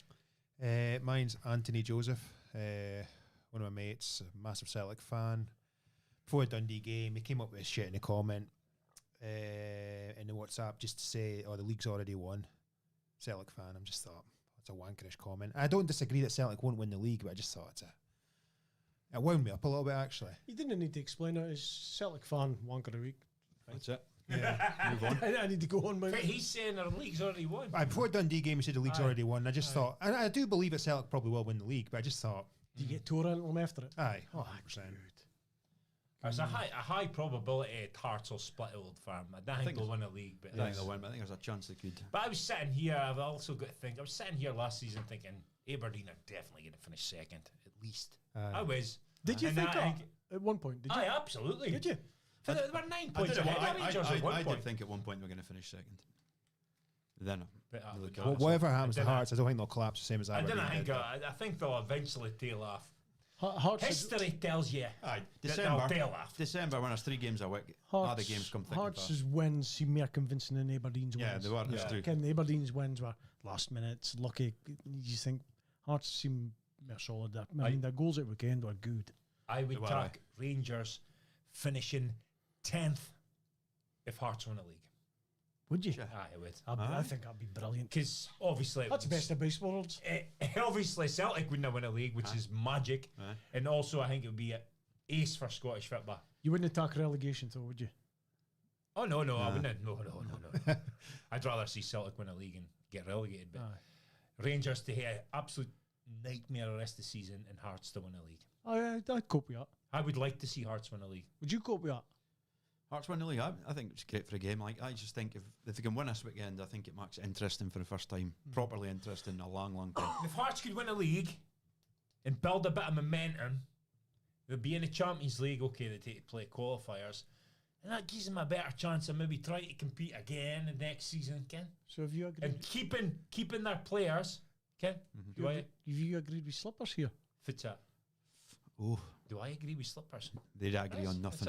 Mine's Anthony Joseph, one of my mates, a massive Celtic fan. Before the Dundee game, he came up with shit in a comment in the WhatsApp just to say, "Oh, the league's already won." Celtic fan. I'm just thought that's a wankerish comment. I don't disagree that Celtic won't win the league, but I just thought it wound me up a little bit actually. You didn't need to explain it. As Celtic fan, wanker a week. That's it. Yeah. Move on. I need to go on. But he's saying our league's already won. Before Dundee game, he said the league's already won. I just thought, and I do believe that Celtic probably will win the league, but I just thought, Do you get Torah into them after it? aye, 100%. There's a high probability Hearts will split Old Firm. I don't think they'll win a league, but I think they'll win, but I think there's a chance they could. But I was sitting here. I've also got to think. I was sitting here last season thinking Aberdeen are definitely going to finish second at least. I was. Did you And think I that at one point? Did you? Aye, absolutely. Did you? They were 9 points ahead of Rangers at one I point. did think at one point we were going to finish second. Then But, really God, Well, whatever happens to didn't- Hearts, I don't think they'll collapse the same as I Aberdeen didn't think. did. I think they'll eventually tail off. Hearts History tells you Aye, that they'll bail off. December when there's 3 games a week. Hearts, the games come thick and Hearts' fast. wins seem more convincing than Aberdeen's Yeah, wins. they were. That's true. Ken, Aberdeen's wins were last minutes, lucky. You think Hearts seem more solid. I mean, their goals at weekend were good. I would They were, take Rangers finishing 10th if Hearts won a league. Would you? Sure. I would. I think that'd be brilliant. Because obviously... That's the best of both worlds. Obviously, Celtic wouldn't win a league, which is magic. And also, I think it would be an ace for Scottish football. You wouldn't attack relegation, though, would you? Oh, no, I wouldn't. No. I'd rather see Celtic win a league and get relegated. But Rangers to have absolute nightmare the rest of the season and Hearts to win a league. I'd cope with that. I would like to see Hearts win a league. Would you cope with that? Hearts win the league. I think it's great for a game. Like I just think if they can win this weekend, I think it makes it interesting for the first time, properly interesting in a long time. If Hearts could win a league and build a bit of momentum, they'll be in the Champions League. Okay, they take to play qualifiers, and that gives them a better chance of maybe trying to compete again the next season, Ken. So have you agreed? And keeping their players, Ken. Have you agreed with Slippers here? Fits that. Oh, Do I agree with Slippers? they'd agree on nothing.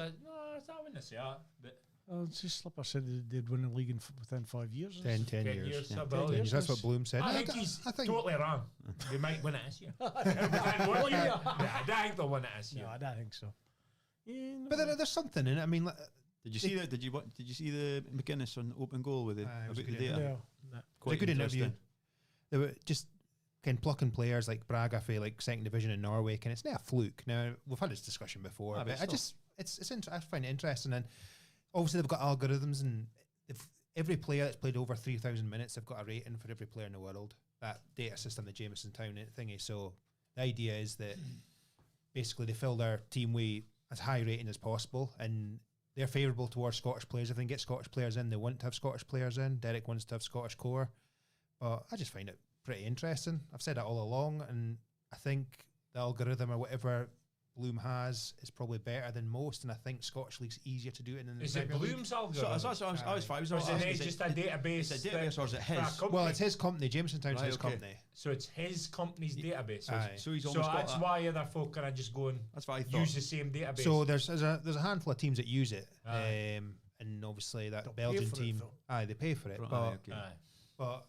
I wouldn't say that. But Just Slippers said they'd win a league within 5 years. 10 10 years. years. Yeah. About 10 it. years. That's what Bloom said. I think he's I think totally wrong. They might win it this year. Within 1 year. Yeah, I don't think they'll win it this year. No, I don't think so. Yeah, no. But there's something in it. I mean, like, Did you see that? Did you see the McGuinness on open goal with it was about the good, data? No, no. Quite a good interview. interesting. They were just kind of plucking players like Braga for like second division in Norway, and it's not a fluke. Now we've had this discussion before, Ah, but but I just I find it interesting, and obviously they've got algorithms, and if every player that's played over 3,000 minutes, they've got a rating for every player in the world. That data system, the Jameson Town thingy. So the idea is that basically they fill their team with as high rating as possible, and they're favourable towards Scottish players. If they can get Scottish players in, they want to have Scottish players in. Derek wants to have Scottish core, but I just find it pretty interesting. I've said that all along, and I think the algorithm or whatever Bloom has is probably better than most, and I think Scottish League's easier to do it than the Is it Premier League. Bloom's So algorithm? I was fine. Or is it just a database? Is it database or is it his? Well, it's his company. Jameson Town's Right, his okay. company. So it's his company's database. Aye. So he's So almost got that's that. why other folk can just go and That's what I thought. use the same database. So there's a handful of teams that use it, Aye. and obviously that They'll pay Belgian for it, team, though. they pay for it, Right, but okay. Aye. but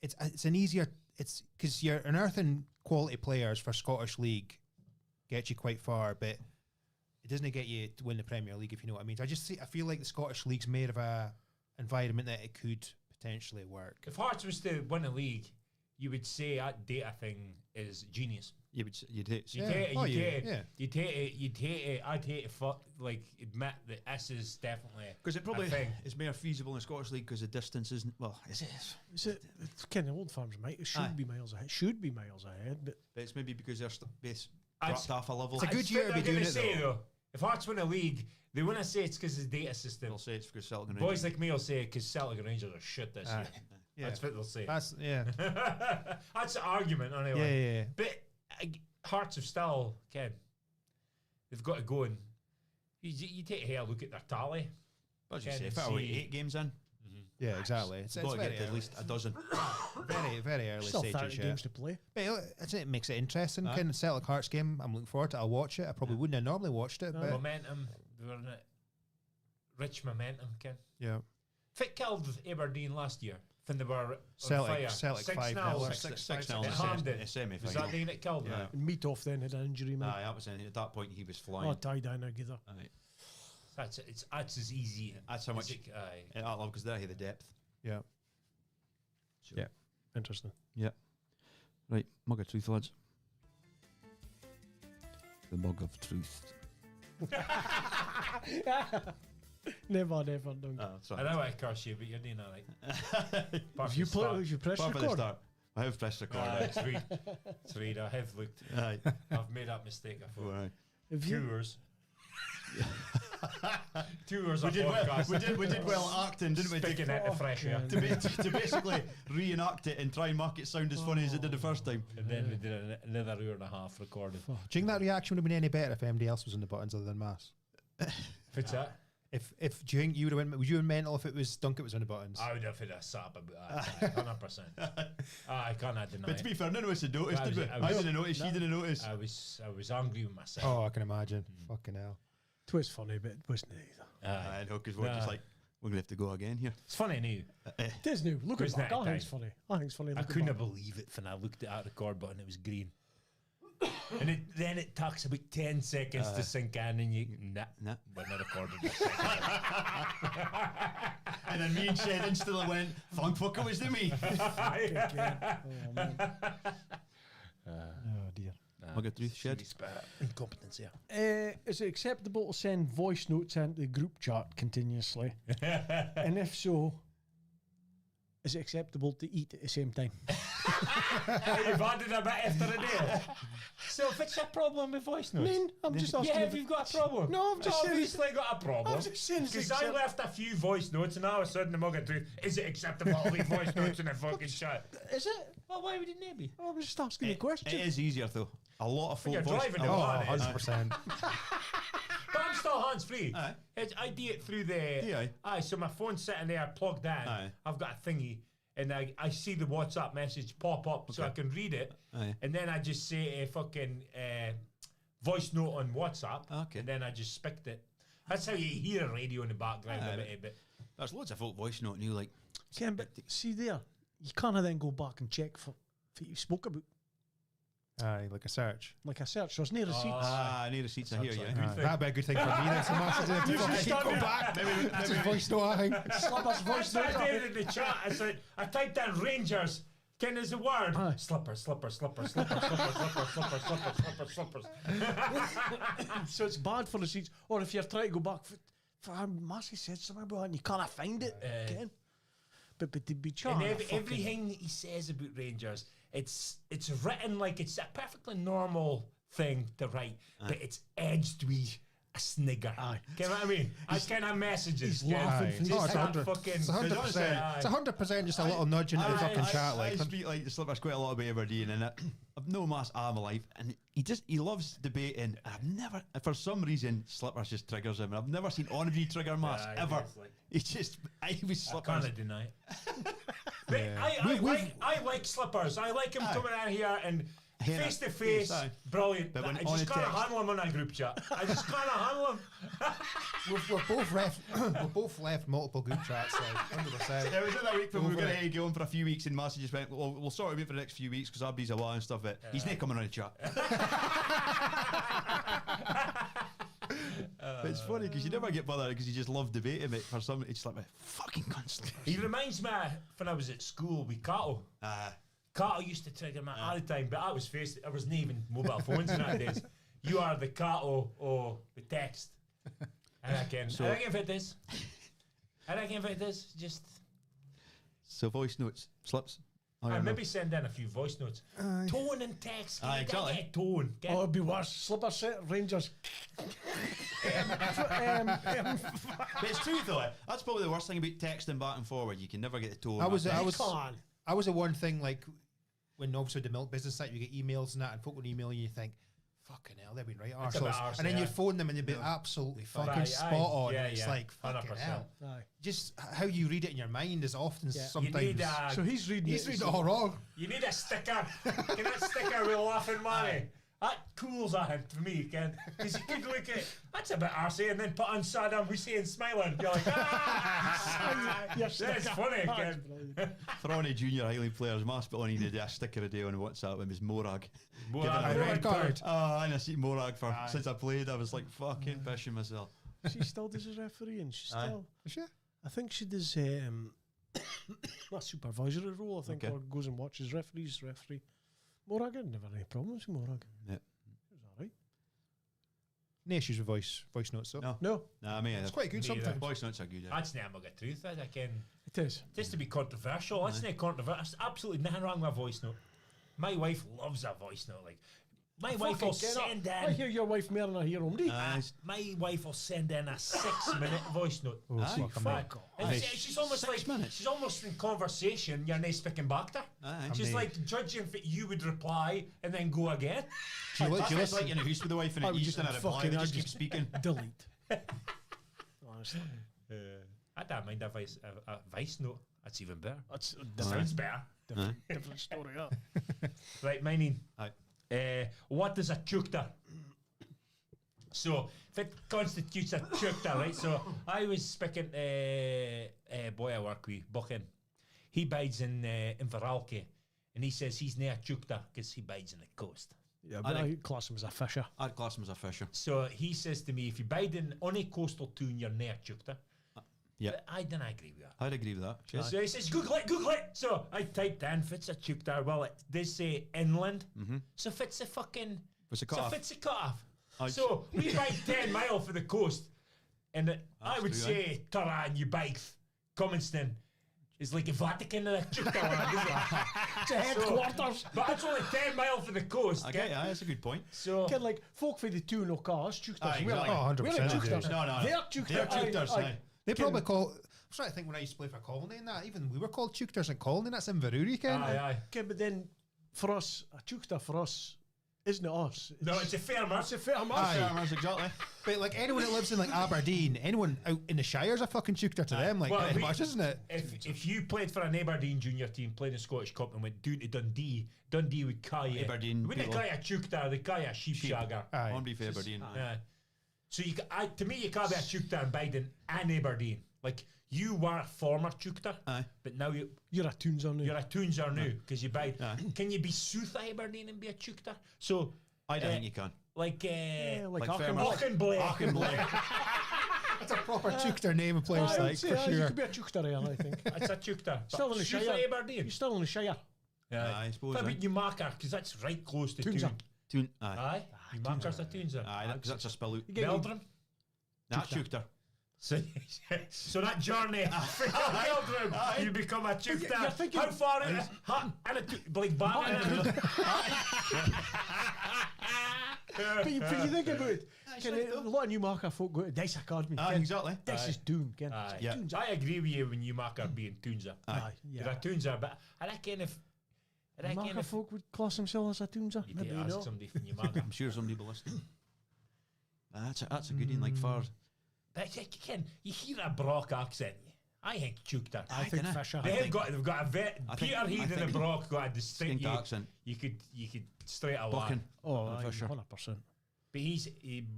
it's an easier. It's because you're unearthing quality players for Scottish League gets you quite far, but it doesn't get you to win the Premier League, if you know what I mean. So I feel like the Scottish League's made of a environment that it could potentially work. If Hearts was to win a league, you would say that data thing is genius. You'd hate. You'd Yeah. hate it. Oh, You'd yeah, hate it. yeah. You'd hate it. You'd hate it. I'd hate to admit that this is definitely Because it probably a thing. is more feasible in the Scottish League because the distance isn't. Well, it is. Is it? It's kind of old farms, mate. It should Aye. be miles ahead. Should be miles ahead, but But it's maybe because they're base I'd dropped off a level. It's a good I'd year to think be they're doing gonna it, say, though. If Hearts win a league, they wouldn't say it's because of the data system. They'll say it's because Celtic and Boys like me will say because Celtic and Rangers are shit this Aye. year. Yeah. That's what they'll say. That's That's the argument yeah, anyway. yeah. But Hearts have still, Ken, they've got to go and you take a look at their tally. But as you Ken say, if and it were see- 8 games in, Yeah, exactly. It's you've got to very get to at early. least a dozen. Very early still stages 30 yet. games to play. But it makes it interesting. Aye. Kind of Celtic Hearts game. I'm looking forward to it. I'll watch it. I probably wouldn't have normally watched it, but Momentum, they were in it. Rich momentum, Ken. yeah. Fit killed Aberdeen last year when they were on fire. Celtic 6-0. 5-0. 6-0 It harmed it. in semi Was that final. the one that killed them? Yeah. And Meatoff then had an injury, man. Aye, that was at that point he was flying. Oh, tie down together. Aye. That's as easy. That's how much. Aye. I love because they have the depth. Yeah. Sure. Yeah. Interesting. Right, mug of truth, lads. The mug of truth. Never, don't. Oh, I know I curse you, but you're doing all right. If you play, if you press Apart from the record, start, I have pressed record. It's read. It's read. I have looked. Aye. I've made that mistake before. Aye. if you Tours. Tours of podcast. We did well acting, didn't we? Speaking into fresh air. To basically reenact it and try and make it sound as funny as it did the first time. And then we did another hour and a half recording. Do you think that reaction would have been any better if anybody else was in the buttons other than Mass? What's that? If do you think you would have went? Would you have mental if it was Dunkett was on the buttons? I would have had a sap about that, 100%. I cannot deny But to be it. fair, none of us had noticed, did we? I didn't notice, you didn't notice. I was angry with myself. Oh, I can imagine. Fucking hell. It was funny, but it wasn't either. I know, because we're just like, we're going to have to go again here. It's funny now. It is new. Look at Wasn't that. it I think it's time? funny. I think it's funny. I Look at couldn't that. believe it when I looked at that record button, it was green. And then it takes about 10 seconds to sink in, and you, nah, we're not recording this. And then me and Shed instantly went, thank fuck it was to me. Oh, man. Oh, dear. I'll get through Shed. Incompetence here. Is it acceptable to send voice notes into the group chat continuously? And if so, is it acceptable to eat at the same time? You've added a bit after a day. So if it's a problem with voice I notes, mean, I'm just asking. yeah, if you've got a problem. No, I'm just saying. obviously got a problem. I'm just saying it's Because I accept- left a few voice notes, and all of a sudden I'm going through. Is it acceptable to leave voice notes in a fucking chat? Is it? Well, why would it not be? I'm just asking a question. It is easier, though. A lot of folk You're voice... driving the Oh, van, eh? 100%. But I'm still hands free. Aye. I do it through the. Do you? Aye, so my phone's sitting there plugged in. Aye. I've got a thingy, and I see the WhatsApp message pop up, so I can read it. Aye. And then I just say a fucking voice note on WhatsApp. Okay. And then I just spicked it. That's how you hear a radio in the background Aye, a bit. There's loads of folk voice note, and you like... Ken, but see there, you can't then go back and check for what you spoke about. Aye, like a search. Like I searched, there's no receipts. I need receipts, I hear you. Good thing. That'd be a good thing for me. That's a massive You should keep start going doing back. that. That's a voice note, I think. Slapper's voice That's what I note. did in the chat. I said, I typed in Rangers. Ken, there's a word. Aye. Slippers. So it's bad for receipts. Or if you're trying to go back, for Massey said something about it and you can't find it, Ken. But to be And chatting, everything he says about Rangers, it's written like it's a perfectly normal thing to write, but it's edged with a snigger. Aye. You know what I mean? I kind of messages. he's laughing Aye. from Oh, his it's side. 100. Fucking. It's 100%. It's 100% just a little nudge into the fucking chat. I Like, speak like the Slippers quite a lot about Aberdeen, and I've no mass arm of life, and he loves debating. I've never, for some reason, Slippers just triggers him. And I've never seen Honorary trigger mass Aye, ever. it's like- He just, I was I Slippers. can't deny it. But I like Slippers. I like him coming out here and Hear face it. to face. Yes, aye. Brilliant. But when I on just a can't text- handle him on a group chat. I just can't handle him. we're both left multiple group chats, like 100%. It was in that week when we were Over going to go on for a few weeks, and Massey just went, well, we'll sort it out for the next few weeks because Abby's away and stuff, but he's not coming on a chat. But it's funny because you never get bothered because you just love debating it for some. It's like, fucking cunt. He reminds me of when I was at school with Cato. Cato used to trigger me all the time, but I was faced. There wasn't even mobile phones in that days. You are the Cato or the text. And I reckon if it is. I reckon if it is, just. So voice notes, slips. I maybe send in a few voice notes. Tone and text. Aye, exactly. Get tone. Get Oh, it'd be worse. Slipper set, Rangers. But it's true though. That's probably the worst thing about texting back and forward. You can never get the tone. I was Con. the one thing, like, when obviously the milk business site, you get emails and that, and folk will email you, you think, fucking hell, they've been right It's a bit arseholes. arse, And then yeah. you phone them and they'd be absolutely fucking Aye, spot aye. on. Yeah, and it's yeah. like, fucking 100%. hell. Aye. Just how you read it in your mind is often Yeah. sometimes. You need a, So he's reading He's it. reading it all wrong. you need a sticker. Can that sticker with laughing money? That cools a hint for me, Ken. Because you could look at that's a bit arsey and then put on Saddam Hussein smiling. You're like, that's funny, Ken. For any junior Highland players, Mass put on needed a sticker a day on WhatsApp with his Morag. Morag, Giving a red red card. Oh, and I see Morag for since I played. I was like fucking pissing myself. She still does his referee, and she Aye. still. Is she? I think she does a supervisory role. I think, Okay. or goes and watches referees. Referee. Morag, I never had any problems with Morag. Yeah. It was all right. No issues with voice notes, though. No. No, Nah, I mean, It's quite good Neither. sometimes. voice notes are good. Yeah. That's never got truth, I can. it is. Just to be controversial, that's not controversial. There's absolutely nothing wrong with a voice note. My wife loves a voice note. Like, my wife will send I in. hear your wife more than I hear Omri. My wife will send in a 6-minute voice note. Oh, Aye. fuck, Fuck off. And Aye. she's almost 6 minutes. she's almost in conversation. You're not speaking back to her. Aye. She's Amazing. like judging if you would reply and then go again. Do you It's listen? like in a house with the wife and I would you just just in a reply, fucking they just argue. keep speaking. Delete. honestly. I don't mind a vice note. That's even better. That's That sounds better. different story. Right, mining. Aye. What is a teuchter? So, if it constitutes a teuchter, right? So, I was speaking to a boy I work with, Buchan. He bides in Veralke, and he says he's near a teuchter because he bides in the coast. Yeah, but I class him as a fisher. I'd class him as a fisher. So, he says to me, if you bide in on a coastal town, you're near a teuchter. Yeah. But I don't agree with that. I'd agree with that. Cheers. So he says, Google it. So I typed in, fits a teuchter. Well, it does say inland. So fits a fucking... What's the cut-off? Fits a cut-off. So we bike 10 mile for the coast. And I would say, Turan, you bike Commonston is like a Vatican of the teuchter land, isn't it? It's a headquarters. But it's only 10 mile for the coast. Okay, yeah, that's a good point. So... Kind of like folk for the two no cars, teuters. Aye, We're like, exactly. we're like teuters. No. They're teuters. They're teuters, aye. They probably call. I was trying to think when I used to play for Colony and that. Even we were called teuters in Colony. That's in Inverurie, Ken. Aye. Okay, but then for us, a teuchter for us isn't it us? No, it's a farmer. It's a farmer. Farmers, exactly. But like anyone that lives in like Aberdeen, anyone out in the Shire's a fucking teuchter to them. Like Well, pretty much, isn't it? If you played for an Aberdeen junior team, played in Scottish Cup and went down to Dundee would call you. Aberdeen They wouldn't people. call you a teuchter, they call you a sheepshagger. Aye. On beef Aberdeen. Yeah. So to me, you can't be a teuchter in Biden and Aberdeen. Like, you were a former teuchter, Aye. but now You're a Toonser now. you're a Toonser now because you bide. Aye. Can you be South Aberdeen and be a teuchter? So, I don't think you can. like, like like Auchenblay. Auchenblay. That's a proper teuchter name of players, I would like say, for You sure. could be a teuchter here, I think. It's a teuchter. Still in the South Shire. Aberdeen. You're still in the Shire. Yeah, I suppose, What aye. about Newmarket? Because that's right close to Toonser. Toon. Aye. Aye. Newmarket's a Toonser. Aye, because that's a spill out. Meldrum. That's teuchter. So that journey from Meldrum, you become a teuchter. you're thinking- How far is it? Like Barton. But you think about it, a lot of Newmarket folk go to Dice Academy. Aye, Ken. exactly. This is Doon, Ken. Aye. Yeah. Doon's I agree with you when Newmarket being Toonser. Aye, You're yeah. a Toonser, but I reckon if Newmarket folk would class themselves as a Toonser. you Maybe did you ask know. somebody from Newmarket. I'm sure somebody will listen. That's a good one, like far. But you hear a Brock accent. I think teuchter. I think dunno. Fisher. They've got a vet. I think- Peter Heath I and the think- Brock got a distinct Distinct accent. You could straight away. Buchan. Oh, aye, Fisher. 100%. But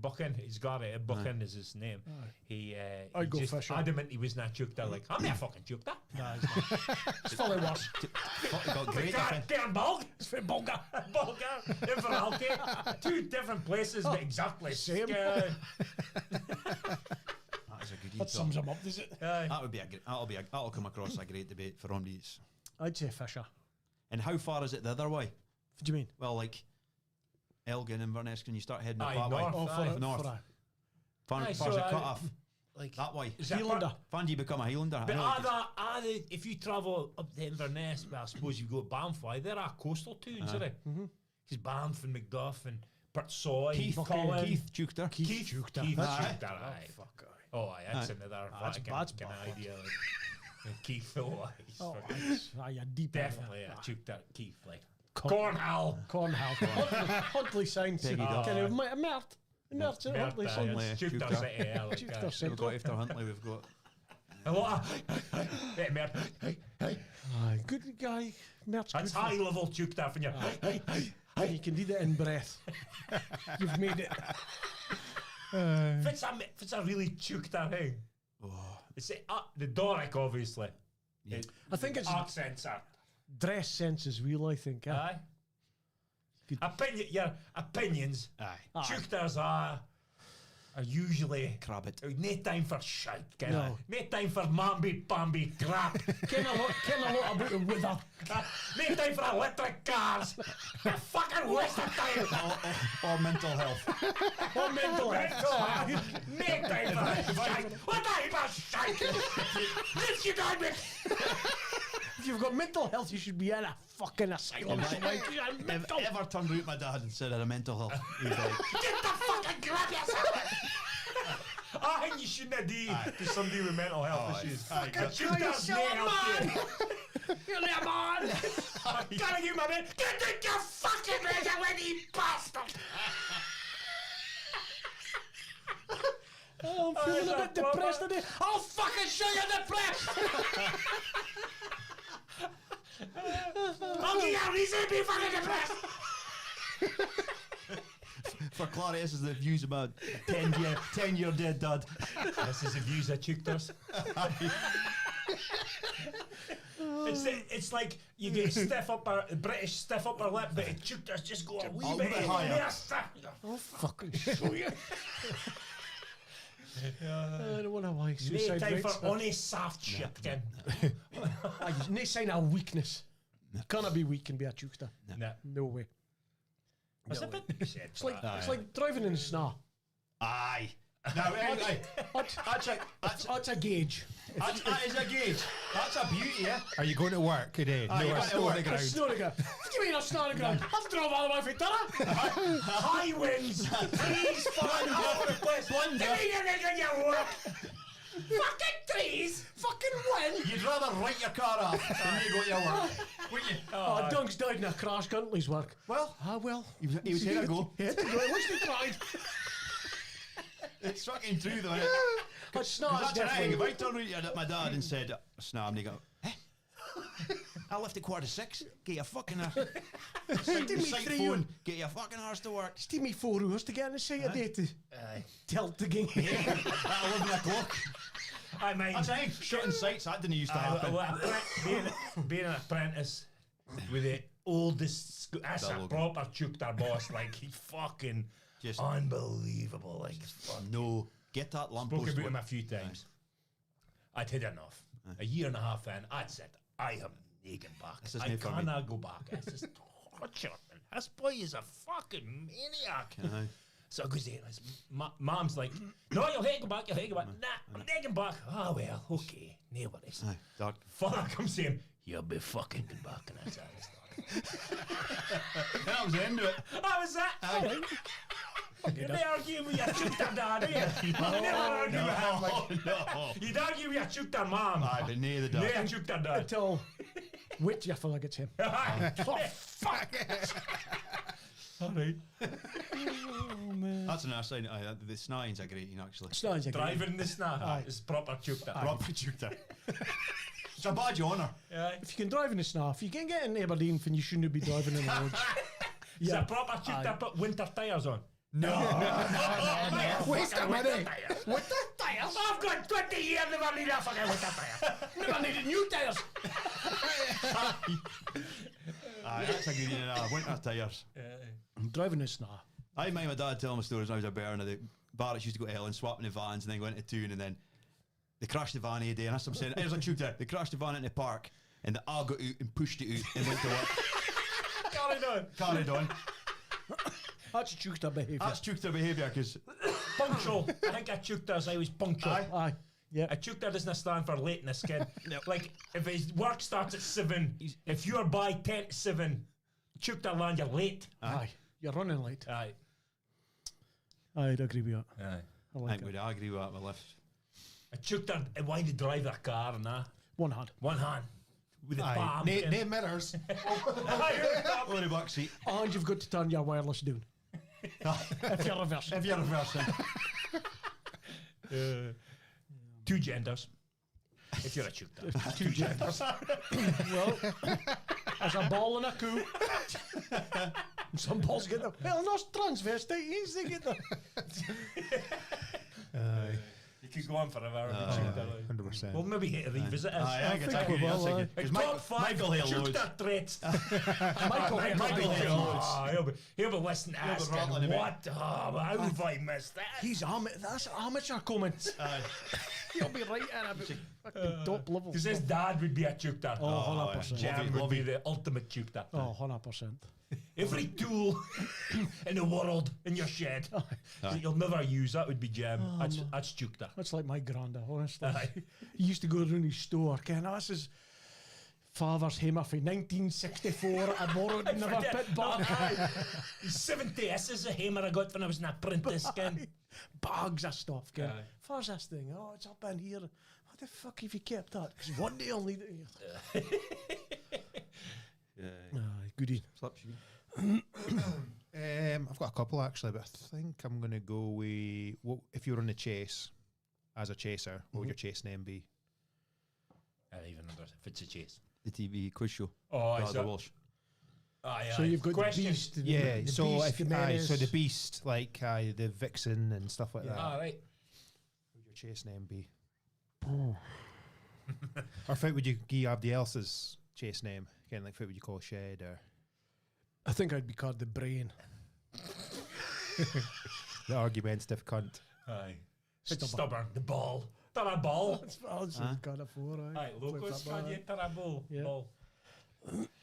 Buchan, he's got it. Buchan is his name. He I'd go just Fisher. adamant he was not teuchter. Like, I'm not a fucking teuchter. Nah, it's not. It's fully worse. Got great. Damn Bulg. It's for Bulgar. Inveralke. Two different places, but exactly Same. That is a good That sums him up, does it? That would be that'll come across a great debate for somebody's. I'd say Fisher. And how far is it the other way? What do you mean? Well, like Elgin, Inverness, can you start heading up Aye, that way? north. Oh, for north. a Far Aye, far's so it I- cut off like that way. is that Highlander. Fan do you become a Highlander? But I know, are they, if you travel up to Inverness, well, I suppose you go to Banff, they're our coastal towns, are they? Because Banff and Macduff and Portsoy, Keith, Colin, Keith Teuchter. Keith Teuchter. Keith That's Teuchter, right. aye. Fuck, aye. Oh, aye, that's Aye. another That's Vatican bad kind of Buffalo. idea. Like, Keith, oh, aye, he's Oh, fucking- aye, a deep definitely a Teuchter, Keith, like Cornhall. Cornhall. Huntley signs. Peggy Kind Dodd. of Mert. Mert at Huntley Merta, signs. Huntley, it's Teuchter Teuchter. City, yeah, like, Teuchter We've Centre. got after Huntley. We've got a lot of Merta. Aye, good guy. Mert's That's good. high level Teuchter from you. And you can do that in breath. You've made it. If it's a really Teuchter thing, it's the Doric, obviously. Yeah. I think it's Accents are. dress sense is real, I think. Eh? Aye. Your opinions. aye. Teuchters are usually Crabbit. no time for shite. No. No time for mamby-pamby crap. Ken a lot about the weather. No time for electric cars. A fucking waste of time. Or mental health. Or mental health. No time for that shite. What time for shite? Let's get on with. If you've got mental health, you should be in a fucking asylum. Like, you're If mental. ever turned out my dad and said I had a mental health, he's like, Get the fucking grab yourself. I think you shouldn't have done to somebody with mental health issues. Teuchters may help you. You're there, man. Gotta get my man. Get your fucking man away, you bastard! I'm feeling a bit depressed today. I'll fucking show you depressed! I'll give you a reason to be fucking depressed! For clarity, this is the views of my 10-year dead dad. This is the views of Teuchters. It's like you get British stiff upper lip, but Teuchters just go a wee bit higher. I'll fucking show you. I don't want to like No suicide time rates. for honest soft shit again. No sign of weakness. You cannot be weak and be a Teuchter. No way. What's it been? It's like driving in the snow. Aye. Now, That's a gauge. that is a gauge. That's a beauty, yeah. Are you going to work today? Aye, No, you it's going to work. the ground. Snow to go. What do you mean a snow to ground? I've drove all the way from Tara. High winds, trees falling all over the place. Give me your nigga your work. Fucking trees, fucking wind. You'd rather write your car off than you go to your work, wouldn't you? Oh, Doug's died in a crash, Guntley's work. Well, Well. he was here to go. He had to go. At least he tried. It's fucking true though, innit? That's not That's the thing. definitely. If I turned around at my dad and said, "Snap," and he go, "Eh? I left at 5:45. Get your fucking sight phone. Get your fucking arse to work." It's taken me 4 hours to get in the site a day to tilt the game. At 11 o'clock. I mean, I'm saying, shutting sights, that didn't used to happen. being an apprentice with the oldest, that's a proper Teuchter boss. Like, he fucking Just unbelievable. Like, no, get that lamp spoke post. about him a few times. I'd had enough. A year and a half in, I'd said, I am nagging back. This is I new for me. cannot go back. It's just torture. This boy is a fucking maniac. So I goes there, and Mom's like, "No, you'll hate go back, you'll hate go back." Nah, I'm nagging back. Oh, well, okay, no worries. Dog. Father comes saying, "You'll be fucking good back," and that's how it started. That was the end of it. That was that. You never argue with your Teuchter dad, do you? You never argue with him. Like, No. you'd argue with your Teuchter mom. Aye, but near the No, dog. your Teuchter dad. Until wait till you feel like it's him. Oh, fuck. Alright. That's another sign. The snines are great, actually. Snow's a Driving the snack Aye. is proper Teuchter. Proper Teuchter. It's a badge of honour. If you can drive in the snow, if you can get in Aberdeen, then you shouldn't be driving in the roads. Is a proper Teuchter put winter tyres on? No. Waste of money. Winter tyres? I've got 20 years, never need a fucking winter tyre. Never needed new tyres. Aye, that's a good one. Winter tyres. Driving in the snow. I remember my dad telling me stories when I was a Burner. The Barretts used to go to Helen, swapping the vans, and then going to Toon, and then they crashed the van a day. And that's what I'm saying. It was on Teuchter. They crashed the van in the park, and the I got out and pushed it out and went to work. Carried on. That's Teuchter behaviour. That's Teuchter behaviour, because Punctual. I think a Teuchter's always punctual. Aye. Yeah. A Teuchter doesn't stand for late in the skin. Like, if his work starts at 7, if you're by 10 to 7, Teuchter land, you're late. Aye. You're running late. Aye. I'd agree with that. Aye. I I like think it. we'd agree with that with lift. A Teuchter, why they drive their car and that? One hand. One hand. With a Aye. palm. Nae mirrors. On the back seat. And you've got to turn your wireless down. If you're reversing. If you're reversing. 2 genders. If you're a Teuchter. 2 genders. Well, there's a ball and a coup. Some balls get them. Well, no transvestites, they get them. You could go on forever. 100%. Well, maybe hit a revisit us. Aye, I think think we will, aye. Top 5 Michael Hill loads. Teuchter threats. Michael Hill. Oh, he'll be listening to us rattling going, a bit. what? Oh, how have I missed that? He's that's amateur comments. He'll be right in about fucking top level. Because his dad would be a Teuchter. Oh, 100%. Jam would be the ultimate Teuchter. Oh, 100%. Every tool in the world in your shed that you'll never use, that would be Jam. That's Teuchter. That's like my granda, honestly. Aye. He used to go around his store, Ken, that's his father's hammer from 1964. I borrowed it, never put back. 70. This is a hammer I got when I was an apprentice, Ken. Bags of stuff, Ken. Aye. Where's this thing? Oh, it's up in here. What the fuck have you kept that? Because one day I'll need it here. Aye, goodie. I've got a couple actually, but I think I'm going to go with if you were on the chase as a chaser, what would your chase name be? I don't even know if it's a chase. The TV quiz show. Oh, is Brother that? Walsh. Aye, So you've got Question. the beast. Yeah, the so beast, if the menace. so the beast, like the vixen and stuff like that. All right. What would your chase name be? Or if would you give Abdi else's chase name? Again, like what would you call Shed or I think I'd be called the brain. the argumentative cunt? Aye. It's stubborn. The ball. Tara ball. I was got a 4. Aye, locals can you? Tara ball. Yeah. Ball.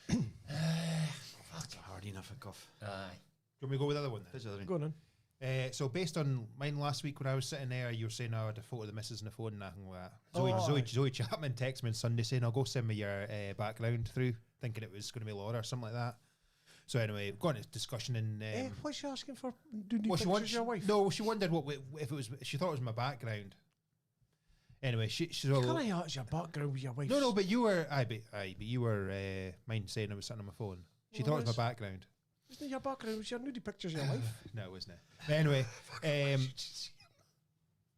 That's a hard enough a cuff. Aye. Do you want me to go with the other one then? There's the other one. Go on. So based on mine last week when I was sitting there, you were saying I had a photo of the missus on the phone and nothing like that. Zoe Chapman texted me on Sunday saying, I'll go send me your background through, thinking it was going to be Laura or something like that. So anyway, got into discussion and... what's she asking for? Do you well, she wanted your wife? No, she wondered if it was... She thought it was my background. Anyway, she's all... Can I ask your background with your wife? No, but you were... but you were mine saying I was sitting on my phone. She thought it was my background. Isn't it your background? It was your nudie pictures of your wife? No, it wasn't. But anyway,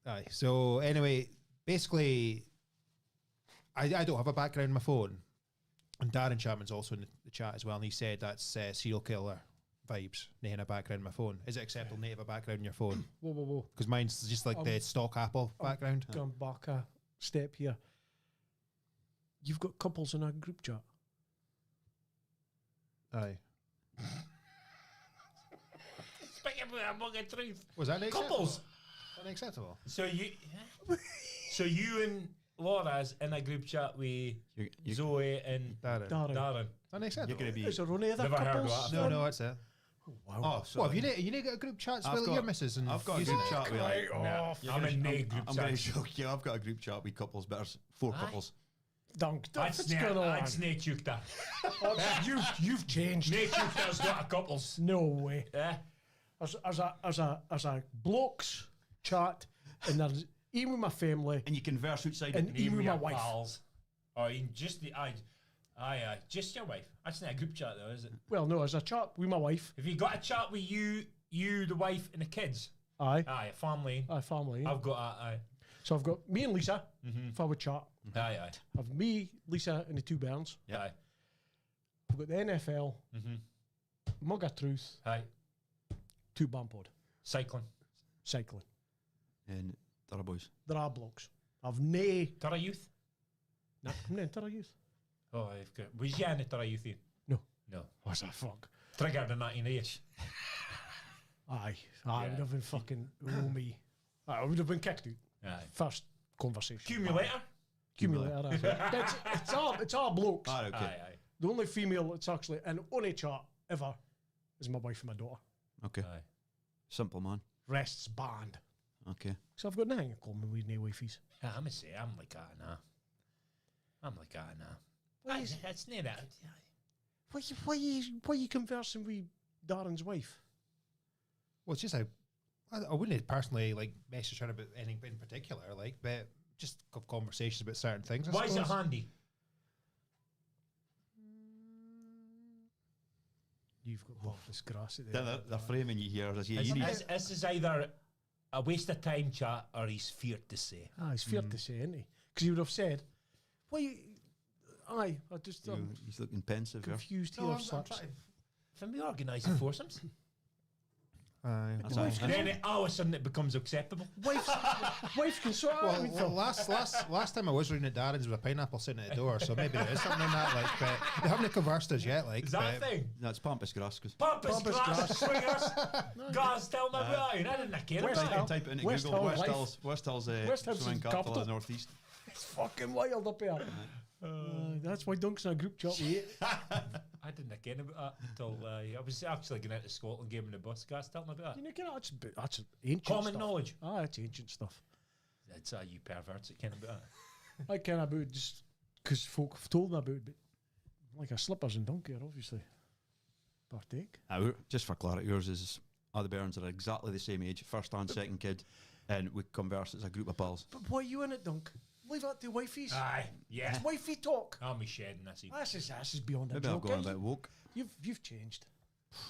aye. So anyway, basically, I don't have a background on my phone, and Darren Chapman's also in the chat as well, and he said that's serial killer vibes. Nating a background on my phone. Is it acceptable to have a background on your phone? Whoa. Because mine's just like the stock Apple background. Going back a step here. You've got couples in a group chat. Aye. Speaking about a mug of truth. Was that Couples. unacceptable? So you and Laura's in a group chat with Zoe and Darren. Unacceptable. You're going to be... Is there only other Never heard of couples? that. No, that's it. Wow. Oh, so have you need got a group chat I've with got- your missus and I've got a using group it? chat with like... No, I'm in no group I'm going to chat. shock you. I've got a group chat with couples, but there's 4 Aye. couples. Dunk. That's What's going on? Teuchter. You've changed. Teuchter's got a couples. No way. Yeah. As a blokes chat, and there's even with my family, And you converse outside and it. even with my your wife. pals. Or even just the aye, just your wife. That's not a group chat though, is it? Well, no, as a chat with my wife. If you got a chat with you, the wife, and the kids, Aye. a family. Family. I've got aye. So I've got me and Lisa, if I would chat. Aye. I've me, Lisa, and the 2 Bairns. Yeah. Aye. I've got the NFL, Mug of Truth, Aye. 2Bampod, Cycling. And Tara boys. There are blokes. I've nae. Tara Youth. Nah, I'm not into youth. Oh, I've got. Was you in the Tara Youth? No. No. What's that fuck? Triggered in 1980s. Aye. I would have been fucking. Oh, me. I would have been kicked out. Aye. First conversation. Accumulator. Accumulator. It's all blokes. Ah, okay. Aye. The only female that's actually in only chat ever is my wife and my daughter. Okay. Aye. Simple, man. Rest's banned. Okay. So I've got nothing in common with no wifeys. Yeah, I'm say I'm like that now. That's near that. Why you conversing with Darren's wife? Well, it's just I wouldn't personally like message her about anything in particular, like, but just have conversations about certain things. Why is it handy? You've got Bob's grass at the They're framing you here. As you need... This is either a waste of time chat or he's feared to say. It's fair to say, isn't he? Because he would have said, "Why?" I just He's looking pensive here. confused No, here. I'm Slaps. trying. Can we organise the foursomes? That's all. Then all of a sudden it becomes acceptable. Wife can sort out. Well, last time I was reading at Darren's with a pineapple sitting at the door, so maybe there is something in that. Like, but they haven't conversed as yet. Like, Is that a thing? That's pampas grass. Pampas grass, swingers, guys, tell me about it. I didn't care West about Ham. it. Type it into West Google. Ham life. West Hill's West Ham's swimming the capital capital. of the northeast. It's fucking wild up here. That's why Dunk's in a group chat with you. I didn't care about that until I was actually going out to Scotland, gave him the bus. Guys, tell me about You it. know, that's ancient Common stuff. knowledge. It's ancient stuff. That's you perverts that care about it. I care about it just because folk have told me about it, but like a slippers and Dunk here, obviously. Partake. Just for clarity, yours is the Bairns are exactly the same age, first and second kid, and we converse as a group of pals. But why are you in it, Dunk? Leave that to wifeys. Aye, yeah. It's wifey talk. I'll be shedding this. This is beyond a Maybe I'll joke. go on eh? a bit woke. You've changed.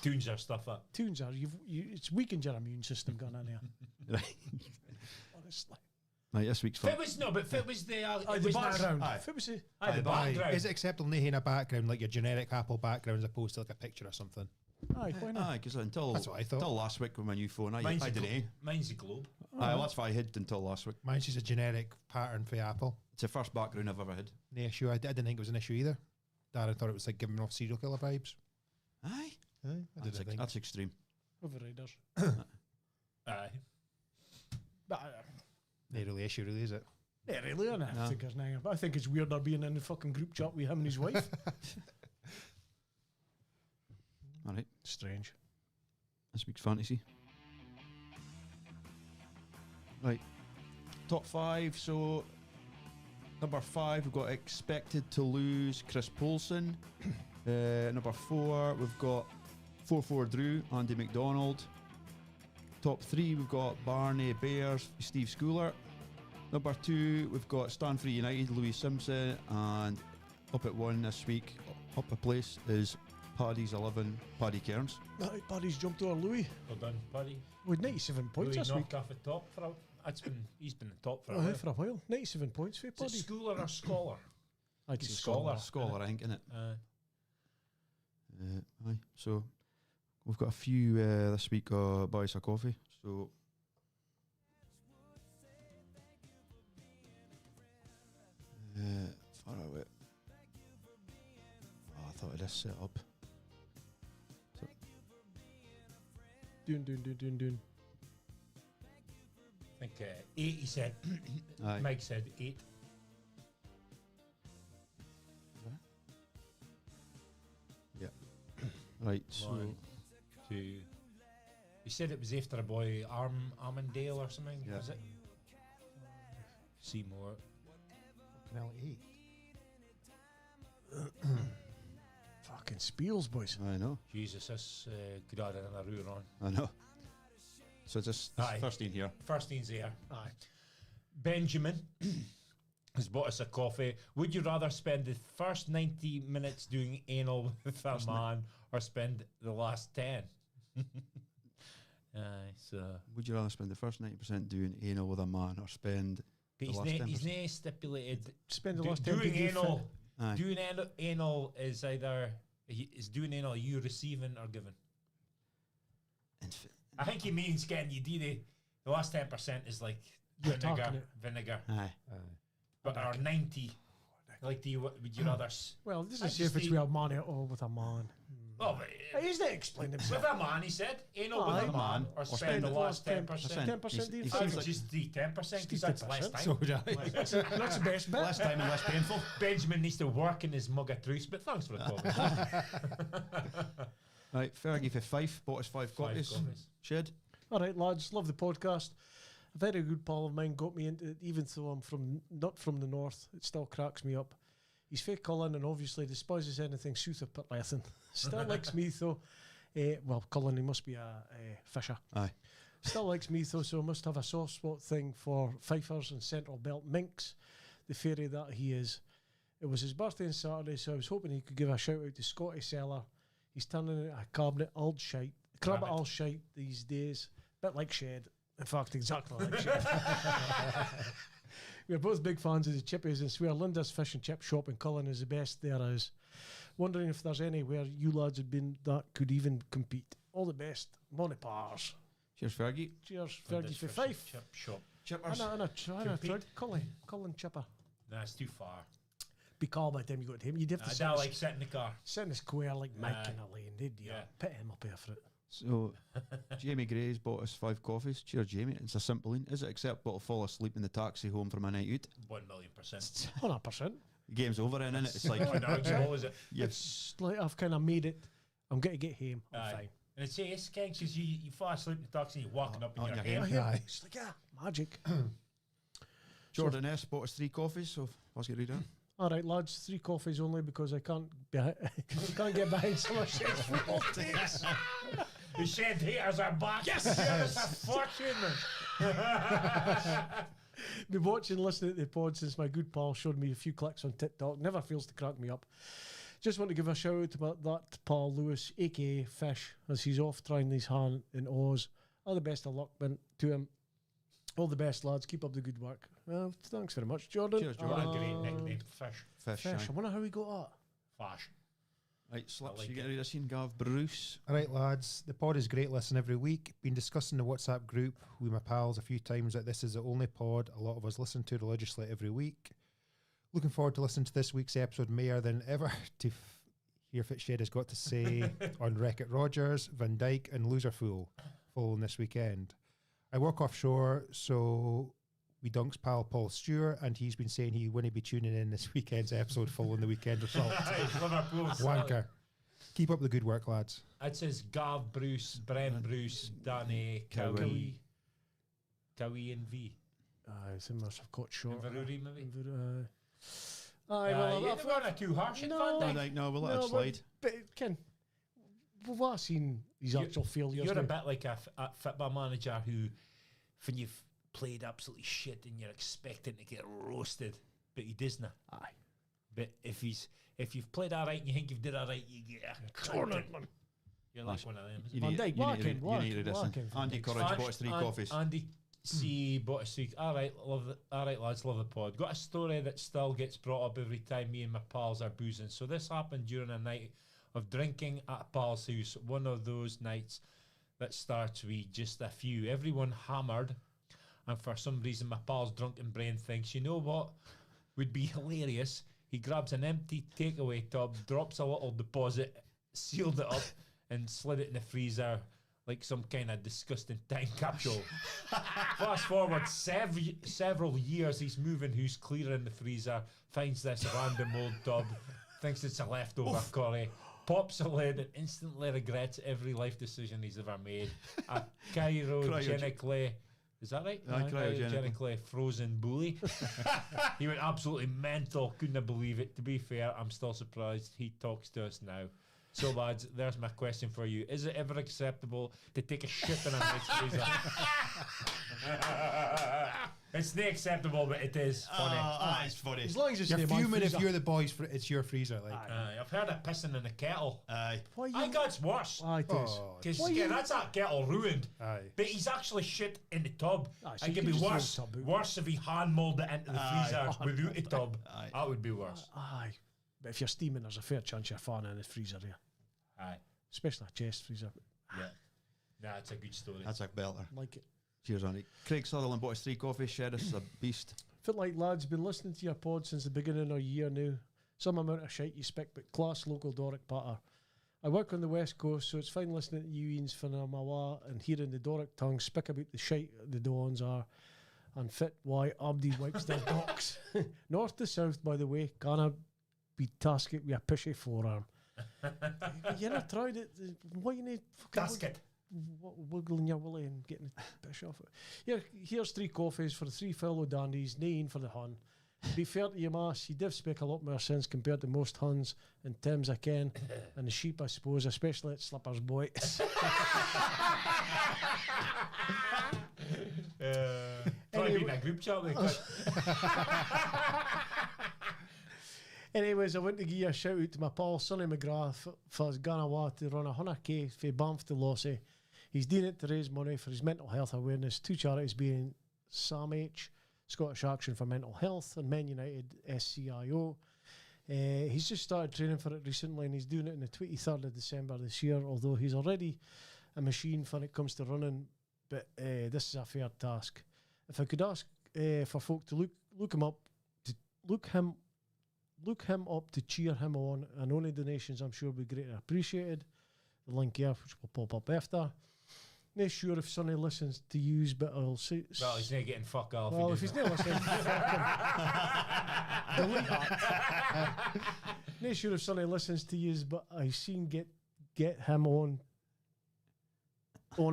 Tunes our stuff up. Tunes are it's weakened your immune system going in there. Right. Honestly. Right, this week's If fun. it was no, but if it was the The background. Aye. If it was the the background. Is it acceptable to have a background like your generic Apple background as opposed to like a picture or something? aye, why not? Aye, because until That's what I thought. until last week with my new phone, I Mine's didn't. Mine's the globe. Aye, that's what I had until last week. Mine's just a generic pattern for Apple. It's the first background I've ever had. No issue. I didn't think it was an issue either. Darren thought it was like giving off serial killer vibes. Aye, I didn't think. that's extreme. Overriders. Aye. But No really issue, really, is it? yeah, really, and No. I think there's nothing. But I think it's weird they're being in the fucking group chat with him and his wife. All right, Strange. this week's fantasy. Right, top 5. So number 5, we've got expected to lose Chris Poulsen. Number 4, we've got 4-4 Drew, Andy McDonald. Top 3, we've got Barney Bears, Steve Schooler. Number 2, we've got Stanford United, Louis Simpson. And up at 1 this week, up a place, is Paddy's 11, Paddy Cairns. Aye, Paddy's jumped over Louis Well done, buddy. with 97 points Louis this week. knocked off the top for a. He's been the top for a Aye, while. for a while. 97 points for Is it Paddy. schooler or scholar? I'd He's say scholar. Scholar, I think, innit? Uh, Aye. So we've got a few this week buy us a coffee. So far away. Oh, I thought I just set up. So, Doon. I think 8. He said. aye. Mike said 8. Right. So 1, 2. He said it was after a boy Armandale or something. Yeah. Was it? Seymour. Fucking hell, 8. Fucking Spiels, boys. I know. Jesus, this could add another root on. I know. So just Aye. first in here. First thing's there. Aye. Benjamin has bought us a coffee. Would you rather spend the first 90 minutes doing anal with a man or spend the last 10? So Would you rather spend the first 90% doing anal with a man or spend but the he's last 10%? he's na stipulated Spend the last 10 doing anal. Aye. Doing anal is either is doing anal you receiving or giving. I think he means getting you do the last 10% is like You're talking vinegar, Aye. but or 90. Like, do you would you rather? Well, this I is see if just it's with a man or with a man. Oh, but, He's not explaining himself. with a man, he said, anal with Aye. a man, or spend the last 10%. 10% do you He I think? seems would like- just do 10% because that's less 10%. time. So would I. That's the best bit. Less time and less painful. Benjamin needs to work in his mug of truth, but thanks for the comment. Right, Fergie for 5, bought us 5 copies. Shed. All right, lads, love the podcast. A very good pal of mine got me into it, even though I'm not from the north. It still cracks me up. He's fake Cullen and obviously despises anything south of Pitlethan. Still likes me though. Well, Cullen, he must be a fisher. Aye. Still likes me though, so must have a soft spot thing for Fifers and Central Belt Minks, the fairy that he is. It was his birthday on Saturday, so I was hoping he could give a shout out to Scotty Seller. He's turning out a cabinet old shite, crabbit all shite these days. Bit like Shed. In fact, exactly like Shed. We're both big fans of the chippies and swear Linda's fish and chip shop in Cullen is the best there is. Wondering if there's anywhere you lads had been that could even compete. All the best. Monipars. Cheers, Fergie. Cheers, Fergie for 5. Chip shop. Chippers. I tried Cullen chipper. Nah, it's too far. Be calm by the time you got to him. You'd have to I sit, don't in like sit in the car. sit in a square like Mike Aye. in a lane, did you? Yeah. Pit him up here for it. So, Jamie Gray's bought us 5 coffees. Cheers, Jamie. It's a simple one. Is it acceptable to fall asleep in the taxi home from a night out? 1,000,000%. 100%. The game's over then, innit? It's like, Oh, no, what was it? It's like I've kind of made it. I'm going to get home. I'm Aye. fine. And it's Ken, because you fall asleep in the taxi and you're walking up in on your your head. head. Yeah, Aye. it's like, magic. Jordan S. bought us 3 coffees, so let's get read out. All right, lads, 3 coffees only because I can't can't get behind some of Shed's football takes. The Shed haters are back. Yes! It's a fortune. Been watching, listening to the pod since my good pal showed me a few clicks on TikTok. Never fails to crack me up. Just want to give a shout out to that Paul Lewis, aka Fish, as he's off trying his hand in Oz. All the best of luck to him. All the best, lads. Keep up the good work. Thanks very much, Jordan. Cheers, Jordan. Great nickname, Fish. Fish. I wonder how we got that. Fash. Right, Slips, like you it. get rid of this scene, Gav Bruce. All right, lads. The pod is great listen every week. Been discussing the WhatsApp group with my pals a few times that this is the only pod a lot of us listen to religiously every week. Looking forward to listening to this week's episode more than ever to hear Fitzshed has got to say on Wreck-It Rodgers, Van Dijk and Loserfool following this weekend. I work offshore, so we Dunk's pal Paul Stewart, and he's been saying he wouldn't be tuning in this weekend's episode following the weekend result. Liverpool. Wanker. Keep up the good work, lads. It says Gav Bruce, Brent Bruce, Danny, Cowie, and V. They must have got short. Inverurie, maybe? Well, I've got too harsh at No. Van Dijk. Right, no, we'll let it slide. But Ken, we've all seen his actual failures. You're now. a bit like a football manager who, when you've played absolutely shit and you're expecting to get roasted, but he doesn't. Aye. But if you've played all right and you think you've did all right, you get a Corner. You're like one of them. You Van need- Dijk, you need to Wacken, listen. Wacken. Andy Courage bought us 3 coffees. Andy C bought us 3. All right, lads, love the pod. Got a story that still gets brought up every time me and my pals are boozing. So this happened during a night of drinking at a pal's house. One of those nights that starts with just a few. Everyone hammered, and for some reason my pal's drunken brain thinks, you know what would be hilarious? He grabs an empty takeaway tub, drops a little deposit, sealed it up, and slid it in the freezer like some kind of disgusting time capsule. Fast forward several years, he's moving who's clearing the freezer, finds this random old tub, thinks it's a leftover curry, pops a lid, and instantly regrets every life decision he's ever made. A cryogenically... Is that right? Cryogenically frozen bully. He went absolutely mental. Couldn't have believed it. To be fair, I'm still surprised he talks to us now. So, lads, there's my question for you. Is it ever acceptable to take a shit in a night's freezer? It's not acceptable, but it is funny. It's funny. As long as it's You're in my fuming if freezer. you're the boys. It's your freezer. Like, I've heard of pissing in a kettle. Aye. Why you? I think it's worse. Aye, it is. oh, Because Why you- that's that kettle ruined. aye. But he's actually shit in the tub. Aye, so It you could can be just worse. throw a tub out. Worse if he hand molded it into the freezer Aye. without a tub. Aye. That would be worse. Aye. But if you're steaming, there's a fair chance you're fanning in the freezer here. Aye. Especially a chest freezer. Yeah. Nah, it's a good story. That's a belter. Like it. Cheers, Andy. Craig Sutherland bought us 3 coffees. Sheriff's a beast. Feel like lads been listening to your pod since the beginning of the year now. Some amount of shite you spick, but class local Doric patter. I work on the west coast, so it's fine listening to you Ian's Fanamawa and hearing the Doric tongue spick about the shite the Dons are and fit why Abdi wipes their box. North to south, by the way, can't be tasked with a pishy forearm. You never tried it. Why you need fucking Gasket. wiggling your willy and getting the pish off it. Here, here's 3 coffees for the 3 fellow dandies, 9 for the Hun. Be fair to your mass, you div speak a lot more sense compared to most Huns and Tims I can, and the sheep I suppose, especially at Slippers Boy. Probably been in a group chat with Anyways, I want to give you a shout out to my pal Sonny McGrath for his Ganawa to run 100k for Banff to Lossy. He's doing it to raise money for his mental health awareness. 2 charities being Sma Chat, Scottish Action for Mental Health, and Men United SCIO. He's just started training for it recently, and he's doing it on the 23rd of December this year, although he's already a machine when it comes to running, but this is a fair task. If I could ask for folk to look him up to cheer him on, and only donations I'm sure will be greatly appreciated. The link here, which will pop up after. Not sure if Sonny listens to use, but I'll say. Well, he's not getting fuck off. Well, if he's not listening, delete that. Not sure if Sonny listens to use, but I've seen get him on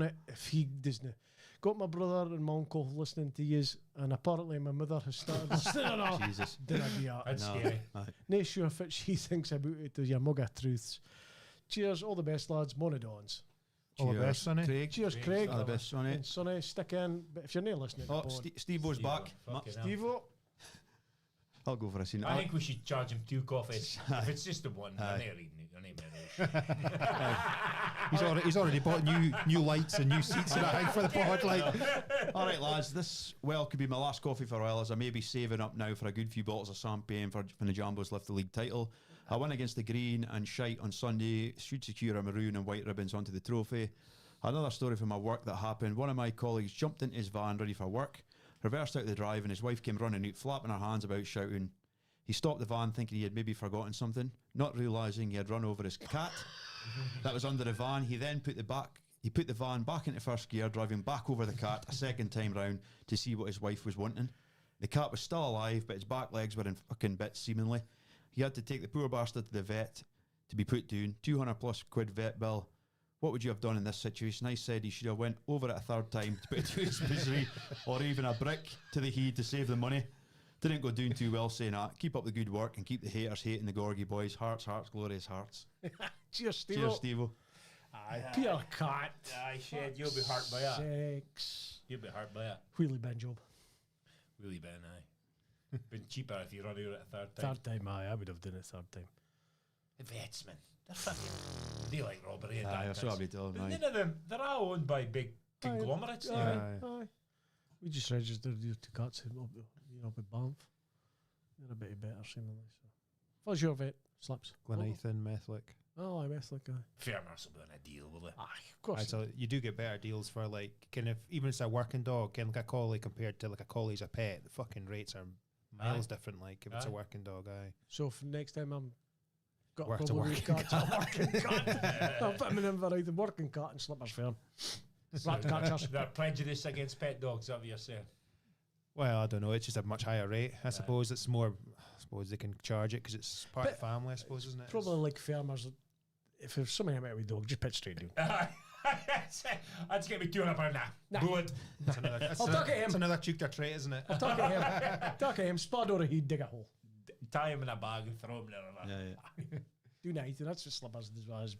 it if he doesn't. Got my brother and my uncle listening to yous, and apparently my mother has started listening. Jesus. Dinna be that. That's No. scary. Aye. Not sure if she thinks about it as your mug of truths. Cheers, all the best, lads. Monodons. All the Cheers, best, Sonny. Craig. Cheers, Craig. All the best, Sonny. And Sonny, stick in. But if you're not listening, Oh, to the pod, Steve-O's back. Fucking hell. Steve-O. I'll go for a scene. I think we should charge him 2 coffees. If it's just the one, I'm not reading it. He's already bought new lights and new seats and everything for the pod. Like, all right, lads, this could be my last coffee for a while, as I may be saving up now for a good few bottles of champagne for when the Jambos lift the league title. I win against the green and shite on Sunday should secure a maroon and white ribbons onto the trophy. Another story from my work that happened. One of my colleagues jumped into his van ready for work, reversed out the drive, and his wife came running out, flapping her hands about, shouting. He stopped the van thinking he had maybe forgotten something, not realising he had run over his cat that was under the van. He then put the van back into first gear, driving back over the cat a second time round to see what his wife was wanting. The cat was still alive, but its back legs were in fucking bits, seemingly. He had to take the poor bastard to the vet to be put down. 200+ quid vet bill. What would you have done in this situation? I said he should have went over it a third time to put it to his misery, or even a brick to the head to save the money. Didn't go doing too well saying that. Keep up the good work and keep the haters hating the Gorgie boys. Hearts, hearts, glorious hearts. Cheers, Steve. Cheers, Steve-o. Aye, Peter Cat. Aye, Shed, you'll be hurt by it. Sex. You'll be hurt by it. Wheelie bin job. Really been, aye. Been cheaper if you run over it a third time. Third time, aye. I would have done it third time. The vets, man. They're fucking... They like robbery and Aye, that. that's what I'll be telling. None of them, they're all owned by big conglomerates. Aye. We just registered your 2 cats up with Banff. They're a bit better, seemingly. So. What's your vet? Slips. Glenathan, Methlick. Oh, I Methlick guy. Fairness will be on a deal, will they? Aye, of course. So you do get better deals for like kind of even if it's a working dog, kind of like a collie compared to like a collie's a pet. The fucking rates are miles different. Like if it's a working dog, So for next time I'm got Work a to problem with working cats, a working cat. I'll put him in for either working cat and slippers firm. Rat catchers. They're prejudiced against pet dogs, is that what you're saying? Well, I don't know. It's just a much higher rate. I suppose it's more. I suppose they can charge it because it's part of the family. I suppose, isn't it? Probably like farmers. If there's somebody about with dog, just pitch straight down. That's get me £200 now. Good. I'll talk at him. It's another Teuchter trait, isn't it? I'll talk at him. Talk at him. Spud or he'd dig a hole. Tie him in a bag and throw him there. Yeah. Do night. That's just slippers as well as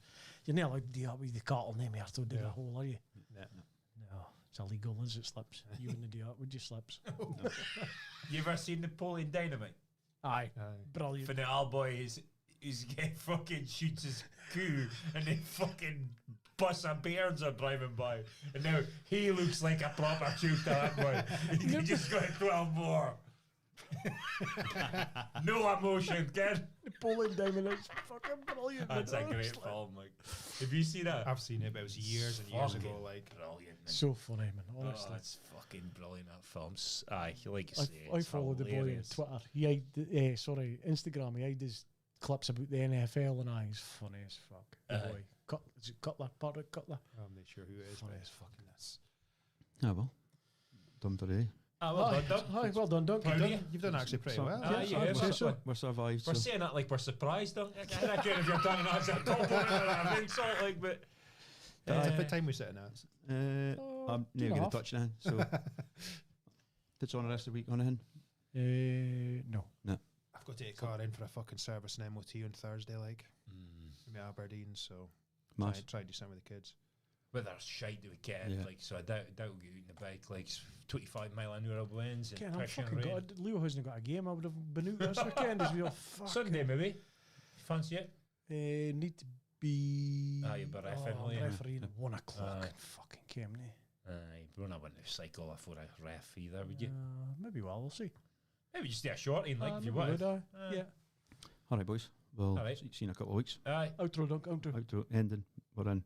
you're not allowed to do that with the cattle name here to dig a hole, are you? No, it's illegal, is it? Slips. You wouldn't do that, would you? Slips. No. You ever seen Napoleon Dynamite? Aye. Brilliant. For the old boy he's get fucking shoots his coup and then fucking bus of bears are driving by and now he looks like a proper shooter, that boy. He just got 12 more. No emotion, kid. Napoleon Diamond, it's fucking brilliant. That's a great film. Like, have you seen that? I've seen it, but it was years and years ago. Like brilliant, man. So funny, man. Honestly, that's fucking brilliant. That film's like you say. I followed the boy on Twitter. He had, Instagram. He had his clips about the NFL, and he's funny as fuck. The boy, is it Cutler? Patrick Cutler. I'm not sure who it is. Funny as fucking this. Oh well, done today. Well done, Doug. Hi, well done, Doug. You've done actually pretty well. We're survived. We're saying that like we're surprised, Doug. I don't care if you're done and that's a compliment or an insult, like, but. What time we sitting at? I'm never going to touch now. So, it's on the rest of the week on anything? No. I've got to take a car in for a fucking service and MOT on Thursday, like. I'm at Aberdeen, so try to do something with the kids. But there's shite to a kid, like, so I doubt we'll get out in the bike, like 25 mile an hour winds and I'm fucking God. Leo hasn't got a game. I would have been out this weekend as well. Sunday, maybe. Fancy it? Need to be. You'll be refereeing at 1 o'clock. Fucking Kemney. We're not going to cycle for a ref either, would you? Maybe we'll see. Maybe just do a short in, like, if you want. Yeah. All right, boys. Well, see you in a couple of weeks. Aye. Outro, Dunk. Outro. Ending. We're in.